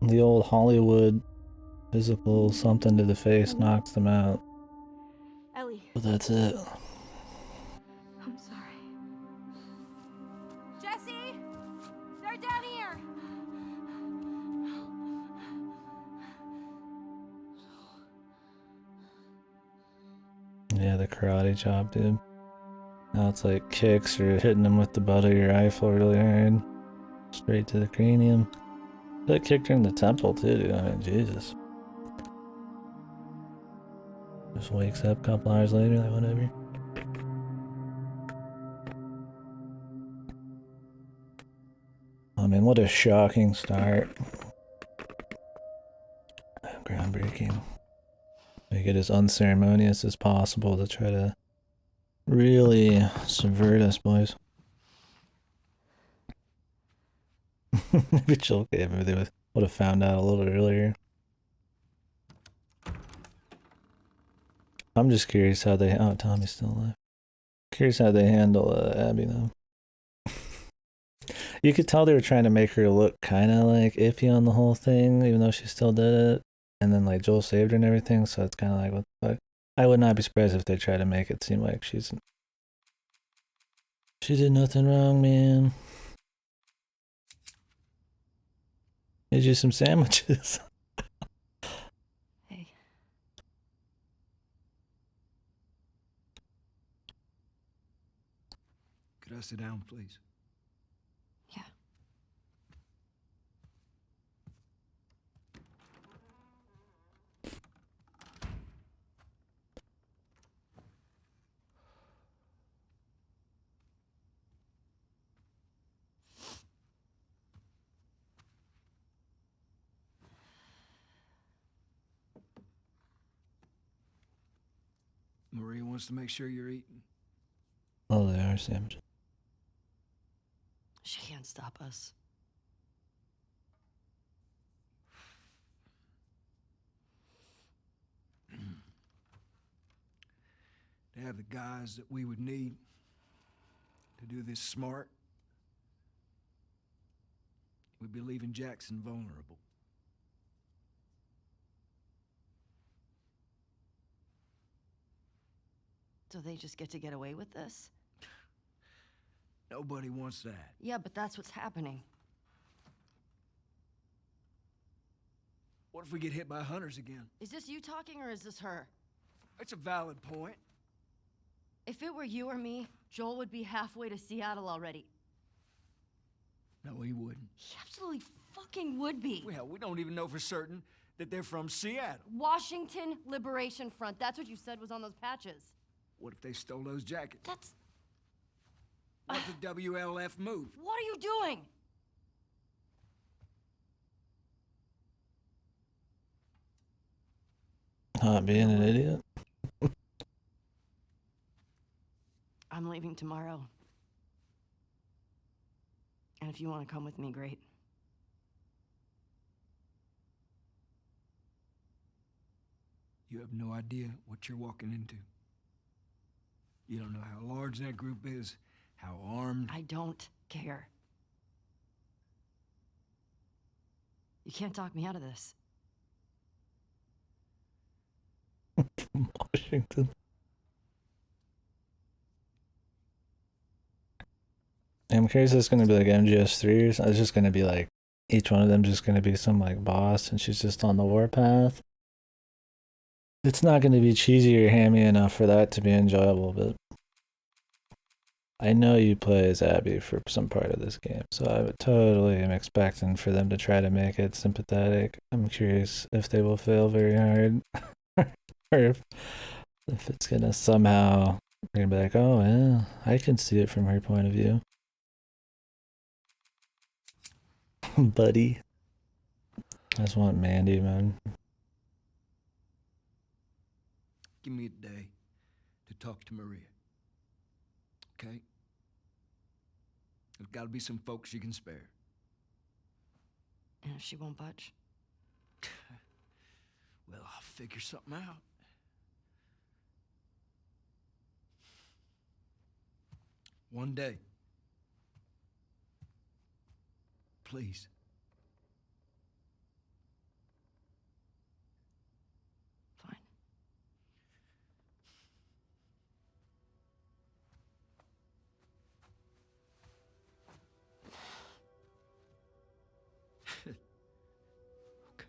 The old Hollywood physical something to the face knocks them out. Ellie, But that's it. I'm sorry. Jesse! They're down here! Yeah, the karate chop, dude. Now it's like kicks or hitting them with the butt of your rifle really hard. Straight to the cranium. That kicked her in the temple too, dude. I mean, Jesus. Just wakes up a couple hours later, like whatever. I mean, what a shocking start. Groundbreaking. Make it as unceremonious as possible to try to really subvert us, boys. Maybe chill. Okay, maybe they would have found out a little earlier. I'm just curious how they. Oh, Tommy's still alive. Curious how they handle Abby though. You could tell they were trying to make her look kind of like iffy on the whole thing, even though she still did it. And then like Joel saved her and everything, so it's kind of like what the fuck. I would not be surprised if they try to make it seem like she did nothing wrong, man. Made you some sandwiches. Hey. Could I sit down, please? Yeah. Maria wants to make sure you're eating. Oh, they are sandwiches. She can't stop us. To have the guys that we would need to do this smart, we'd be leaving Jackson vulnerable. So they just get to get away with this? Nobody wants that. Yeah, but that's what's happening. What if we get hit by hunters again? Is this you talking or is this her? It's a valid point. If it were you or me, Joel would be halfway to Seattle already. No, he wouldn't. He absolutely fucking would be. Well, we don't even know for certain that they're from Seattle. Washington Liberation Front. That's what you said was on those patches. What if they stole those jackets? That's... What if the WLF moved? What are you doing? Not being an idiot. I'm leaving tomorrow. And if you want to come with me, great. You have no idea what you're walking into. You don't know how large that group is, how armed. I don't care. You can't talk me out of this. Washington. I'm curious if it's going to be like MGS3 or something. It's just going to be like each one of them just going to be some like boss and she's just on the warpath. It's not going to be cheesy or hammy enough for that to be enjoyable, but I know you play as Abby for some part of this game, so I would totally am expecting for them to try to make it sympathetic. I'm curious if they will fail very hard or if it's going to somehow be like, oh yeah, I can see it from her point of view. Buddy. I just want Mandy, man. Give me a day to talk to Maria. Okay? There's gotta be some folks you can spare. And if she won't budge? Well, I'll figure something out. One day. Please. Fine. Okay.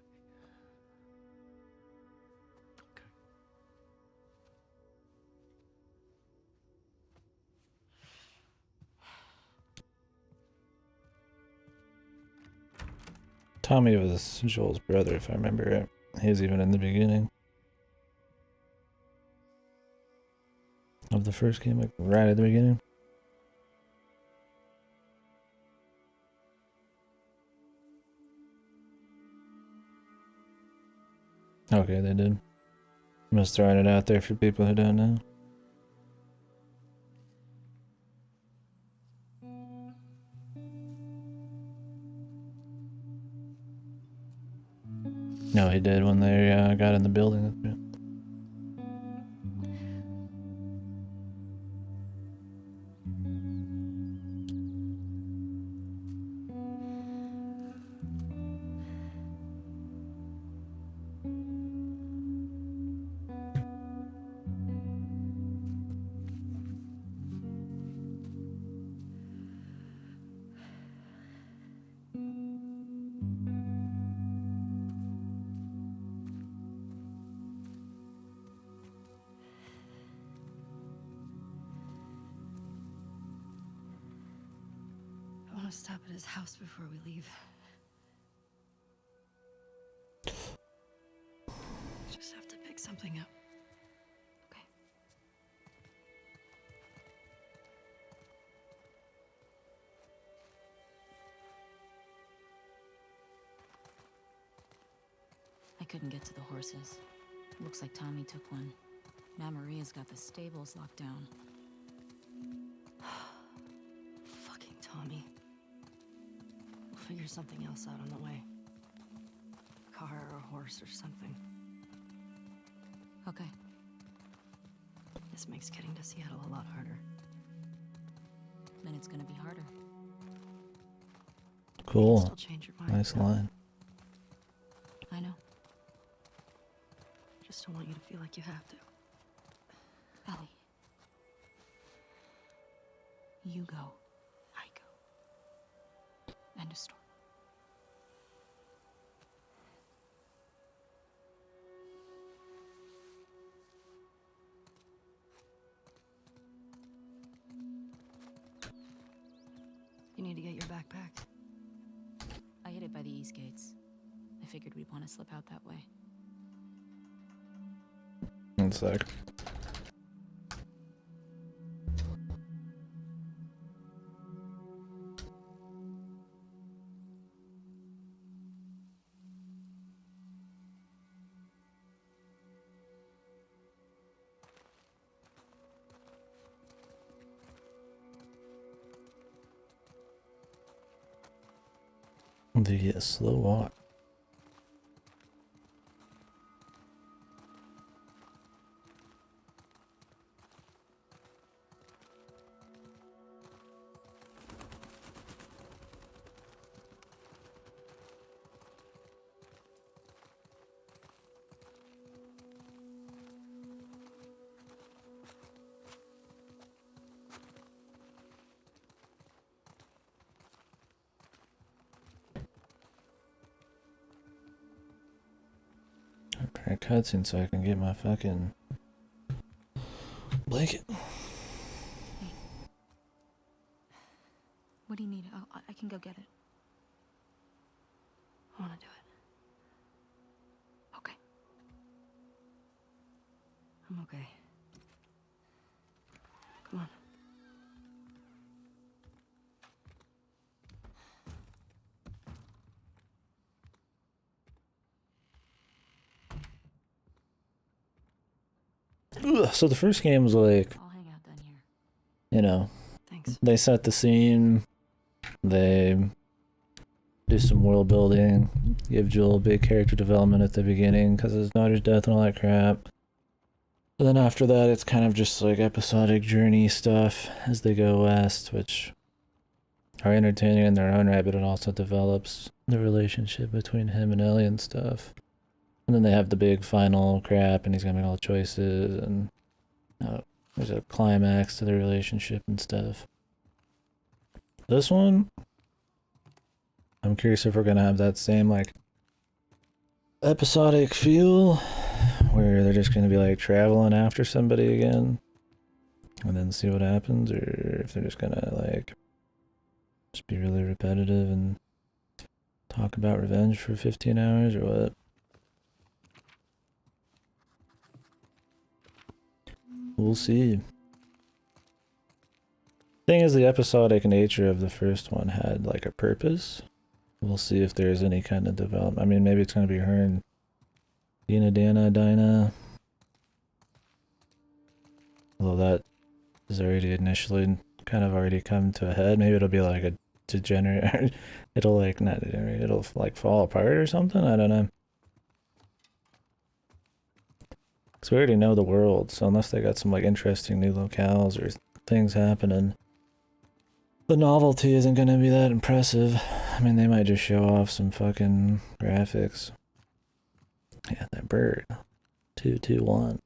Tommy was Joel's brother, if I remember right. He was even in the beginning of the first game, like right at the beginning. Okay, they did. I'm just throwing it out there for people who don't know. No, he did when they got in the building. I want to stop at his house before we leave. Just have to pick something up. Okay. I couldn't get to the horses. Looks like Tommy took one. Now Maria's got the stables locked down. Fucking Tommy. We'll figure something else out on the way. A car or a horse or something. Okay. This makes getting to Seattle a lot harder. Then it's gonna be harder. Cool. Still change your mind. Nice line. I know. Just don't want you to feel like you have to. Ellie. You go. I go. End of story. backpack? I hid it by the east gates. I figured we'd want to slip out that way. One sec. The slow walk. A cutscene so I can get my fucking blanket. What do you need? I can go get it. I want to do it. Okay. I'm okay. Come on. Ugh, so the first game was like, I'll hang out down here. you know, Thanks. they set the scene, they do some world building, give Joel big character development at the beginning because of his daughter's death and all that crap. But then after that, it's kind of just like episodic journey stuff as they go west, which are entertaining in their own right, but it also develops the relationship between him and Ellie and stuff. And then they have the big final crap, and he's gonna make all the choices, and there's a climax to the relationship and stuff. This one, I'm curious if we're gonna have that same like episodic feel, where they're just gonna be like traveling after somebody again, and then see what happens, or if they're just gonna like just be really repetitive and talk about revenge for 15 hours, or what. We'll see. Thing is, the episodic nature of the first one had like a purpose. We'll see if there's any kind of development. I mean, maybe it's gonna be her and Dinah. Although that is already initially kind of already come to a head. Maybe it'll be like a degenerate. It'll like not degenerate. It'll like fall apart or something. I don't know. Because we already know the world, so unless they got some like interesting new locales or things happening, the novelty isn't going to be that impressive. I mean, they might just show off some fucking graphics. Yeah, that bird. 221.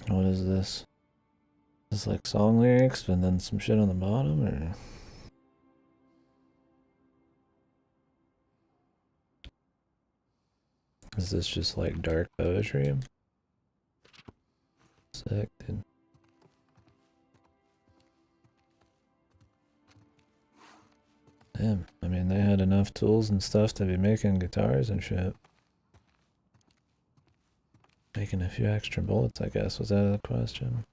What is this? Is this like song lyrics and then some shit on the bottom, or? Is this just like dark poetry? Sick, dude. Damn, I mean, they had enough tools and stuff to be making guitars and shit. Making a few extra bullets, I guess, was out of the question.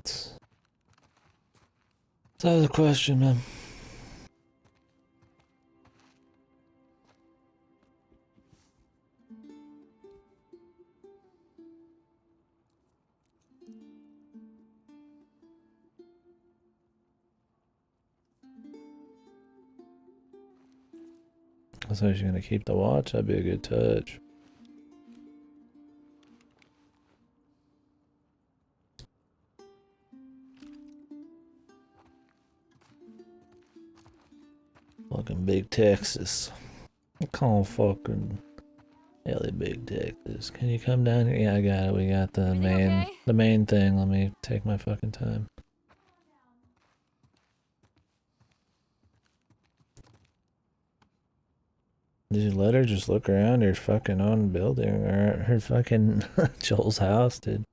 That's the question, man. So she's gonna keep the watch. That'd be a good touch. Fucking Big Texas. I call fucking Ellie Big Texas. Can you come down here? Yeah, I got it. We got the main thing. Let me take my fucking time. Did you let her just look around her fucking own building or her fucking Joel's house, dude?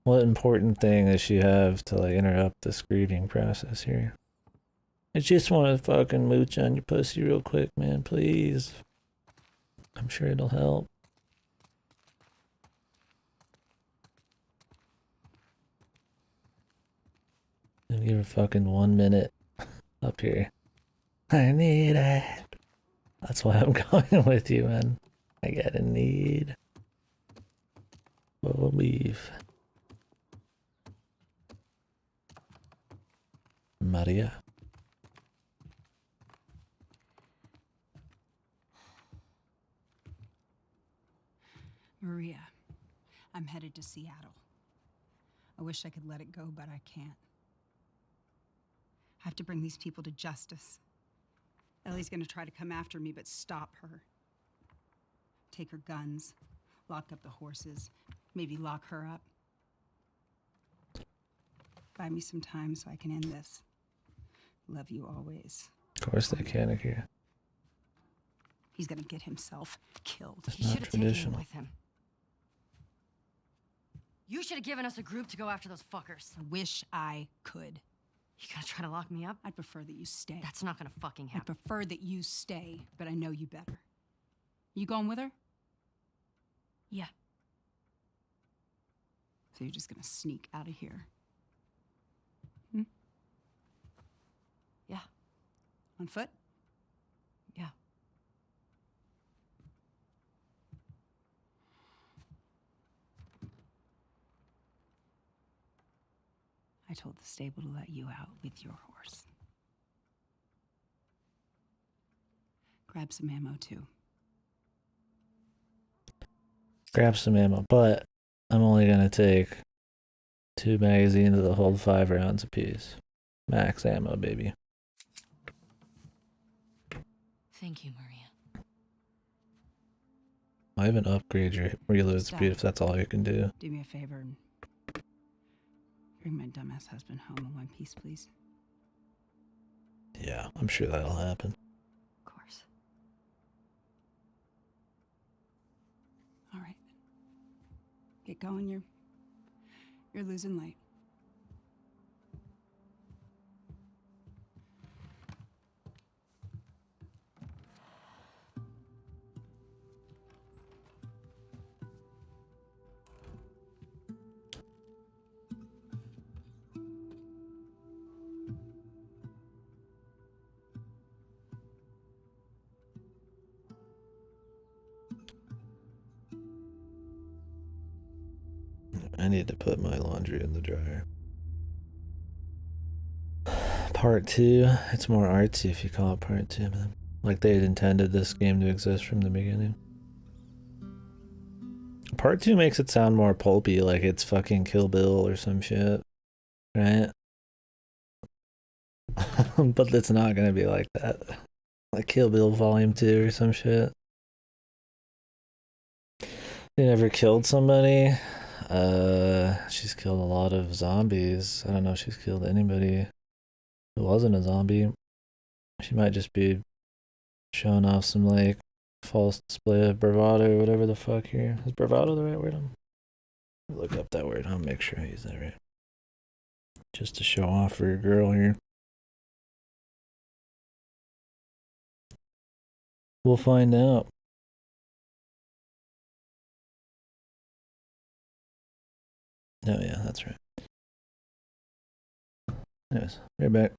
What important thing does she have to like interrupt this grieving process here? I just want to fucking mooch on your pussy real quick, man, please. I'm sure it'll help. I'll give her fucking 1 minute up here. I need it. That's why I'm going with you, man. I gotta need. We'll leave. Maria. Maria, I'm headed to Seattle. I wish I could let it go, but I can't. I have to bring these people to justice. Ellie's gonna try to come after me, but stop her. Take her guns, lock up the horses, maybe lock her up. Buy me some time so I can end this. Love you always. Of course they can here. He's gonna get himself killed. It's not traditional. With him. You should have given us a group to go after those fuckers. I wish I could. You gonna try to lock me up? I'd prefer that you stay. That's not gonna fucking I'd happen. prefer that you stay, but I know you better. You going with her? Yeah. So you're just gonna sneak out of here? Hmm? Yeah. On foot? Yeah. I told the stable to let you out with your horse. Grab some ammo, too. Grab some ammo, but I'm only gonna take 2 magazines that hold 5 rounds apiece. Max ammo, baby. Thank you, Maria. I even upgrade your reload Stop. speed if that's all you can do. Do me a favor and bring my dumbass husband home in one piece, please. Yeah, I'm sure that'll happen. Of course. All right. Get going. You're losing light. I need to put my laundry in the dryer. Part 2, it's more artsy if you call it part 2, man. Like they had intended this game to exist from the beginning. Part 2 makes it sound more pulpy, like it's fucking Kill Bill or some shit. Right? But it's not gonna be like that. Like Kill Bill Volume 2 or some shit. They never killed somebody. She's killed a lot of zombies. I don't know if she's killed anybody who wasn't a zombie. She might just be showing off some like false display of bravado or whatever the fuck here. Is bravado the right word? Look up that word. I'll make sure I use that right. Just to show off for your girl here. We'll find out. Oh yeah, that's right. Anyways, we're back.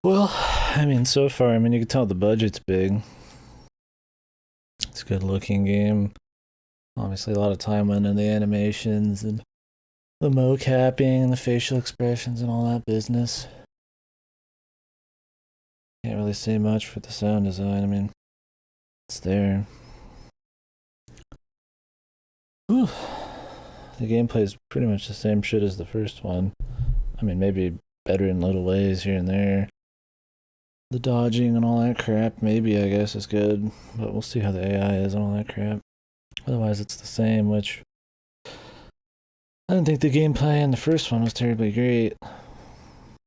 Well, I mean, so far, I mean, you can tell the budget's big. It's a good looking game. Obviously, a lot of time went in the animations and the mocapping and the facial expressions and all that business. Can't really say much for the sound design. I mean, it's there. Whew. The gameplay is pretty much the same shit as the first one. I mean, maybe better in little ways here and there. The dodging and all that crap, maybe, I guess, is good. But we'll see how the AI is and all that crap. Otherwise, it's the same, which I didn't think the gameplay in the first one was terribly great.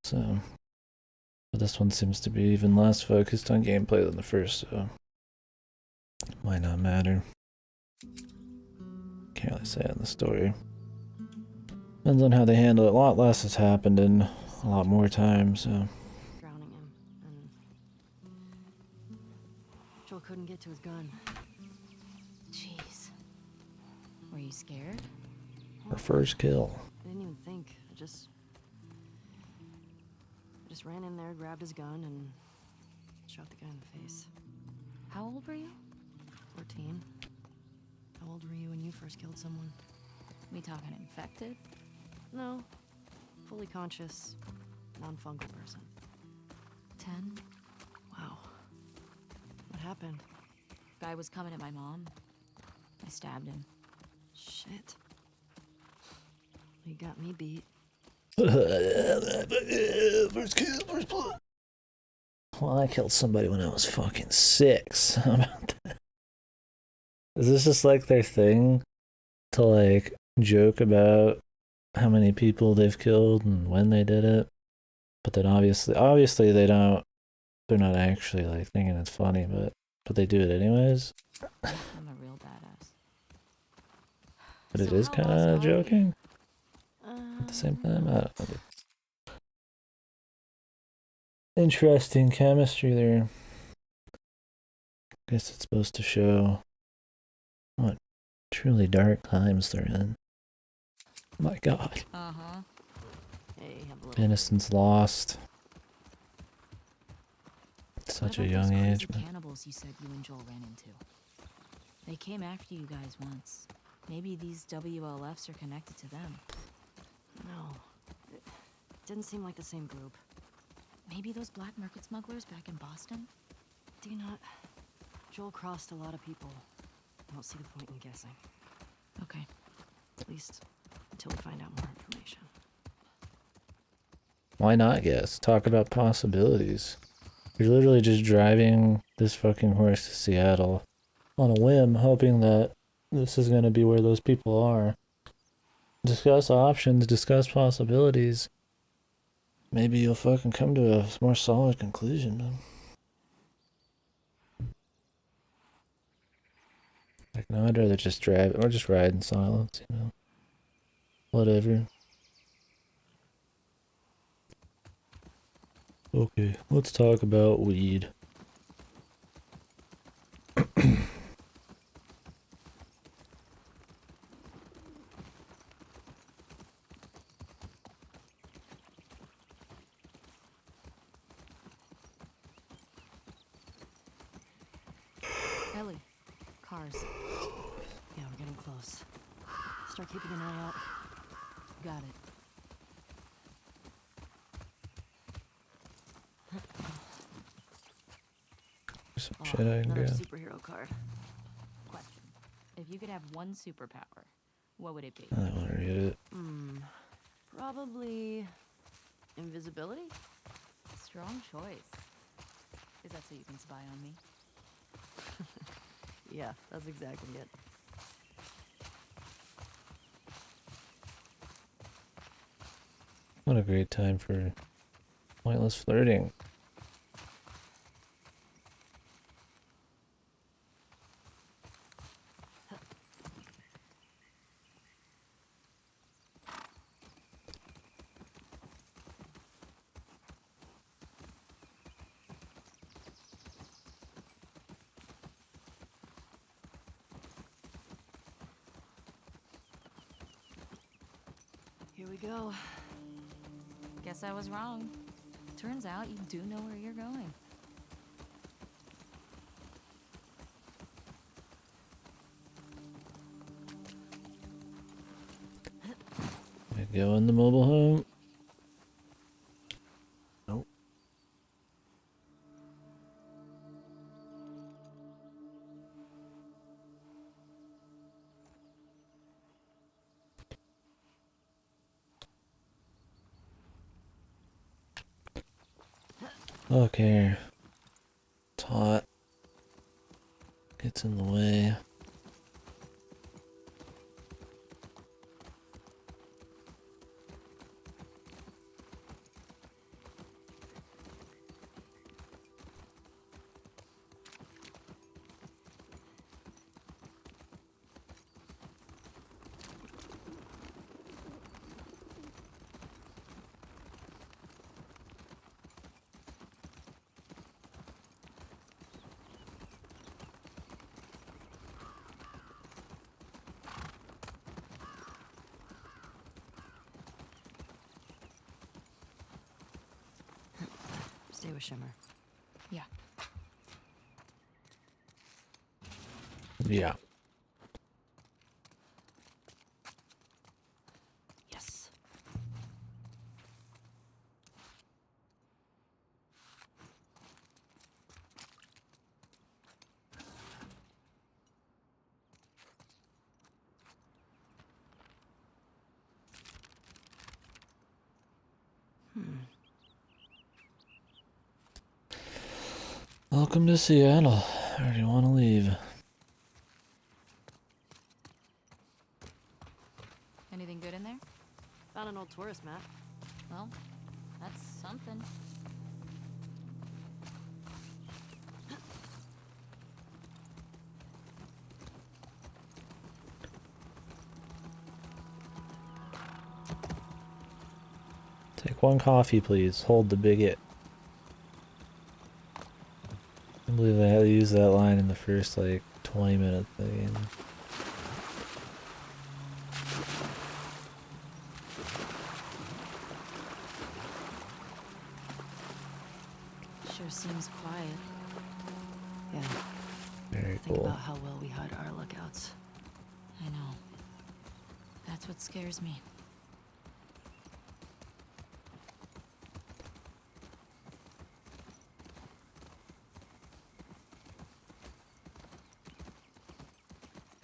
So, but this one seems to be even less focused on gameplay than the first, so it might not matter. Can't really say on the story. Depends on how they handle it. A lot less has happened in a lot more time, so. Drowning him, and Joel couldn't get to his gun. Jeez. Were you scared? Her first kill. I didn't even think. I just ran in there, grabbed his gun, and shot the guy in the face. How old were you? 14. How old were you when you first killed someone? We talking infected? No. Fully conscious, non-fungal person. 10? Wow. What happened? Guy was coming at my mom. I stabbed him. Shit. You got me beat. First kill, first blood. Well, I killed somebody when I was fucking 6. How about that? Is this just like their thing to like joke about how many people they've killed and when they did it? But then obviously they're not actually like thinking it's funny, but they do it anyways. I'm a real badass. But it So is how kind was of I? joking at the same time. I don't know. Interesting chemistry there. Guess it's supposed to show what truly dark times they're in. My God. Uh-huh. Hey, have a little Innocence lost. At What such a about young those age, crazy man. cannibals you said you and Joel ran into? They came after you guys once. Maybe these WLFs are connected to them. No. It didn't seem like the same group. Maybe those black market smugglers back in Boston? Do you not? Joel crossed a lot of people. I don't see the point in guessing. Okay. At least until we find out more information. Why not guess? Talk about possibilities. You're literally just driving this fucking horse to Seattle on a whim, hoping that this is going to be where those people are. Discuss options, discuss possibilities. Maybe you'll fucking come to a more solid conclusion, man. Like, no, I'd rather just drive or just ride in silence, you know. Whatever. Okay, let's talk about weed. Ellie, cars. Yeah, we're getting close. Start keeping an eye out. Got it. Some shit I can Another grab. superhero card. Question. If you could have one superpower, what would it be? I want to read it. Probably invisibility? Strong choice. Is that so you can spy on me? Yeah, that's exactly it. What a great time for pointless flirting. Here we go. Guess I was wrong. Turns out you do know where you're going. I go in the mobile home. Nope. Okay. Taut. Gets in the way. Stay with Shimmer. Yeah. Yeah. Yes. Welcome to Seattle. I already want to leave. Anything good in there? Found an old tourist map. Well, that's something. Take one coffee, please. Hold the bigot. I believe they had to use that line in the first, like, 20 minutes of the game. Sure seems quiet. Yeah. Very Think cool. about how well we hide our lookouts. I know. That's what scares me.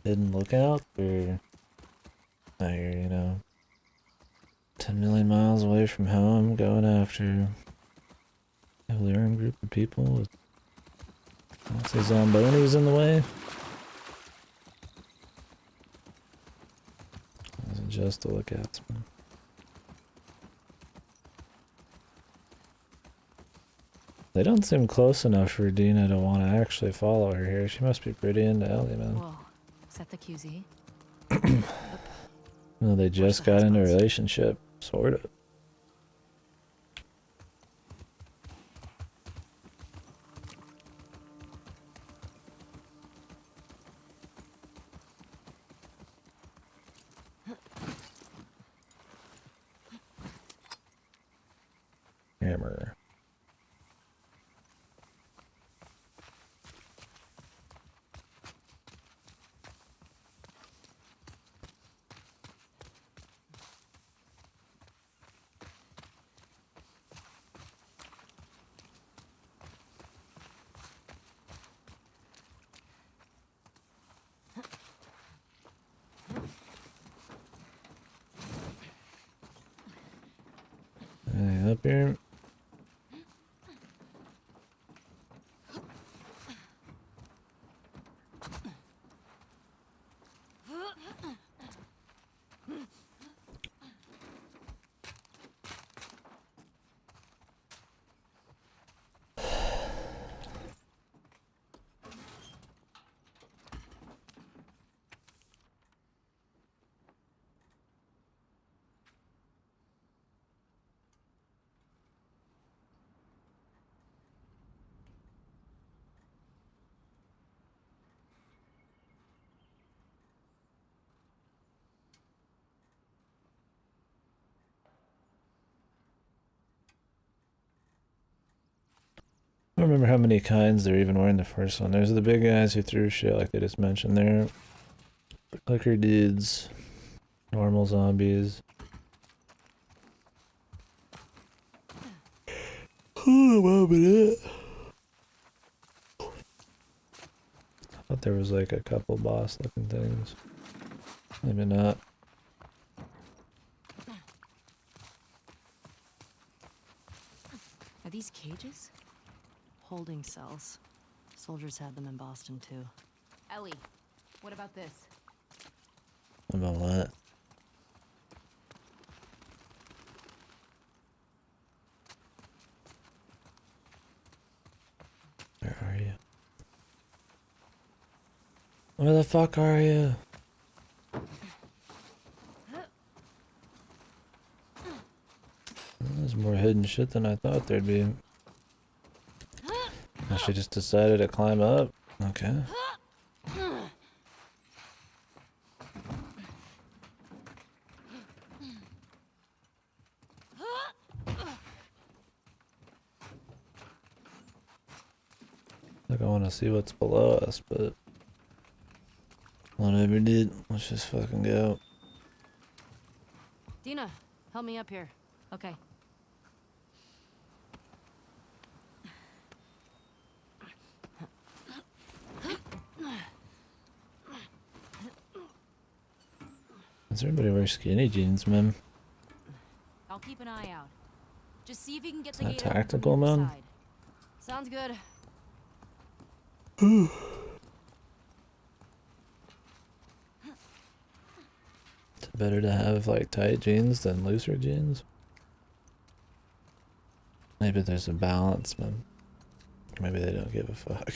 Hidden lookout, or now you're, you know, 10 million miles away from home, going after a heavily armed group of people with, I'll say, zombonis in the way. It wasn't just the lookouts, man. They don't seem close enough for Dina to want to actually follow her here. She must be pretty into Ellie, man. Whoa. Is that the QZ? Well, they just got into a relationship, sort of. Hammer. Anything up here? I don't remember how many kinds there even were in the first one. There's the big guys who threw shit like they just mentioned there. The clicker dudes. Normal zombies. Oh, what about it? I thought there was like a couple boss looking things. Maybe not. Are these cages? Holding cells. Soldiers had them in Boston, too. Ellie, what about this? About what? Where are you? Where the fuck are you? There's more hidden shit than I thought there'd be. Oh, she just decided to climb up. Okay. Like I want to see what's below us, but whatever, dude. Let's just fucking go. Dina, help me up here. Okay. Does everybody wear skinny jeans, man? I'll keep an eye out. Just see if you can get Is the that gate open from tactical, the other man? side. Sounds good. It's better to have like tight jeans than looser jeans. Maybe there's a balance, man. Maybe they don't give a fuck.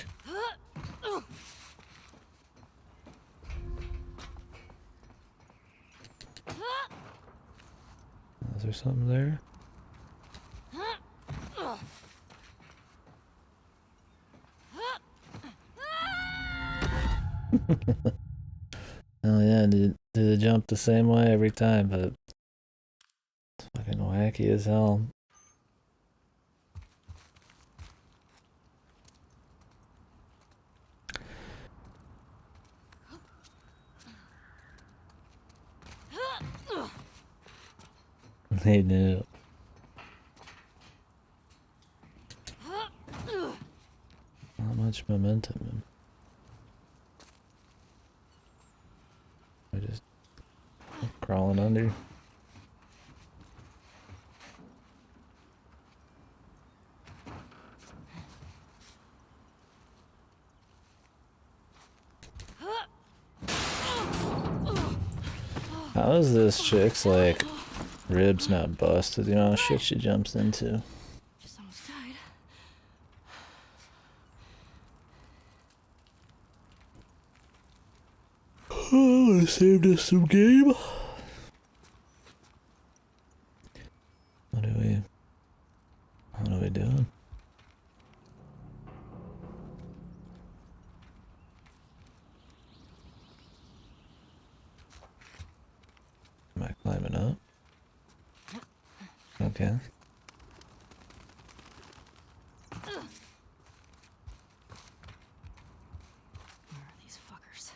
Is there something there? Oh yeah, do the jump the same way every time, but it's fucking wacky as hell. They knew. Not much momentum. We're just crawling under. How is this chick's like ribs not busted? You know, shit she jumps into. Just almost died. Oh, I saved us some game. What are we doing? Am I climbing up? Okay. Where are these fuckers?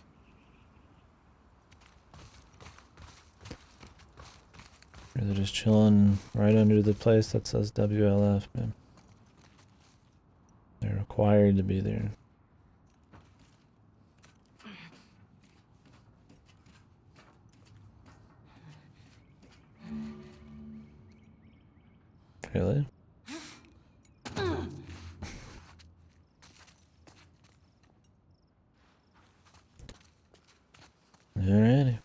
They're just chilling right under the place that says WLF, man. They're required to be there. Really? Alrighty.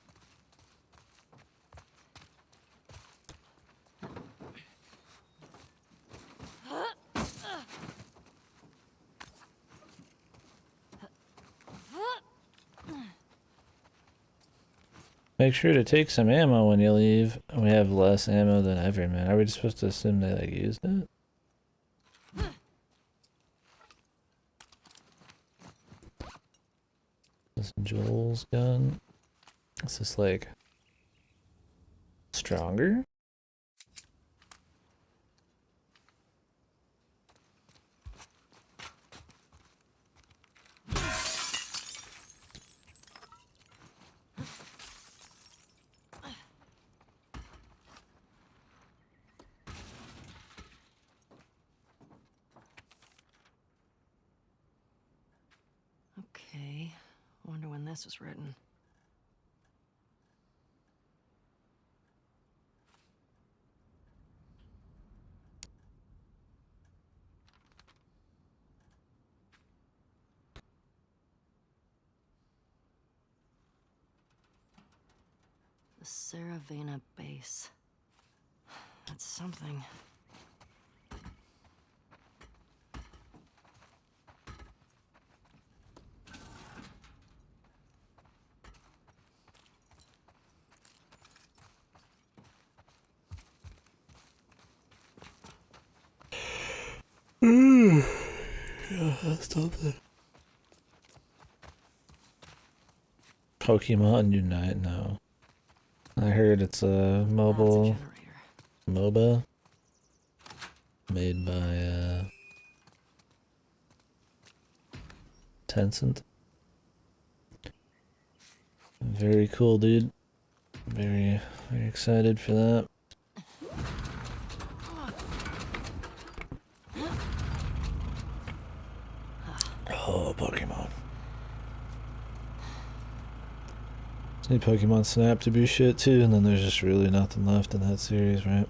Make sure to take some ammo when you leave. We have less ammo than ever, man. Are we just supposed to assume they like used it? This Joel's gun. Is this like stronger? Okay. Wonder when this was written. The Saravana base. That's something. Yeah, that's something. Pokemon Unite now. I heard it's a mobile MOBA made by Tencent. Very cool, dude. Very excited for that. Oh, Pokemon. Just need Pokemon Snap to be shit too, and then there's just really nothing left in that series, right?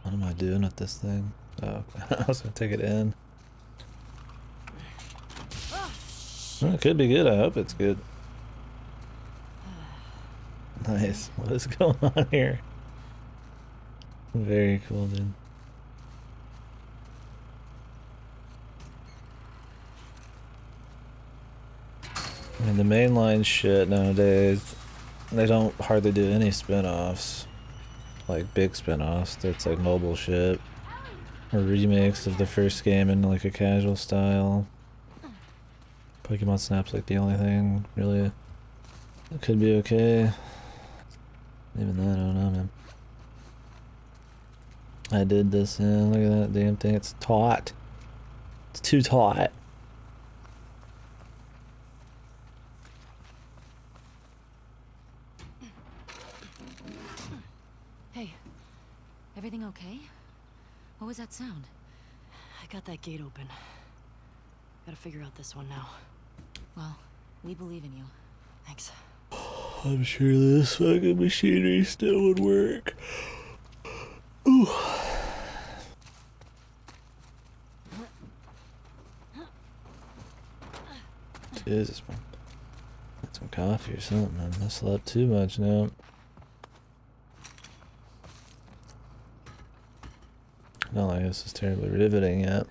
What am I doing with this thing? Oh, I was gonna take it in. Well, it could be good. I hope it's good. Nice. What is going on here? Very cool, dude. I mean, the mainline shit nowadays, they don't hardly do any spin-offs. Like big spin-offs. It's like mobile shit. Or remakes of the first game in like a casual style. Pokemon Snap's like the only thing really that could be okay. Even that, I don't know, man. I did this, and look at that damn thing. It's taut. It's too taut. Hey, everything okay? What was that sound? I got that gate open. Gotta figure out this one now. Well, we believe in you. Thanks. I'm sure this fucking machinery still would work. Ooh. Jesus, man. Get some coffee or something. I slept too much now. Not like this is terribly riveting yet.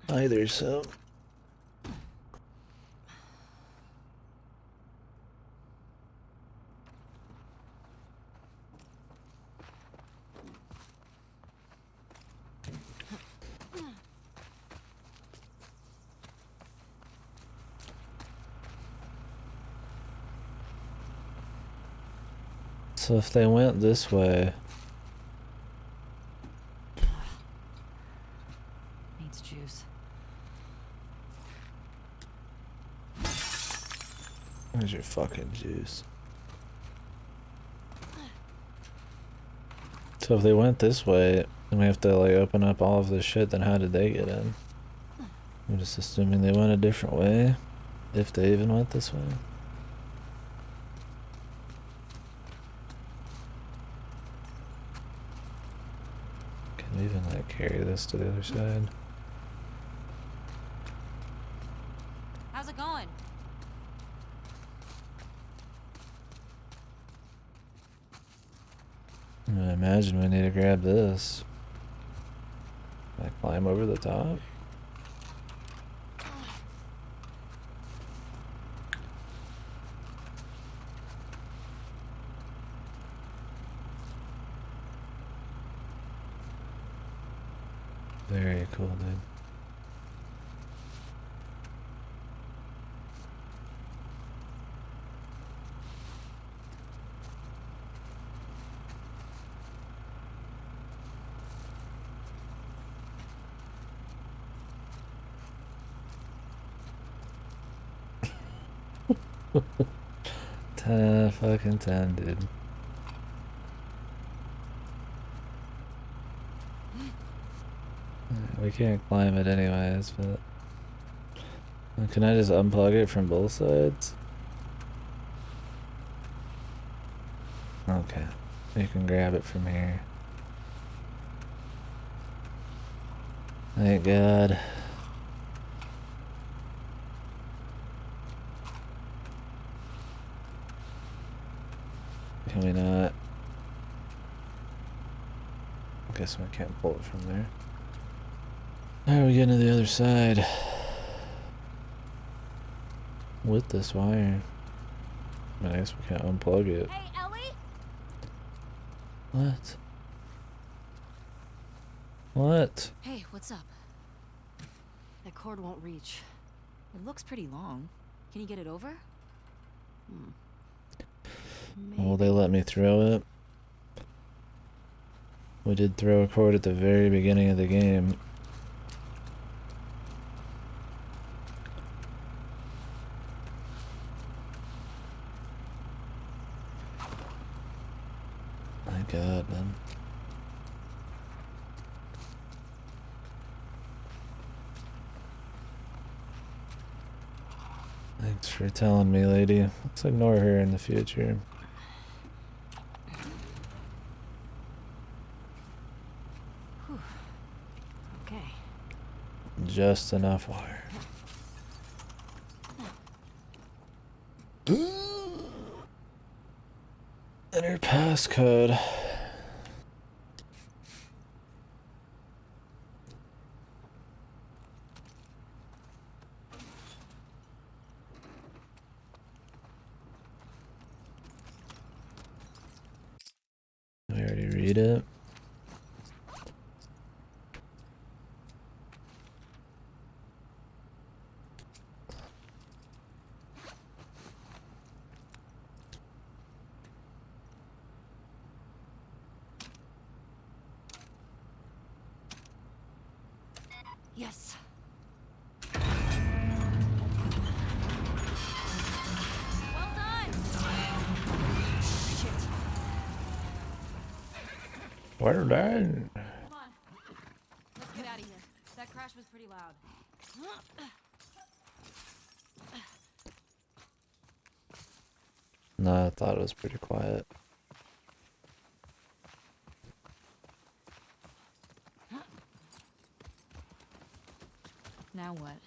Either, so. So if they went this way, Needs juice. where's your fucking juice? So if they went this way, then we have to like open up all of this shit, then how did they get in? I'm just assuming they went a different way, if they even went this way. Can we even like carry this to the other side? How's it going? I imagine we need to grab this. Like climb over the top. Very cool, dude. Fucking 10, dude. We can't climb it anyways, but... Can I just unplug it from both sides? Okay. You can grab it from here. Thank God. Can we not? I guess we can't pull it from there. How are we getting to the other side? With this wire. I mean, I guess we can't unplug it. Hey, Ellie? What? What? Hey, what's up? That cord won't reach. It looks pretty long. Can you get it over? Will they let me throw it? We did throw a cord at the very beginning of the game. My God, man. Thanks for telling me, lady. Let's ignore her in the future. Okay. Just enough wire. Enter passcode. read it. Yes. Well done! Shit. Where that? Come on. Let's get out of here. That crash was pretty loud. Nah, I thought it was pretty quiet. Now what?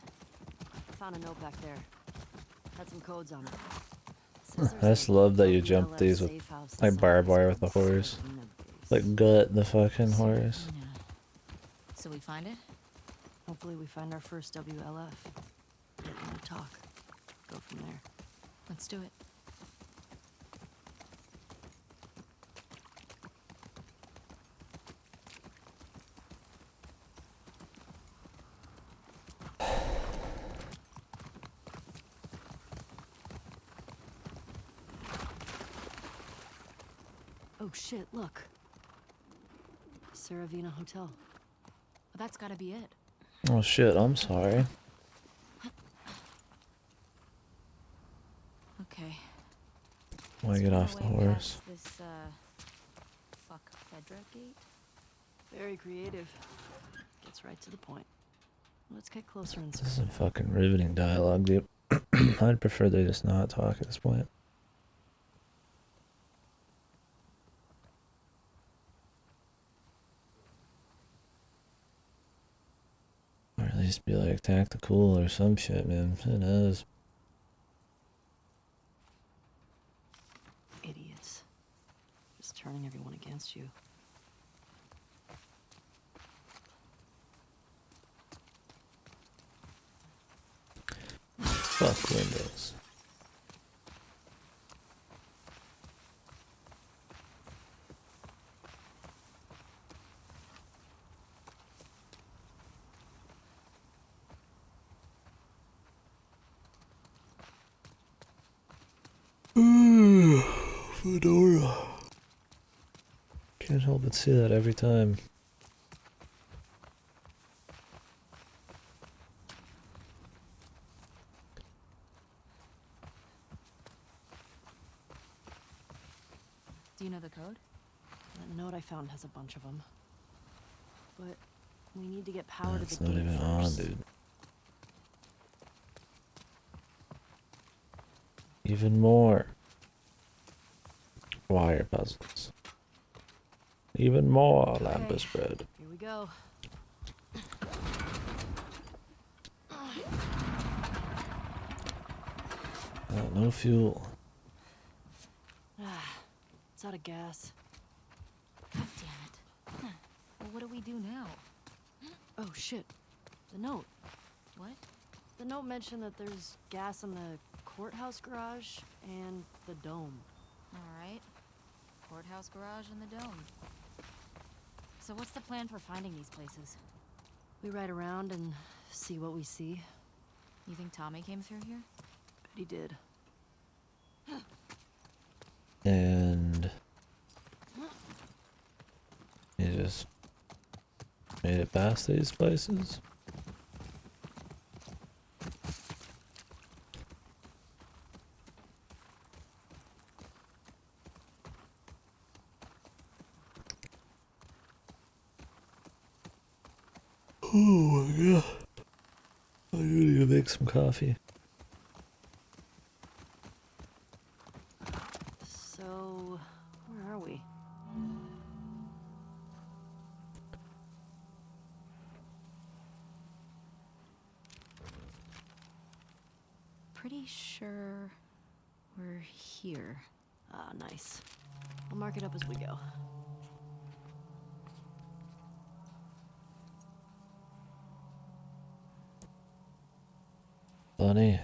Found a note back there. Had some codes on it. I just love that you jump these with like barbed wire with the horse. Like gut the fucking horse. Yeah. So we find it? Hopefully we find our first WLF. Get them to talk. Go from there. Let's do it. Oh shit, look. Saravina Hotel. Well, that's gotta be it. Oh shit, I'm sorry. Okay. Why get off the horse? This, fuck Fedra gate? Very creative. Gets right to the point. Let's get closer and This is some fucking riveting dialogue, dude. I'd prefer they just not talk at this point. Or at least be like tactical or some shit, man. Who knows? idiots. Just turning everyone against you. Fuck windows. Fedora. Can't help but see that every time. Do you know the code? That note I found has a bunch of them. But we need to get power That's to the not gate even first. on, dude. Even more wire puzzles. Even more Lampus bread. Here we go. No fuel. It's out of gas. God damn it. Well, what do we do now? Oh shit. The note. What? The note mentioned that there's gas in the courthouse garage and the dome. Alright. Courthouse garage and the dome. So what's the plan for finding these places? We ride around and see what we see. You think Tommy came through here? Bet he did. And you just made it past these places. Oh my god. I need to make some coffee. So, where are we? Pretty sure we're here. Ah, nice. I'll mark it up as we go. Funny.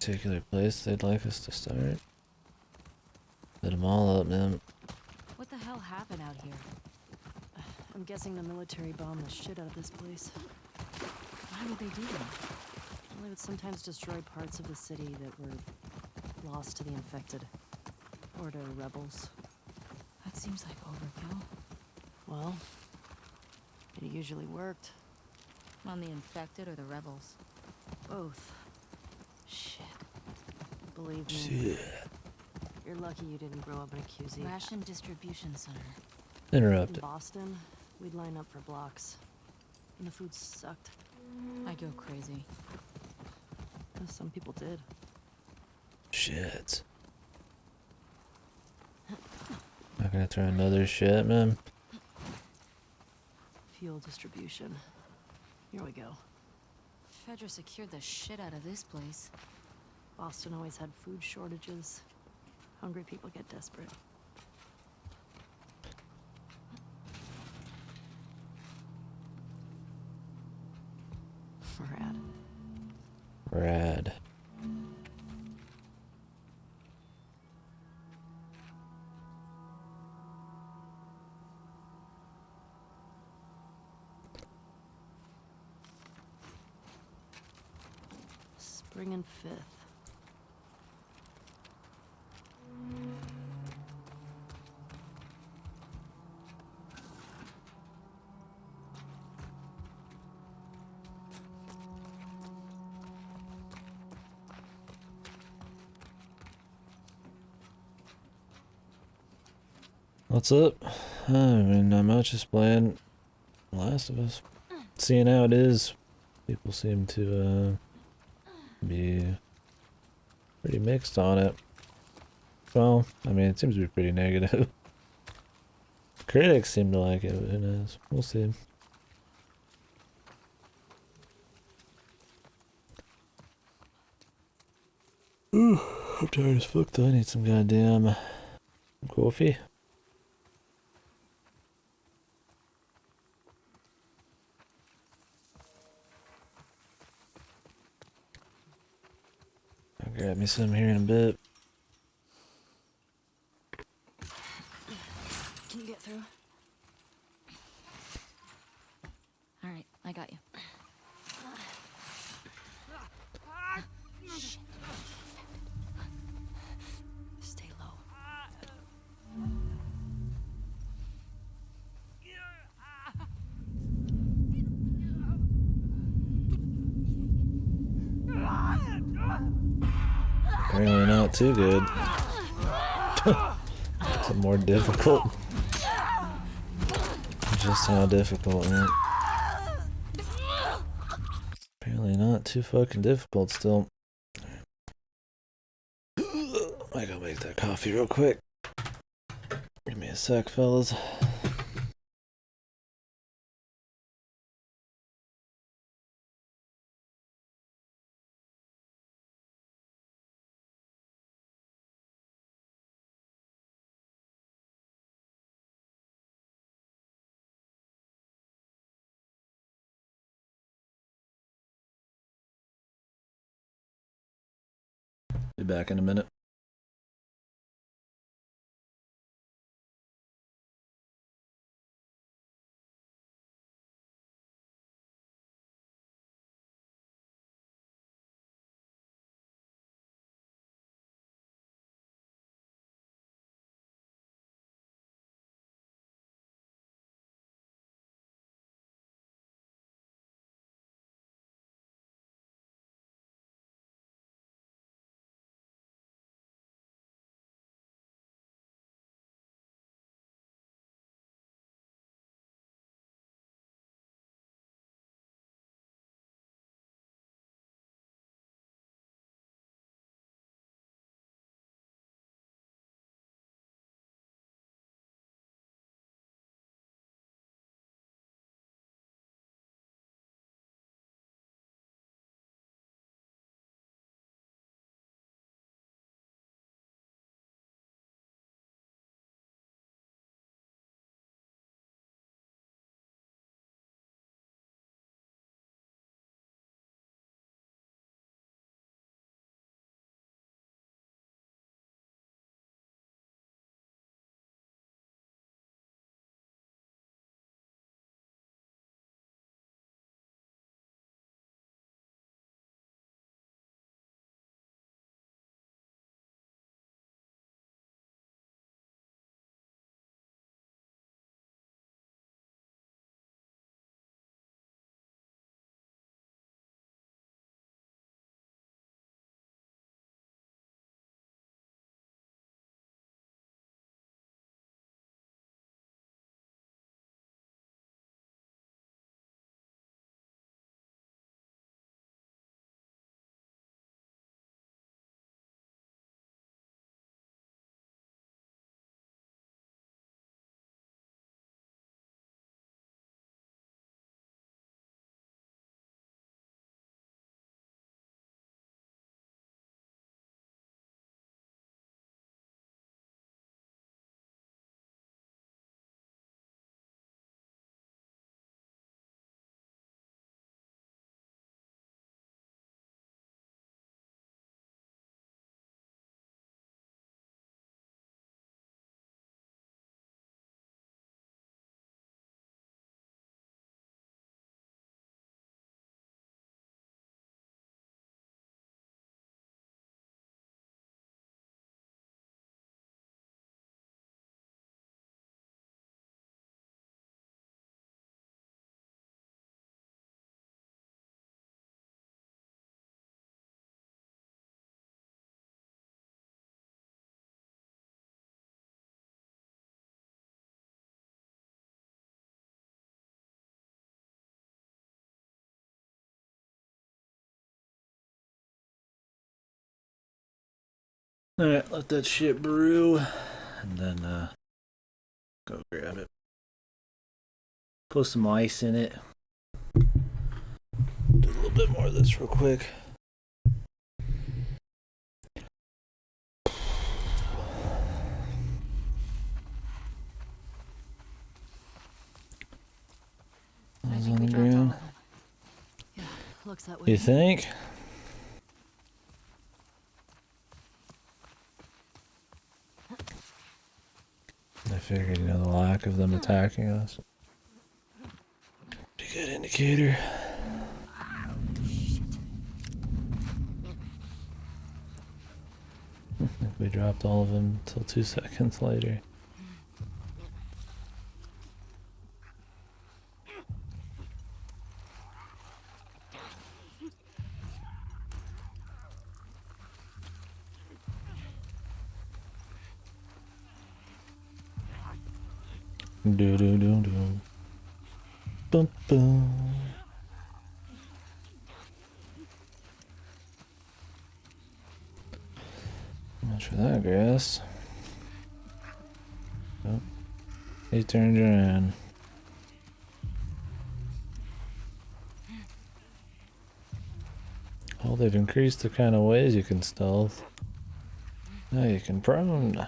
particular place they'd like us to start? Lit them all up, man. What the hell happened out here? I'm guessing the military bombed the shit out of this place. Why would they do that? Well, they would sometimes destroy parts of the city that were lost to the infected. Or to rebels. That seems like overkill. Well, it usually worked. On the infected or the rebels? Both. Shit. Believe me. Shit. You're lucky you didn't grow up in a QZ. Ration distribution center. In Interrupted. Boston, we'd line up for blocks. And the food sucked. I go crazy. Some people did. Shit. Not gonna try another shit, man. Fuel distribution. Here we go. Fedra secured the shit out of this place. Boston always had food shortages. Hungry people get desperate. Rad. Rad. Spring and 5th. What's up? I mean, not much, just playing Last of Us. Seeing how it is, people seem to be pretty mixed on it. Well, I mean, it seems to be pretty negative. Critics seem to like it, but who knows? We'll see. Ooh, I'm tired as fuck though. I need some goddamn coffee. I'll grab me some here in a bit. Can you get through? Alright, I got you. Shit. Stay low. Apparently not too good. It's more difficult. Just how difficult, man. Apparently not too fucking difficult still. I gotta make that coffee real quick. Give me a sec, fellas. Be back in a minute. Alright, let that shit brew. And then, go grab it. Put some ice in it. Do a little bit more of this real quick. I think we dropped all of them. Yeah, looks that way. You think? I figured, you know, the lack of them attacking us. Pretty good indicator. I think we dropped all of them until 2 seconds later. Do do do do. Bum bum. Much for that grass. Oh, he turned around. Oh, they've increased the kind of ways you can stealth. Now you can prone.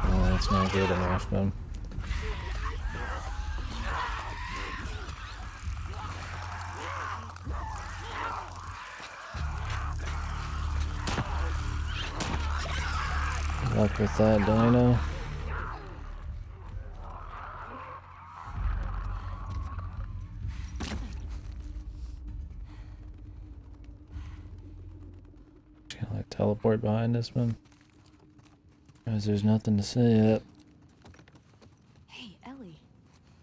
Oh, that's not good enough, man. Good luck with that, dino. Can't like teleport behind this one. Because there's nothing to see yet. Hey, Ellie.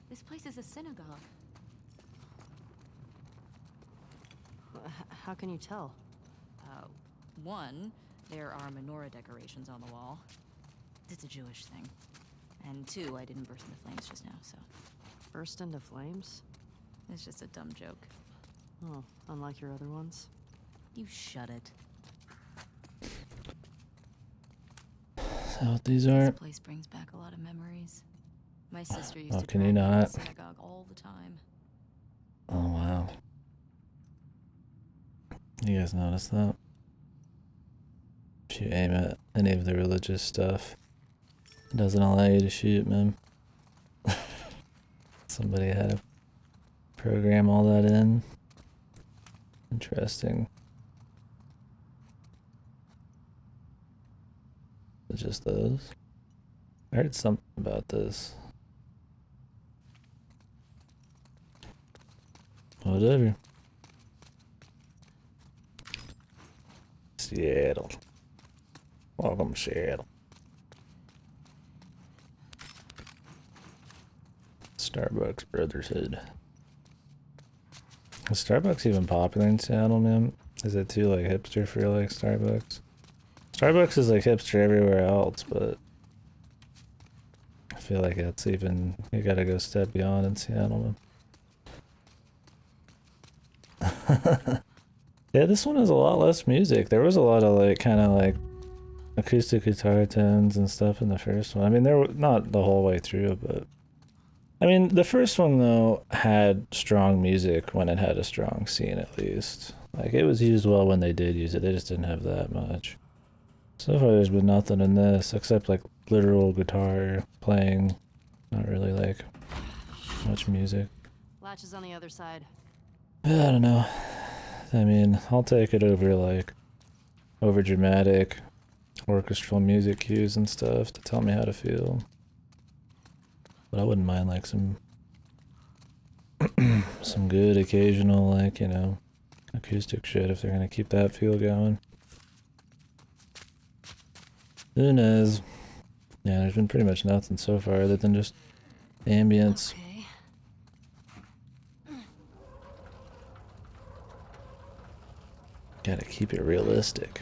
This place is a synagogue. How can you tell? One, there are menorah decorations on the wall. It's a Jewish thing. And two, I didn't burst into flames just now, so... Burst into flames? It's just a dumb joke. Oh, unlike your other ones? You shut it. Is that what these are? This place brings back a lot of memories. My sister used to can you drag me to not? the synagogue all the time. Oh, wow. You guys notice that? If you aim at any of the religious stuff, it doesn't allow you to shoot, man. Somebody had to program all that in. Interesting. It's just those. I heard something about this. Whatever. Seattle. Welcome, Seattle. Starbucks Brotherhood. Is Starbucks even popular in Seattle, man? Is it too like hipster for like Starbucks? Starbucks is like hipster everywhere else, but I feel like it's even, you gotta go step beyond in Seattle, man. Yeah, this one has a lot less music. There was a lot of like kind of like acoustic guitar tones and stuff in the first one. I mean, there were not the whole way through, but I mean, the first one though had strong music when it had a strong scene at least. Like it was used well when they did use it. They just didn't have that much. So far, there's been nothing in this except like literal guitar playing. Not really like much music. Latch is on the other side. I don't know. I mean, I'll take it over like over dramatic orchestral music cues and stuff to tell me how to feel. But I wouldn't mind like some some good occasional like, you know, acoustic shit if they're gonna keep that feel going. Who knows? Yeah, there's been pretty much nothing so far other than just ambience. Okay. Gotta keep it realistic.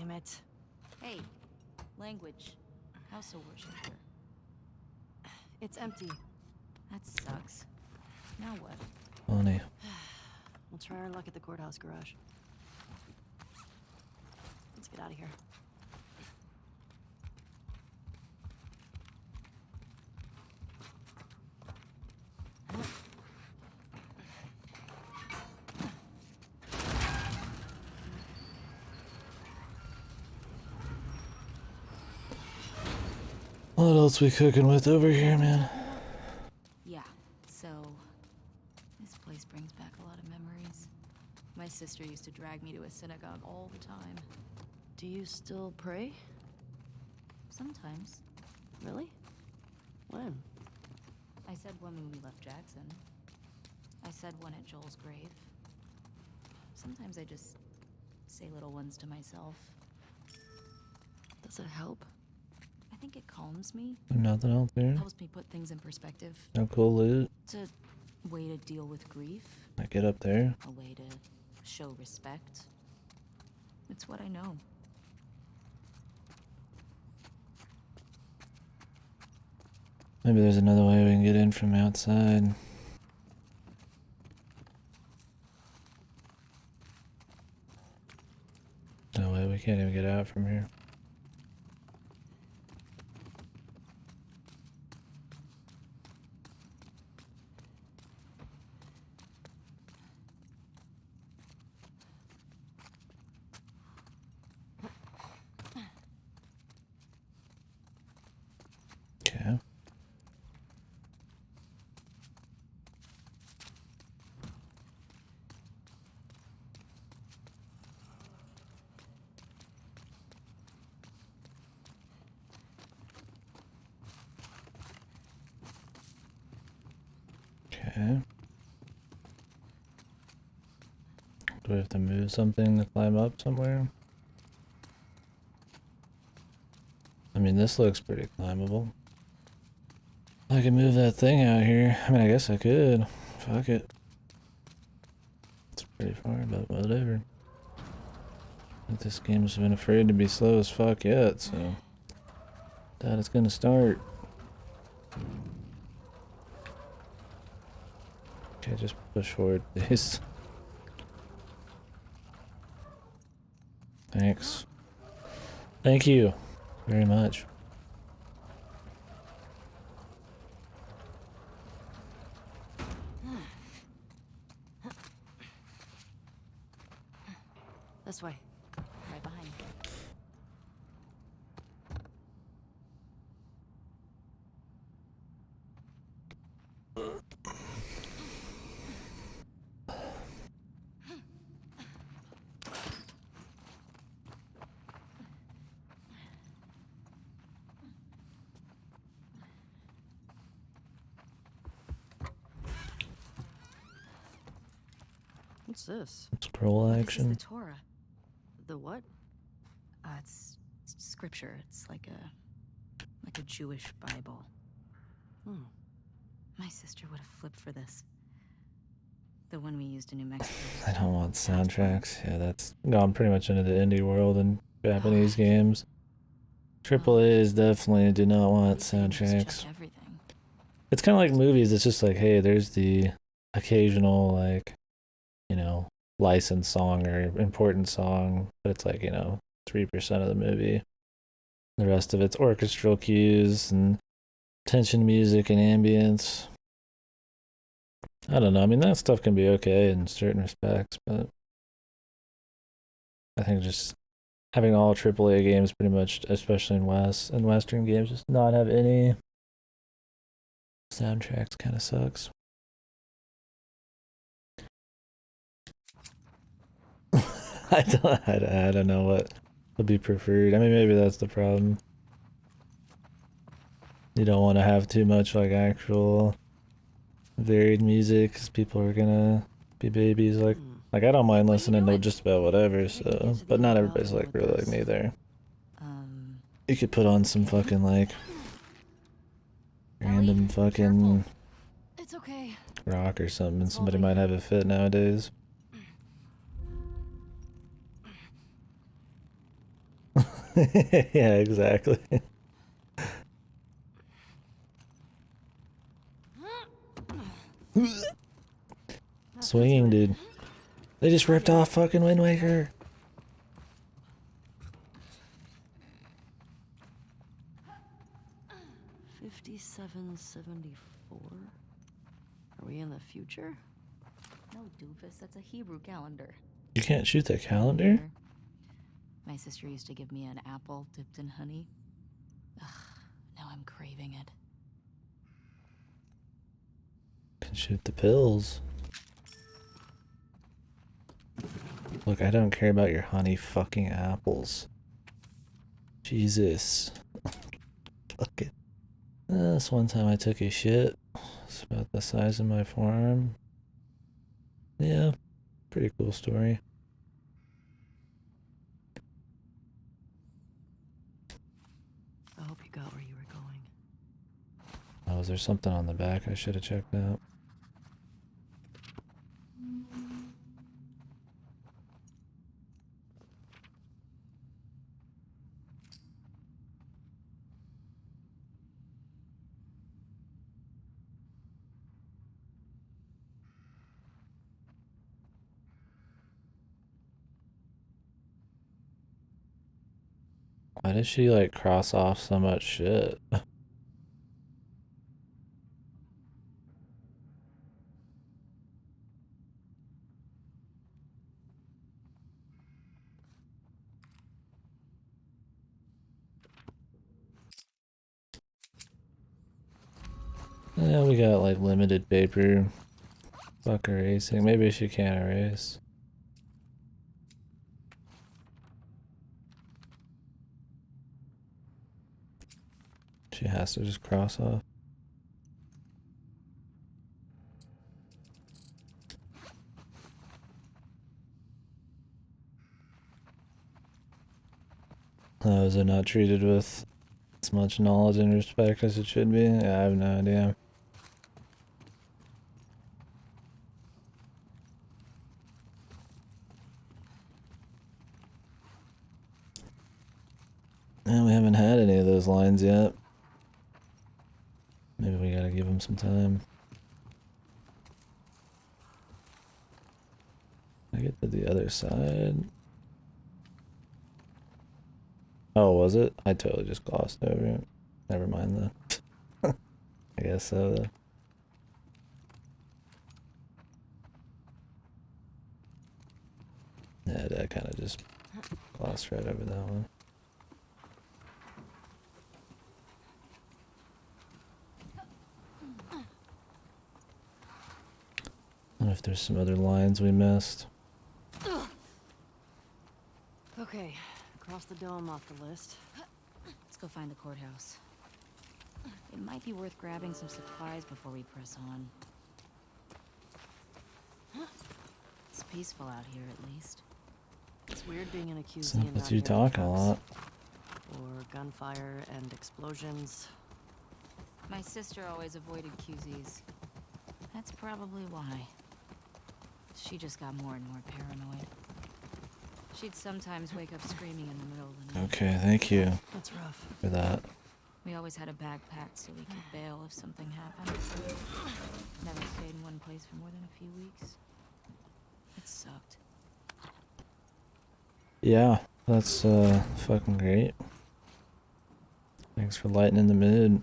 Damn it. Hey, language. House of worship here. It's empty. That sucks. Now what? Funny. We'll try our luck at the courthouse garage. Let's get out of here. What else we cooking with over here, man? Yeah, so this place brings back a lot of memories. My sister used to drag me to a synagogue all the time. Do you still pray? Sometimes. Really? When? I said one when we left Jackson. I said one at Joel's grave. Sometimes I just say little ones to myself. Does it help? I think it calms me. Nothing else here. Helps me put things in perspective. No cool loot. It's a way to deal with grief. I get up there. A way to show respect. It's what I know. Maybe there's another way we can get in from outside. No way, we can't even get out from here. Okay. Okay. Do we have to move something to climb up somewhere? I mean, this looks pretty climbable. I could move that thing out here. I mean, I guess I could. Fuck it. It's pretty far, but whatever. But this game's been afraid to be slow as fuck yet, so doubt it's gonna start. Okay, just push forward, please. Thanks. Thank you very much. This way. Right behind you. What's this? Scroll This is action. the Torah. The what? It's scripture. It's like a Jewish Bible. Hmm. My sister would have flipped for this. The one we used in New Mexico. I don't want soundtracks. Yeah, that's gone pretty much into the indie world and Japanese games. AAA's definitely do not want soundtracks. Everything. It's kind of like movies. It's just like, hey, there's the occasional, like, you know, licensed song or important song, but it's like, you know, 3% of the movie. The rest of it's orchestral cues and tension music and ambience. I don't know. I mean, that stuff can be okay in certain respects, but I think just having all AAA games pretty much, especially in Western games, just not have any soundtracks kind of sucks. I don't know what would be preferred. I mean, maybe that's the problem. You don't want to have too much like actual varied music because people are gonna be babies. Like I don't mind listening to just about whatever. So, but not everybody's like really like me there. You could put on some fucking like random fucking It's okay. rock or something, and somebody might have a fit nowadays. Yeah, exactly. Swinging, dude. They just ripped off fucking Wind Waker. $57.74. Are we in the future? No, doofus, that's a Hebrew calendar. You can't shoot the calendar? My sister used to give me an apple dipped in honey. Ugh, now I'm craving it. Can shoot the pills. Look, I don't care about your honey fucking apples. Jesus. Fuck it. This one time I took a shit. It's about the size of my forearm. Yeah, pretty cool story. I hope you got where you were going. Oh, was there something on the back I should have checked out? Why does she like cross off so much shit? Yeah, we got like limited paper. Fuck erasing. Maybe she can't erase. She has to just cross off. Is it not treated with as much knowledge and respect as it should be? Yeah, I have no idea. And we haven't had any of those lines yet. Maybe we gotta give them some time. I get to the other side. Oh, was it? I totally just glossed over it. Never mind then. I guess so though. Yeah, I kind of just glossed right over that one. I wonder if there's some other lines we missed. Okay, cross the dome off the list. Let's go find the courthouse. It might be worth grabbing some supplies before we press on. It's peaceful out here, at least. It's weird being in a QZ Except and that not you hearing talk a trucks. lot. Or gunfire and explosions. My sister always avoided QZs. That's probably why. She just got more and more paranoid. She'd sometimes wake up screaming in the middle of the night. Okay, thank you. That's rough. For that. We always had a bag packed so we could bail if something happened. Never stayed in one place for more than a few weeks. It sucked. Yeah, that's fucking great. Thanks for lightening the mood.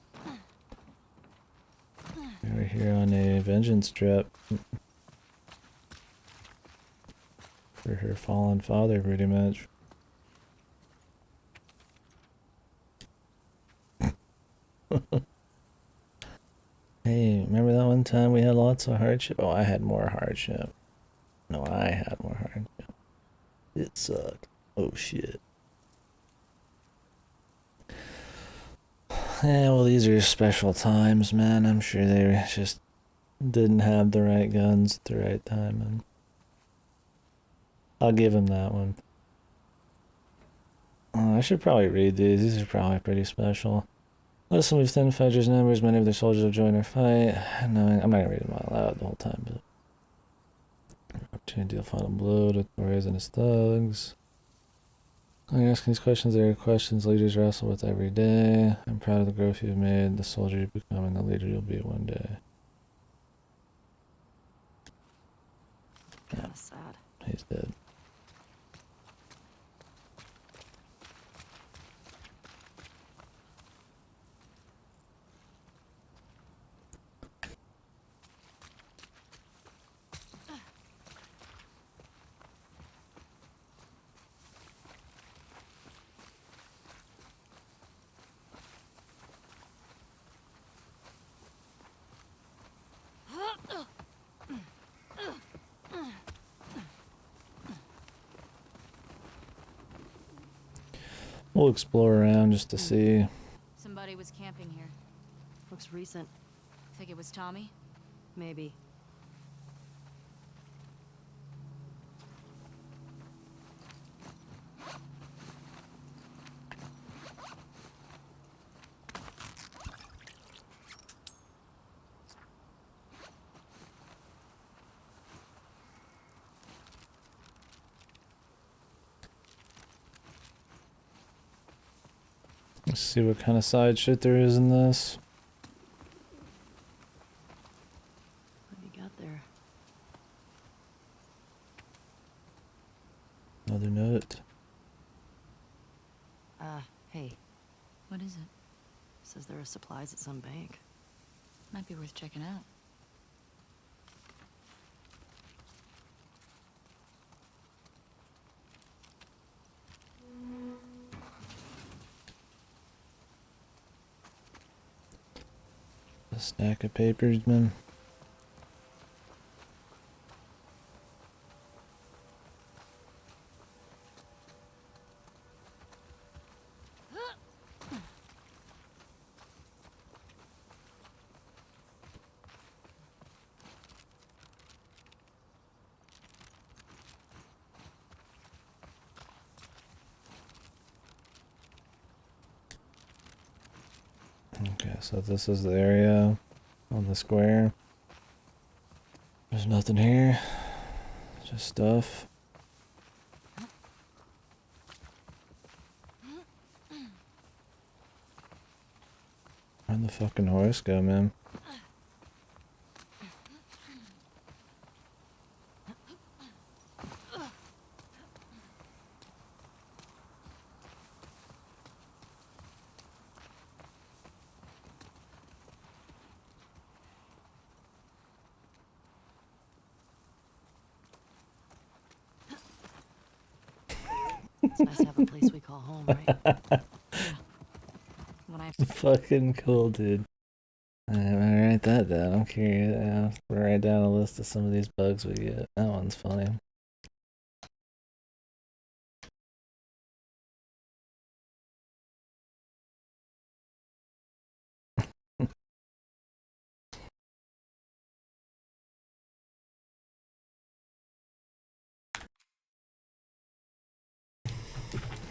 We're here on a vengeance trip. For her fallen father, pretty much. Hey, remember that one time we had lots of hardship? Oh, I had more hardship. No, I had more hardship. It sucked. Oh, shit. Yeah, well, these are special times, man. I'm sure they just didn't have the right guns at the right time, and I'll give him that one. I should probably read these. These are probably pretty special. Listen, we've thinned Fedger's numbers. Many of their soldiers have joined our fight. No, I'm not gonna read them all out the whole time, but opportunity to deal final blow to Torres and his thugs. I'm asking these questions. They are questions leaders wrestle with every day. I'm proud of the growth you've made, the soldier you've become, and the leader you'll be one day. Kinda sad. He's dead. We'll explore around just to see. Somebody was camping here. Looks recent. Think it was Tommy? Maybe. Let's see what kind of side shit there is in this. What do you got there? Another note. Hey. What is it? Says there are supplies at some bank. Might be worth checking out. A stack of papers, man. Okay, so this is the area on the square. There's nothing here. Just stuff. Where'd the fucking horse go, man? It's nice to have a place we call home, right? When I Fucking cool, dude. I'm gonna write that down. I'm curious. We'll write down a list of some of these bugs we get. That one's funny.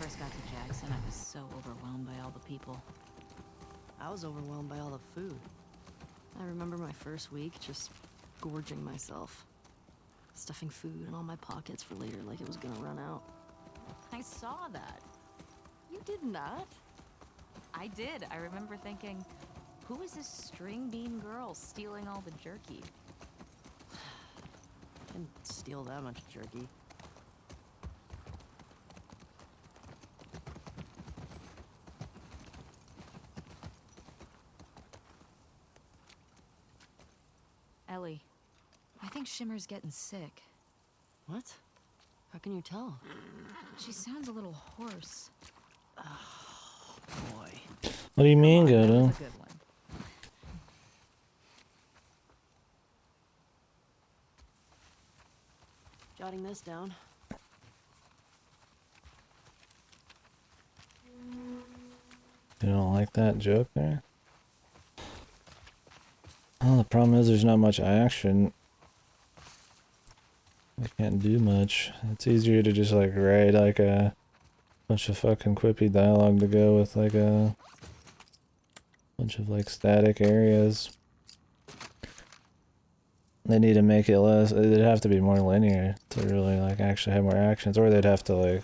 first got to Jackson, I was so overwhelmed by all the people. I was overwhelmed by all the food. I remember my first week just gorging myself. Stuffing food in all my pockets for later like it was gonna run out. I saw that. You did not? I did. I remember thinking, who is this string bean girl stealing all the jerky? Didn't steal that much jerky. Ellie, I think Shimmer's getting sick. What? How can you tell? She sounds a little hoarse. Oh, boy. What do you mean, That Goto? was a good one. Jotting this down. You don't like that joke there? Well, the problem is there's not much action. I can't do much. It's easier to just like write like a bunch of fucking quippy dialogue to go with like a bunch of like static areas. They need to make it less, it'd have to be more linear to really like actually have more actions, or they'd have to like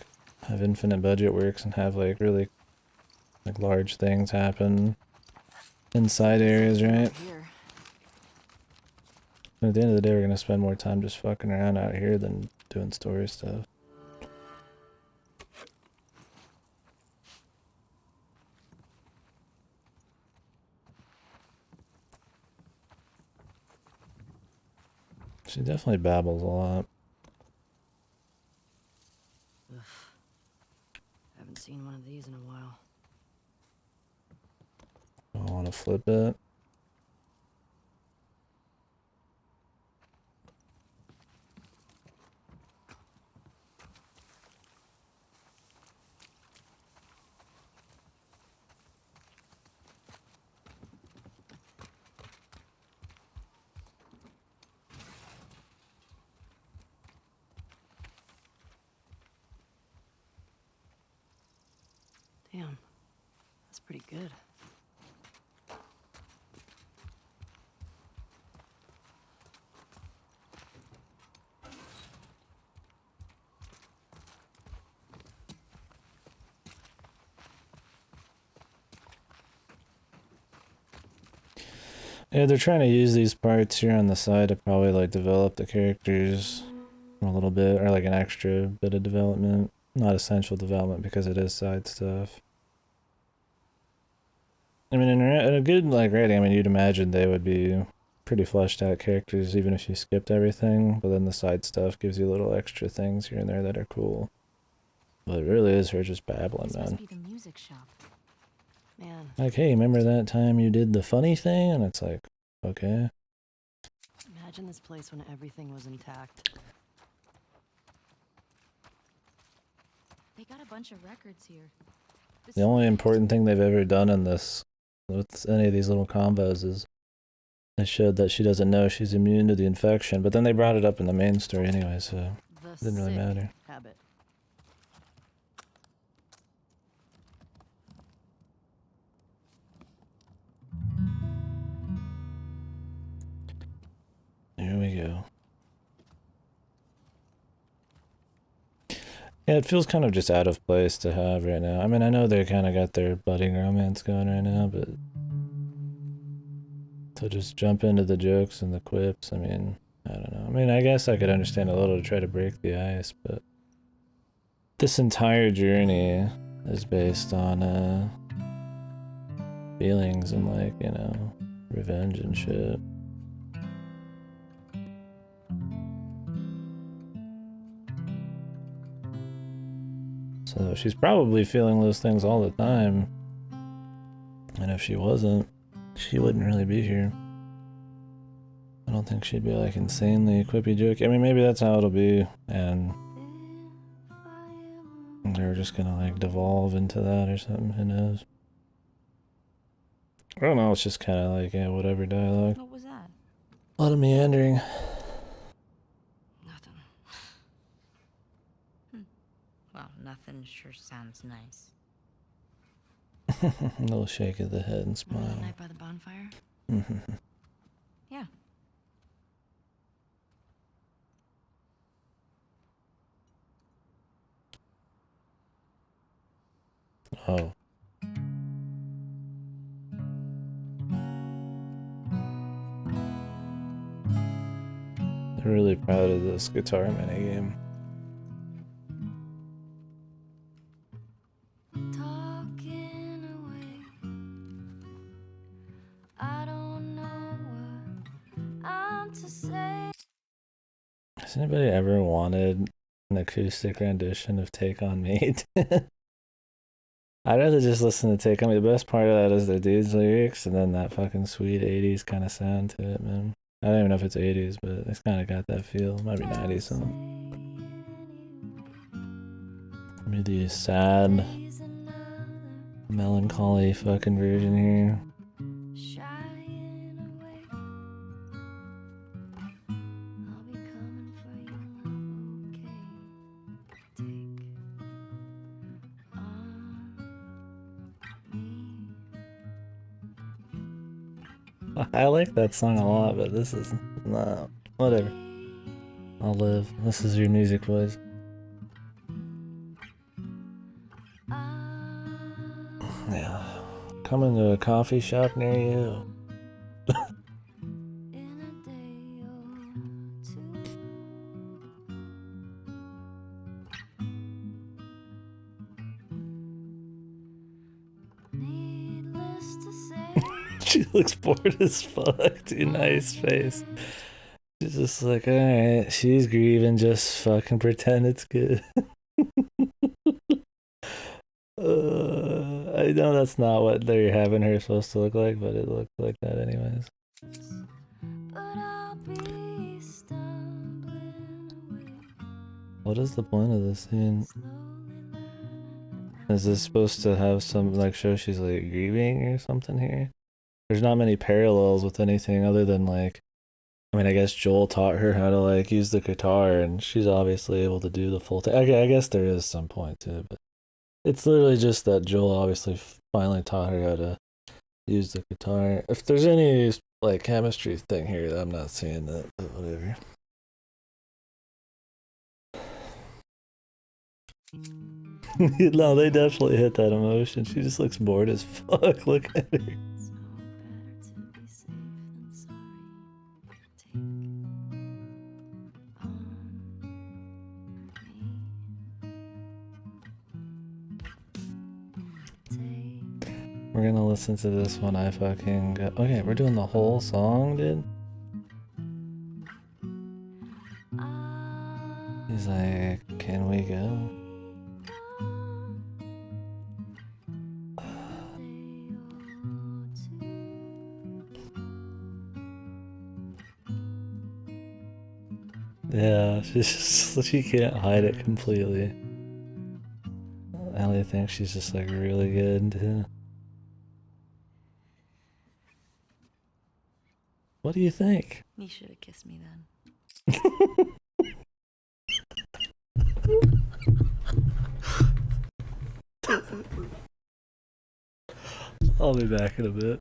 have infinite budget works and have like really like large things happen inside areas, right? But at the end of the day, we're gonna spend more time just fucking around out here than doing story stuff. She definitely babbles a lot. Ugh. Haven't seen one of these in a while. I want to flip it. Damn, that's pretty good. Yeah, they're trying to use these parts here on the side to probably like develop the characters a little bit, or like an extra bit of development. Not essential development because it is side stuff. I mean, in a good like rating, I mean, you'd imagine they would be pretty fleshed out characters even if you skipped everything, but then the side stuff gives you little extra things here and there that are cool. But it really is her just babbling, man. Be the music shop. Man. Like, hey, remember that time you did the funny thing? And it's like, okay. Imagine this place when everything was intact. They got a bunch of records here. The only important thing they've ever done in this, with any of these little combos, is they showed that she doesn't know she's immune to the infection, but then they brought it up in the main story anyway, so it didn't really matter. Habit. Here we go. Yeah, it feels kind of just out of place to have right now. I mean, I know they kind of got their budding romance going right now, but to just jump into the jokes and the quips, I mean, I don't know. I mean, I guess I could understand a little to try to break the ice, but this entire journey is based on feelings and like, you know, revenge and shit. So she's probably feeling those things all the time. And if she wasn't, she wouldn't really be here. I don't think she'd be like insanely quippy joke. I mean, maybe that's how it'll be, and they're just gonna like devolve into that or something, who knows. I don't know, it's just kind of like, yeah, whatever dialogue. What was that? A lot of meandering. Nothing. Well, nothing sure sounds nice. A little shake of the head and smile. That night by the bonfire? Yeah. Oh. They're really proud of this guitar minigame. Has anybody ever wanted an acoustic rendition of Take On Me? I'd rather just listen to Take On Me. The best part of that is the dude's lyrics and then that fucking sweet 80s kind of sound to it, man. I don't even know if it's 80s, but it's kind of got that feel. It might be 90s something. Maybe the sad, melancholy fucking version here. I like that song a lot, but this is not. Whatever. I'll live. This is your music voice. coming to a coffee shop near you. She looks bored as fuck, dude. Nice face. She's just like, alright, she's grieving, just fucking pretend it's good. I know that's not what they're having her supposed to look like, but it looked like that anyways. What is the point of this scene? Is this supposed to have some, like, show she's, like, grieving or something here? There's not many parallels with anything other than, like, I mean, I guess Joel taught her how to, like, use the guitar, and she's obviously able to do the full thing. Okay, I guess there is some point to it, but it's literally just that Joel obviously finally taught her how to use the guitar. If there's any, like, chemistry thing here, I'm not seeing that, but whatever. No, they definitely hit that emotion. She just looks bored as fuck. Look at her. We're gonna listen to this one. I fucking got... Okay, we're doing the whole song, dude. He's like, can we go? Yeah, she can't hide it completely. Ellie thinks she's just like really good too. What do you think? You should have kissed me then. I'll be back in a bit.